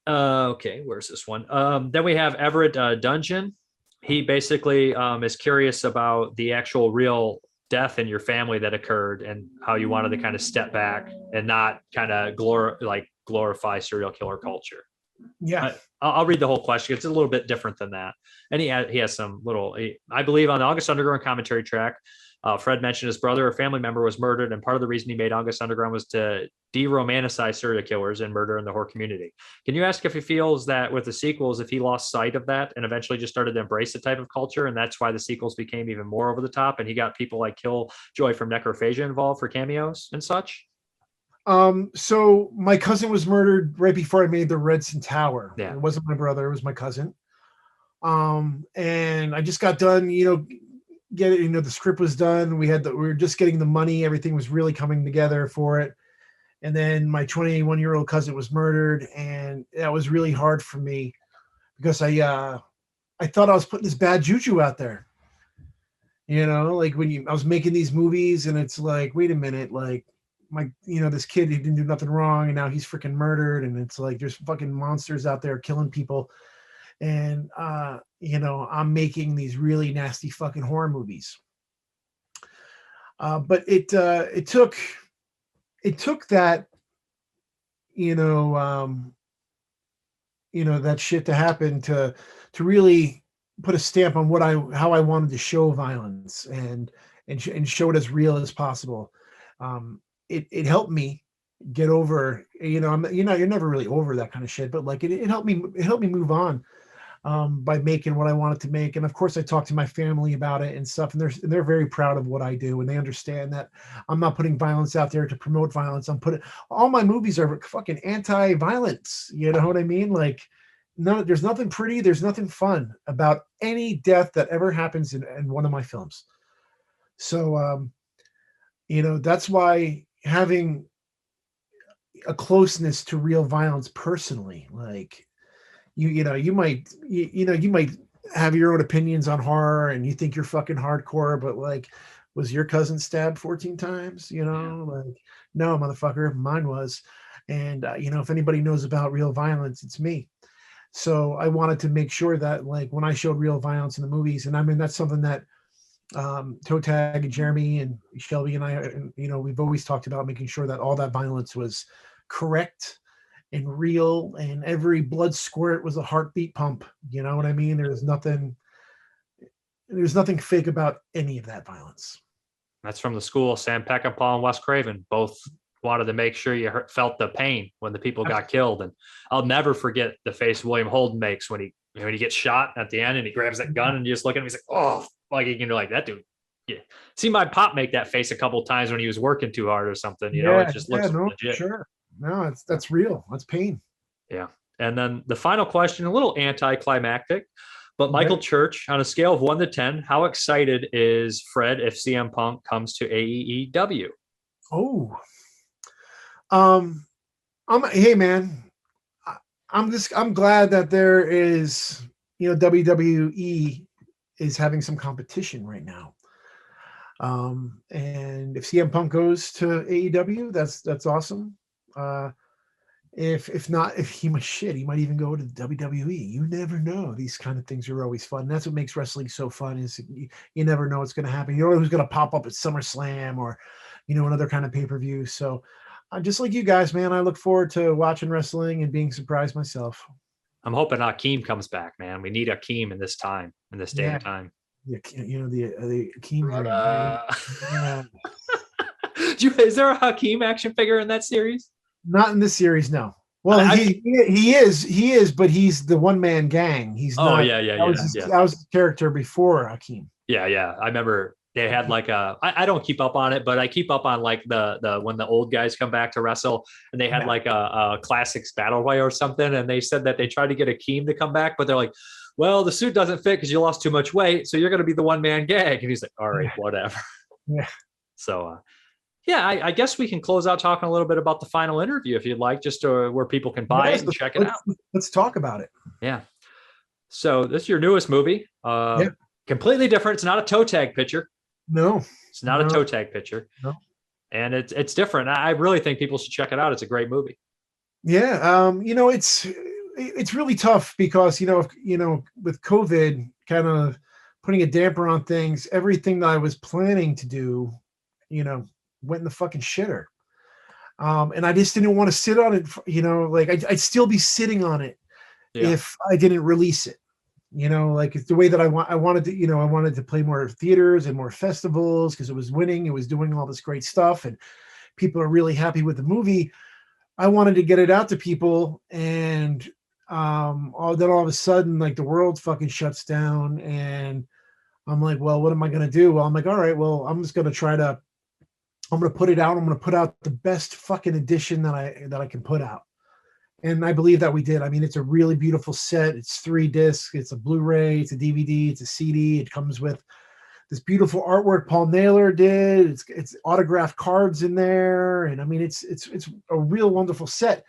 [SPEAKER 3] Okay, where's this one? Then we have Everett Dungeon. He basically is curious about the actual real death in your family that occurred and how you wanted to kind of step back and not kind of glorify serial killer culture.
[SPEAKER 2] Yeah.
[SPEAKER 3] I'll read the whole question. It's a little bit different than that. And he has some I believe on the August Underground commentary track, Fred mentioned his brother or family member was murdered. And part of the reason he made August Underground was to de-romanticize serial killers and murder in the horror community. Can you ask if he feels that with the sequels, if he lost sight of that and eventually just started to embrace the type of culture, and that's why the sequels became even more over the top, and he got people like Killjoy from Necrophagia involved for cameos and such?
[SPEAKER 2] So my cousin was murdered right before I made the Redson Tower.
[SPEAKER 3] Yeah.
[SPEAKER 2] It wasn't my brother, it was my cousin. And I just got done, the script was done. We were just getting the money. Everything was really coming together for it. And then my 21-year-old cousin was murdered. And that was really hard for me because I thought I was putting this bad juju out there. Like I was making these movies and it's like, wait a minute, like, this kid, he didn't do nothing wrong and now he's freaking murdered, and it's like there's fucking monsters out there killing people, and I'm making these really nasty fucking horror movies. But it took that that shit to happen to really put a stamp on how I wanted to show violence and show it as real as possible. It helped me get over, you're never really over that kind of shit, but like it helped me move on by making what I wanted to make. And of course I talked to my family about it and stuff, and they're very proud of what I do, and they understand that I'm not putting violence out there to promote violence. All my movies are fucking anti-violence. You know what I mean? Like, there's nothing pretty, there's nothing fun about any death that ever happens in one of my films. So that's why having a closeness to real violence personally, like you might have your own opinions on horror and you think you're fucking hardcore, but like, was your cousin stabbed 14 times? Like, no, motherfucker, mine was. And if anybody knows about real violence, it's me. So I wanted to make sure that, like, when I showed real violence in the movies, and I mean that's something that Todd and Jerami and Shelby and I, we've always talked about making sure that all that violence was correct and real, and every blood squirt was a heartbeat pump. You know what I mean? There's nothing fake about any of that violence.
[SPEAKER 3] That's from the school. Sam Peckinpah and Wes Craven both wanted to make sure you felt the pain when the people got killed. And I'll never forget the face William Holden makes when he gets shot at the end and he grabs that gun and you just look at him. He's like, oh, like, like that dude. Yeah. See my pop make that face a couple of times when he was working too hard or something. It just looks legit.
[SPEAKER 2] Sure. No, that's real. That's pain.
[SPEAKER 3] Yeah. And then the final question, a little anticlimactic, but Michael Church, on a scale of 1 to 10, how excited is Fred if CM Punk comes to AEW?
[SPEAKER 2] Oh, hey man, I'm glad that there is, WWE is having some competition right now. And if CM Punk goes to AEW, that's awesome. If not, if he might shit, he might even go to the WWE. You never know. These kind of things are always fun. That's what makes wrestling so fun. Is you never know what's going to happen. You don't know who's going to pop up at SummerSlam or, another kind of pay-per-view. So, just like you guys, man, I look forward to watching wrestling and being surprised myself.
[SPEAKER 3] I'm hoping Akeem comes back, man. We need Akeem in this day and time.
[SPEAKER 2] The Akeem dream. Yeah.
[SPEAKER 3] Is there a Hakeem action figure in that series?
[SPEAKER 2] Not in this series, no. Well, he is, but he's the one-man gang. He's not. That was his character before Hakeem.
[SPEAKER 3] Yeah. I remember they had like I don't keep up on it, but I keep up on like the when the old guys come back to wrestle, and they had like a classics battle royal or something, and they said that they tried to get Hakeem to come back, but they're like, well, the suit doesn't fit because you lost too much weight, so you're going to be the one-man gang. And he's like, all right, whatever.
[SPEAKER 2] Yeah.
[SPEAKER 3] So, I guess we can close out talking a little bit about the final interview if you'd like, just where people can buy it and check it out.
[SPEAKER 2] Let's talk about it.
[SPEAKER 3] Yeah. So this is your newest movie. Completely different. It's not a toe tag picture.
[SPEAKER 2] No.
[SPEAKER 3] It's not a toe tag picture. No. And it's different. I really think people should check it out. It's a great movie.
[SPEAKER 2] Yeah. It's really tough because, with COVID kind of putting a damper on things, everything that I was planning to do, went in the fucking shitter. And I just didn't want to sit on it, I'd still be sitting on it if I didn't release it. It's the way that I wanted to play more theaters and more festivals because it was winning, it was doing all this great stuff, and people are really happy with the movie. I wanted to get it out to people, and then all of a sudden, like, the world fucking shuts down, and I'm like, well, what am I going to do? Well, I'm like, all right, well, I'm just going to put it out. I'm going to put out the best fucking edition that I can put out. And I believe that we did. I mean, it's a really beautiful set. It's 3 discs. It's a Blu-ray. It's a DVD. It's a CD. It comes with this beautiful artwork Paul Naylor did. It's autographed cards in there. And I mean, it's a real wonderful set.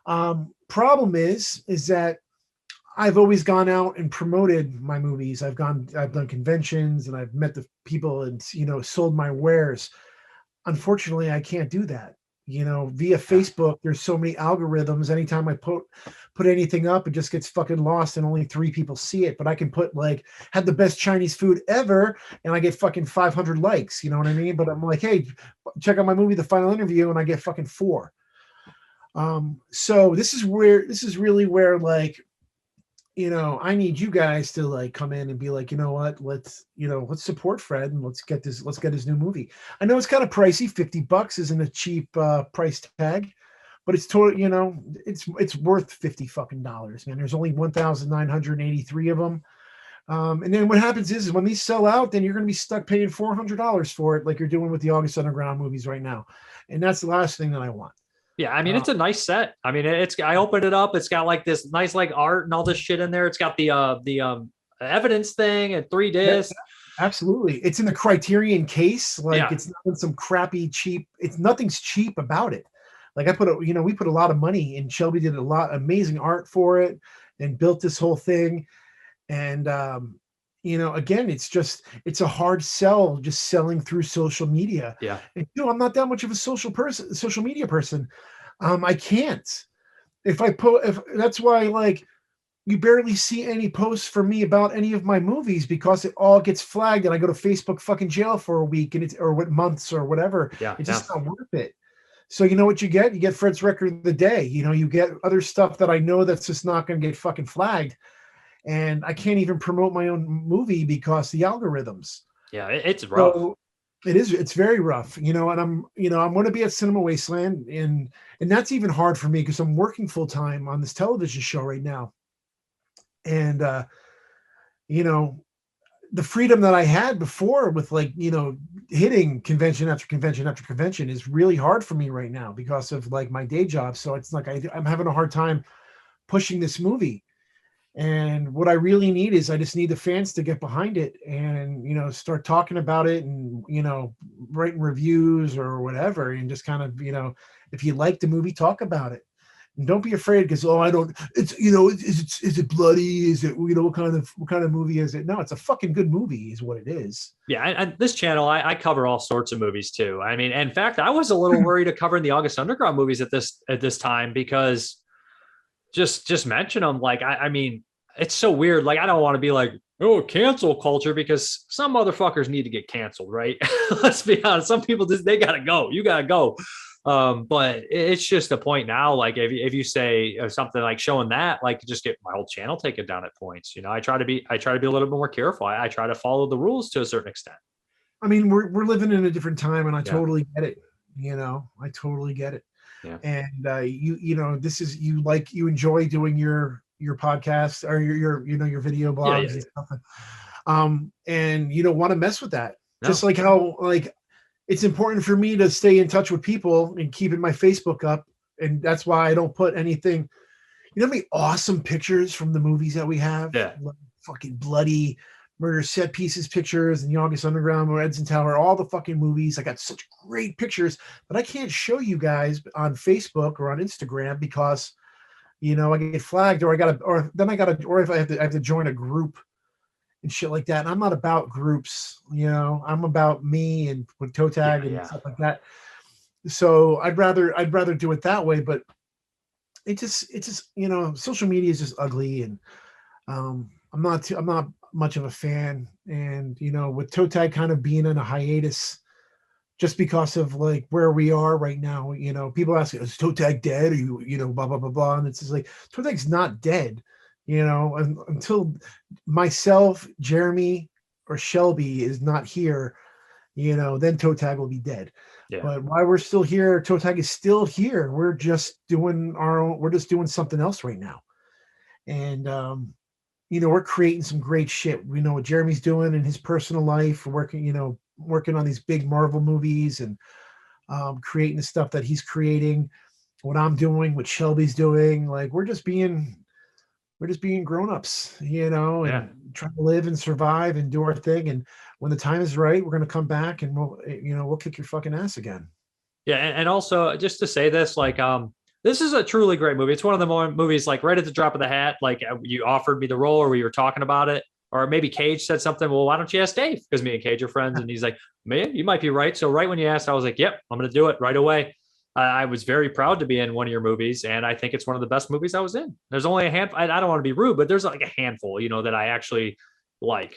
[SPEAKER 2] Problem is that I've always gone out and promoted my movies. I've done conventions and I've met the people and, sold my wares. Unfortunately, I can't do that. Via Facebook, there's so many algorithms. Anytime I put anything up, it just gets fucking lost and only 3 people see it. But I can put had the best Chinese food ever and I get fucking 500 likes. You know what I mean? But I'm like, hey, check out my movie, The Final Interview, and I get fucking 4. So this is really where I need you guys to come in and be like, you know what, let's support Fred and let's get his new movie. I know it's kind of pricey. $50 isn't a cheap price tag, but it's totally, it's worth $50 fucking dollars, man. There's only 1,983 of them. And then what happens is when these sell out, then you're going to be stuck paying $400 for it, like you're doing with the August Underground movies right now. And that's the last thing that I want.
[SPEAKER 3] Yeah, I mean, it's a nice set. I mean, I opened it up. It's got like this nice art and all this shit in there. It's got the evidence thing and 3 discs.
[SPEAKER 2] Yeah, absolutely. It's in the Criterion case. It's not in some crappy cheap. Nothing's cheap about it. We put a lot of money, and Shelby did amazing art for it and built this whole thing. And again, it's a hard sell just selling through social media.
[SPEAKER 3] Yeah.
[SPEAKER 2] And I'm not that much of a social media person. I can't. If that's why you barely see any posts from me about any of my movies because it all gets flagged and I go to Facebook fucking jail for a week or what months or whatever.
[SPEAKER 3] Yeah.
[SPEAKER 2] It's just not worth it. So you know what you get? You get Fred's Record of the Day. You get other stuff that I know that's just not going to get fucking flagged. And I can't even promote my own movie because the algorithms.
[SPEAKER 3] Yeah, it's rough.
[SPEAKER 2] So it's very rough, and I'm going to be at Cinema Wasteland, and that's even hard for me because I'm working full time on this television show right now. And, the freedom that I had before with hitting convention after convention after convention is really hard for me right now because of my day job. So it's I'm having a hard time pushing this movie. And what I really need is I just need the fans to get behind it and, start talking about it and, writing reviews or whatever. And just kind of, if you like the movie, talk about it. And don't be afraid because I don't. It's is it bloody? Is it what kind of movie is it? No, it's a fucking good movie, is what it is.
[SPEAKER 3] Yeah, and this channel, I cover all sorts of movies too. I mean, in fact, I was a little worried of covering the August Underground movies at this time because just mention them. Like, I mean, it's so weird. Like, I don't want to be like, oh, cancel culture, because some motherfuckers need to get canceled, right? Let's be honest. Some people they gotta go. You gotta go. But it's just a point now. Like, if you say something like showing that, like, just get my whole channel taken down at points. I try to be a little bit more careful. I try to follow the rules to a certain extent.
[SPEAKER 2] I mean, we're living in a different time, and I totally get it. I totally get it.
[SPEAKER 3] Yeah.
[SPEAKER 2] And this is you enjoy doing your podcast or your video blogs and stuff. And you don't want to mess with that. No. Just like how it's important for me to stay in touch with people and keeping my Facebook up, and that's why I don't put anything. How many awesome pictures from the movies that we have?
[SPEAKER 3] Yeah.
[SPEAKER 2] Like fucking bloody murder set pieces pictures and the August Underground or Edson Tower, all the fucking movies. I got such great pictures, but I can't show you guys on Facebook or on Instagram because I get flagged, or if I have to join a group and shit like that. And I'm not about groups, I'm about me and with toe tag and stuff like that. So I'd rather do it that way, but it's just social media is just ugly, and I'm not much of a fan. And with toe tag kind of being in a hiatus just because of like where we are right now, people ask, is toe tag dead? Are you blah blah blah blah, and it's just like toe tag's not dead, until myself, Jerami, or Shelby is not here, then toe tag will be dead. Yeah. But while we're still here, toe tag is still here. We're just doing something else right now. And we're creating some great shit. We know what Jeremy's doing in his personal life. We're working on these big Marvel movies and creating the stuff that he's creating, what I'm doing, what Shelby's doing. Like, we're just being grown-ups, and trying to live and survive and do our thing. And when the time is right, we're going to come back and we'll kick your fucking ass again.
[SPEAKER 3] Yeah. And also, just to say this, like, this is a truly great movie. It's one of the more movies, like, right at the drop of the hat. Like, you offered me the role, or we were talking about it, or maybe Cage said something. Well, why don't you ask Dave? Because me and Cage are friends. And he's like, man, you might be right. So right when you asked, I was like, yep, I'm going to do it right away. I was very proud to be in one of your movies, and I think it's one of the best movies I was in. There's only a handful. I don't want to be rude, but there's like a handful, that I actually like.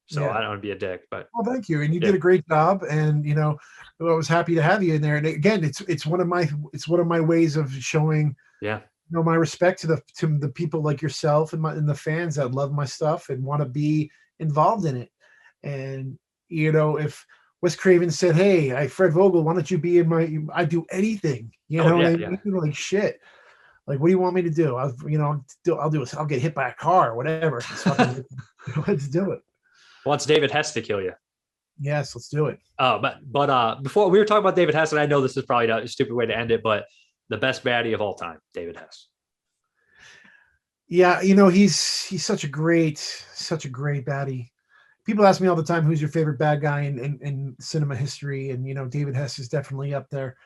[SPEAKER 3] So I don't want to be a dick, but
[SPEAKER 2] well, thank you, and you did a great job, and I was happy to have you in there. And again, it's one of my ways of showing my respect to the people like yourself and the fans that love my stuff and want to be involved in it. And if Wes Craven said, hey, Fred Vogel, why don't you be in I'd do anything, like shit. Like, what do you want me to do? I'll get hit by a car or whatever. Let's do it.
[SPEAKER 3] Wants David Hess to kill you.
[SPEAKER 2] Yes, let's do it.
[SPEAKER 3] But before we were talking about David Hess, and I know this is probably a stupid way to end it, but the best baddie of all time, David Hess.
[SPEAKER 2] Yeah, he's such a great baddie. People ask me all the time, who's your favorite bad guy in cinema history? And, David Hess is definitely up there.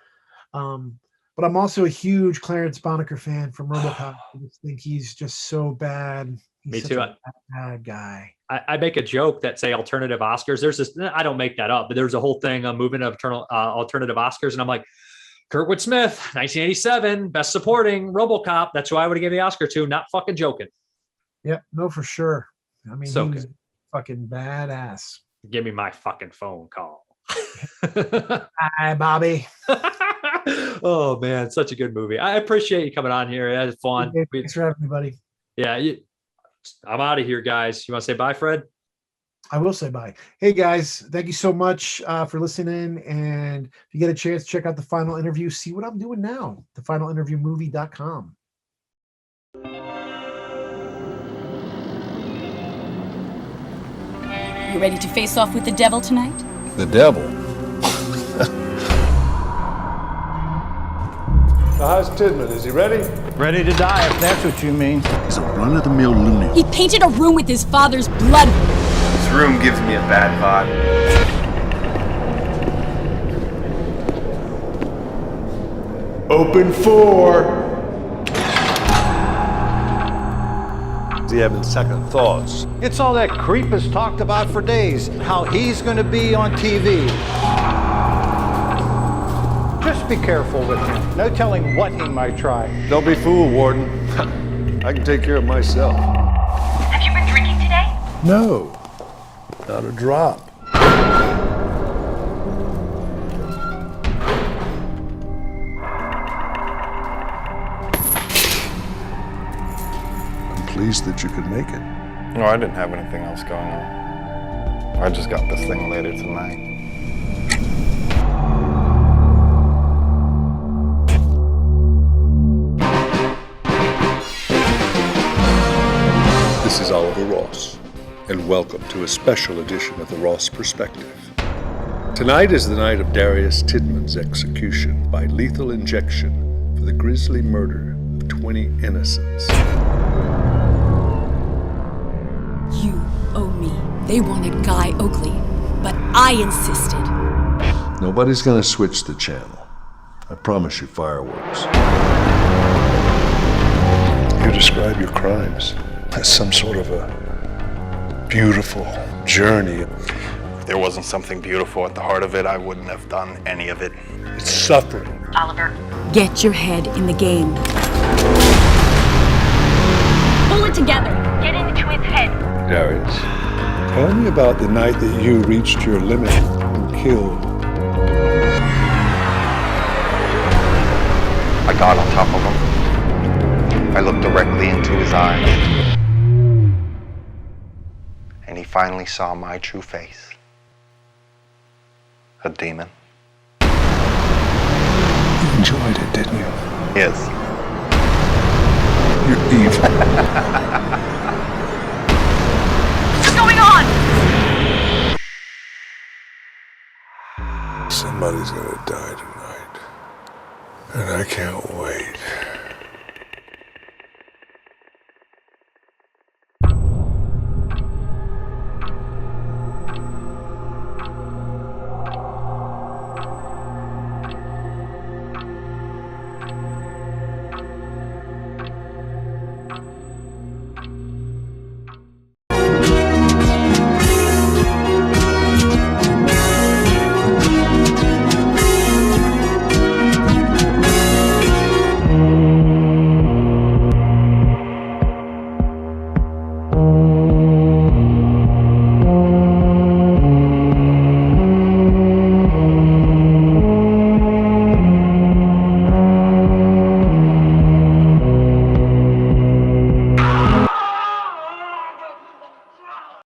[SPEAKER 2] But I'm also a huge Clarence Boddicker fan from RoboCop. I just think he's just so bad.
[SPEAKER 3] Me too.
[SPEAKER 2] A bad guy.
[SPEAKER 3] I make a joke that say alternative Oscars. There's this, I don't make that up, but there's a whole thing, a movement of alternative Oscars. And I'm like, Kurtwood Smith, 1987, best supporting, RoboCop. That's who I would have given the Oscar to. Not fucking joking.
[SPEAKER 2] Yep. No, for sure. I mean,
[SPEAKER 3] so
[SPEAKER 2] he was fucking badass.
[SPEAKER 3] Give me my fucking phone call.
[SPEAKER 2] Hi, Bobby.
[SPEAKER 3] Oh man, such a good movie. I appreciate you coming on here. It was fun.
[SPEAKER 2] Thanks for having me, buddy.
[SPEAKER 3] Yeah, I'm out of here, guys. You want to say bye, Fred?
[SPEAKER 2] I will say bye. Hey guys, thank you so much for listening. And if you get a chance, check out the final interview. See what I'm doing now. thefinalinterviewmovie.com.
[SPEAKER 4] You ready to face off with the devil tonight?
[SPEAKER 5] The devil?
[SPEAKER 6] So how's Tidman? Is he ready?
[SPEAKER 5] Ready to die, if that's what you mean.
[SPEAKER 7] He's a run-of-the-mill loony.
[SPEAKER 4] He painted a room with his father's blood.
[SPEAKER 8] This room gives me a bad vibe.
[SPEAKER 6] Open 4. Is he having second thoughts?
[SPEAKER 5] It's all that creep has talked about for days, how he's going to be on TV. Just be careful with him. No telling what he might try.
[SPEAKER 6] Don't be fooled, Warden. I can take care of myself.
[SPEAKER 7] Have you been drinking today?
[SPEAKER 6] No, not a drop. I'm pleased that you could make it.
[SPEAKER 8] No, I didn't have anything else going on. I just got this thing later tonight.
[SPEAKER 6] This is Oliver Ross, and welcome to a special edition of the Ross Perspective. Tonight is the night of Darius Tidman's execution by lethal injection for the grisly murder of 20 innocents.
[SPEAKER 4] You owe me. They wanted Guy Oakley, but I insisted.
[SPEAKER 6] Nobody's gonna switch the channel. I promise you fireworks. You describe your crimes as some sort of a beautiful journey.
[SPEAKER 8] If there wasn't something beautiful at the heart of it, I wouldn't have done any of it.
[SPEAKER 6] It's suffering.
[SPEAKER 7] Oliver.
[SPEAKER 4] Get your head in the game. Pull it together.
[SPEAKER 7] Get into his head.
[SPEAKER 6] Darius, tell me about the night that you reached your limit and killed.
[SPEAKER 8] I got on top of him. I looked directly into his eyes. And he finally saw my true face. A demon.
[SPEAKER 6] You enjoyed it, didn't you?
[SPEAKER 8] Yes.
[SPEAKER 6] You're evil.
[SPEAKER 7] What's going on?
[SPEAKER 6] Somebody's gonna die tonight. And I can't wait.